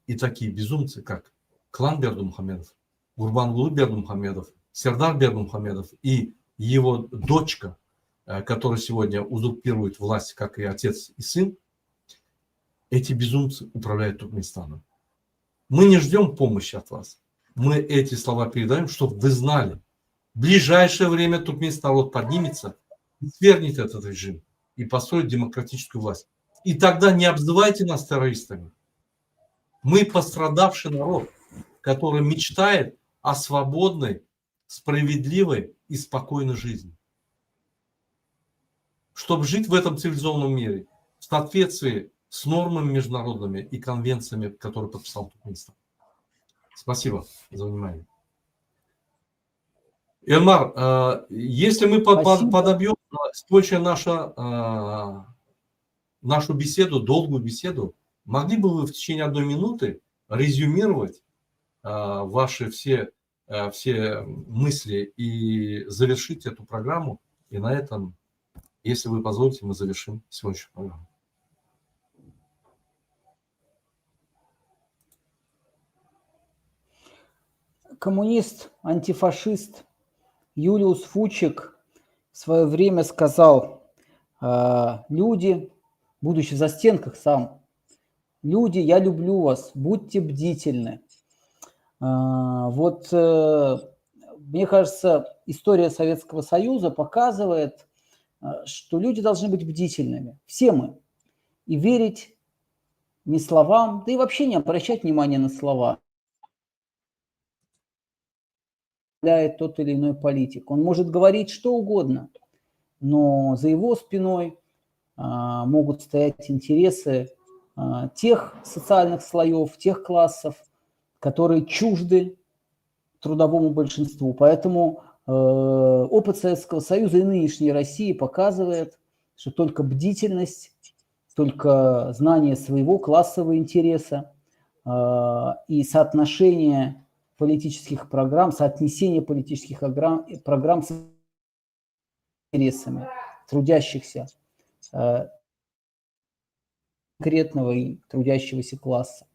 И такие безумцы, как клан Бердымухамедов, Гурбанлу Бердымухамедов, Сердар Бердымухамедов и его дочка, которая сегодня узурпирует власть, как и отец и сын, эти безумцы управляют Туркменистаном. Мы не ждем помощи от вас. Мы эти слова передаем, чтобы вы знали. В ближайшее время туркменский народ поднимется и свергнет этот режим и построит демократическую власть. И тогда не обзывайте нас террористами. Мы пострадавший народ, который мечтает о свободной, справедливой и спокойной жизни. Чтобы жить в этом цивилизованном мире в соответствии с нормами международными и конвенциями, которые подписал Туркменистан. Спасибо за внимание. Эльмар, если мы подобьем следующую нашу беседу, долгую беседу, могли бы вы в течение 1 минуты резюмировать ваши все мысли и завершить эту программу? И на этом, если вы позволите, мы завершим сегодняшнюю программу. коммунист, антифашист Юлиус Фучик в свое время сказал: люди, будучи в застенках сам, люди, я люблю вас, будьте бдительны. Вот мне кажется, история Советского Союза показывает, что люди должны быть бдительными, все мы, и верить не словам, да и вообще не обращать внимания на слова. Тот или иной политик. Он может говорить что угодно, но за его спиной могут стоять интересы тех социальных слоев, тех классов, которые чужды трудовому большинству. Поэтому опыт Советского Союза и нынешней России показывает, что только бдительность, только знание своего классового интереса и соотношение политических программ, соотнесение политических программ с интересами трудящихся, конкретного и трудящегося класса.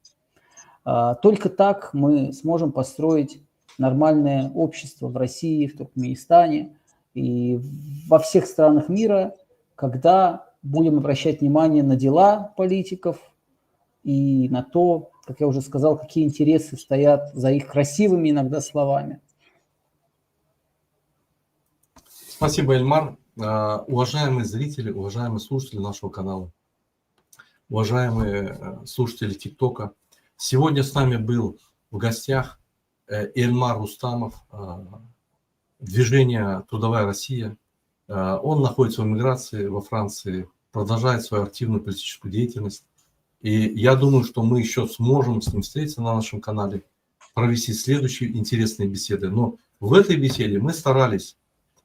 Только так мы сможем построить нормальное общество в России, в Туркменистане и во всех странах мира, когда будем обращать внимание на дела политиков и на то, как я уже сказал, какие интересы стоят за их красивыми иногда словами. Спасибо, Эльмар. Уважаемые зрители, уважаемые слушатели нашего канала, уважаемые слушатели ТикТока, сегодня с нами был в гостях Эльмар Рустамов, движение «Трудовая Россия». Он находится в эмиграции во Франции, продолжает свою активную политическую деятельность. И я думаю, что мы еще сможем с ним встретиться на нашем канале, провести следующие интересные беседы. Но в этой беседе мы старались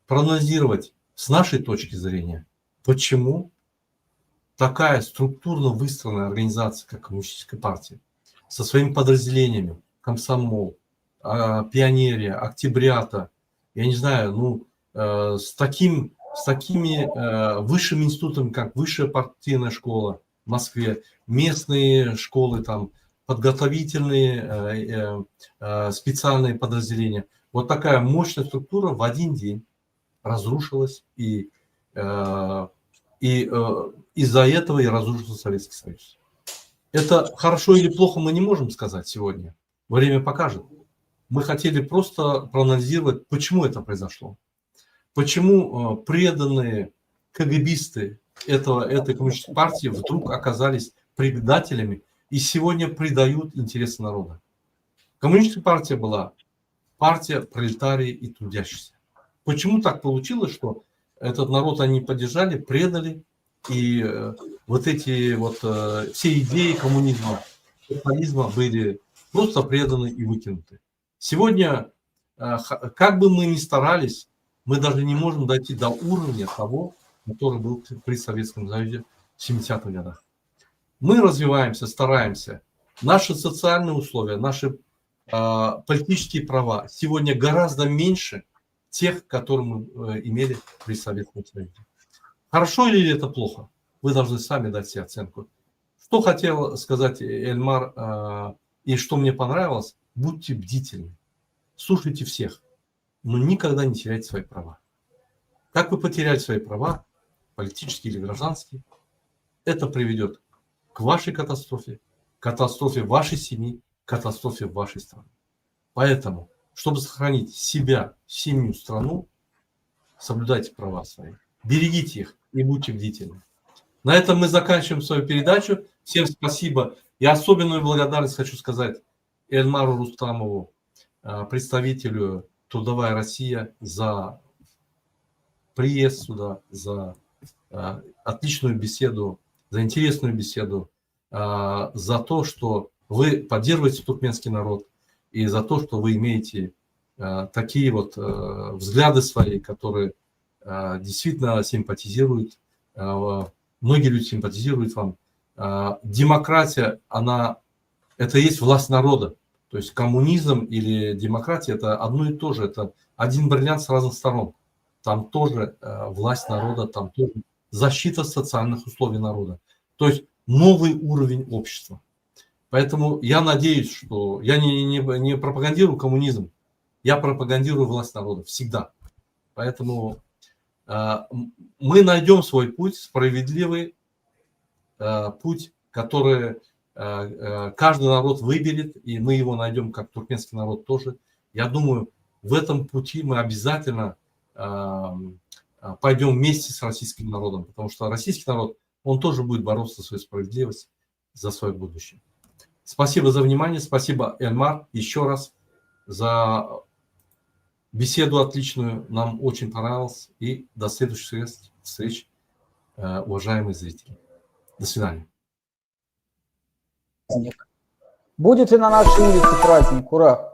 проанализировать с нашей точки зрения, почему такая структурно выстроенная организация, как Коммунистическая партия, со своими подразделениями, комсомол, пионерия, октябрята, я не знаю, с такими высшими институтами, как Высшая партийная школа в Москве, местные школы, там, подготовительные, специальные подразделения. Вот такая мощная структура в один день разрушилась, и из-за этого и разрушился Советский Союз. Это хорошо или плохо мы не можем сказать сегодня. Время покажет. Мы хотели просто проанализировать, почему это произошло. Почему преданные КГБисты этой коммунистической партии вдруг оказались предателями и сегодня предают интересы народа. Коммунистическая партия была партия пролетариев и трудящихся. Почему так получилось, что этот народ они поддержали, предали, и вот эти все идеи коммунизма, социализма были просто преданы и выкинуты. Сегодня, как бы мы ни старались, мы даже не можем дойти до уровня того, который был при Советском Союзе в 70-х годах. Мы развиваемся, стараемся. Наши социальные условия, наши политические права сегодня гораздо меньше тех, которые мы имели при Советском Союзе. Хорошо или это плохо? Вы должны сами дать себе оценку. Что хотел сказать Эльмар и что мне понравилось, будьте бдительны, слушайте всех, но никогда не теряйте свои права. Как вы потеряли свои права, политические или гражданские, это приведет к вашей катастрофе вашей семьи, катастрофе вашей страны. Поэтому, чтобы сохранить себя, семью, страну, соблюдайте права свои, берегите их и будьте бдительны. На этом мы заканчиваем свою передачу. Всем спасибо. Я особенную благодарность хочу сказать Эльмару Рустамову, представителю «Трудовая Россия», за приезд сюда, за отличную беседу, за интересную беседу, за то, что вы поддерживаете туркменский народ и за то, что вы имеете такие взгляды свои, которые действительно симпатизируют, многие люди симпатизируют вам. Демократия, это и есть власть народа. То есть коммунизм или демократия – это одно и то же, это один бриллиант с разных сторон. Там тоже власть народа, там тоже защита социальных условий народа. То есть новый уровень общества. Поэтому я надеюсь, что я не пропагандирую коммунизм. я пропагандирую власть народа всегда. Поэтому мы найдем свой путь, справедливый путь, который каждый народ выберет, и мы его найдем, как туркменский народ тоже. Я думаю, в этом пути мы обязательно пойдем вместе с российским народом, потому что российский народ, он тоже будет бороться за свою справедливость, за свое будущее. Спасибо за внимание, спасибо, Эльмар, еще раз за беседу отличную, нам очень понравилось, и до следующих встреч, уважаемые зрители. До свидания. Будет и на нашей улице праздник, ура!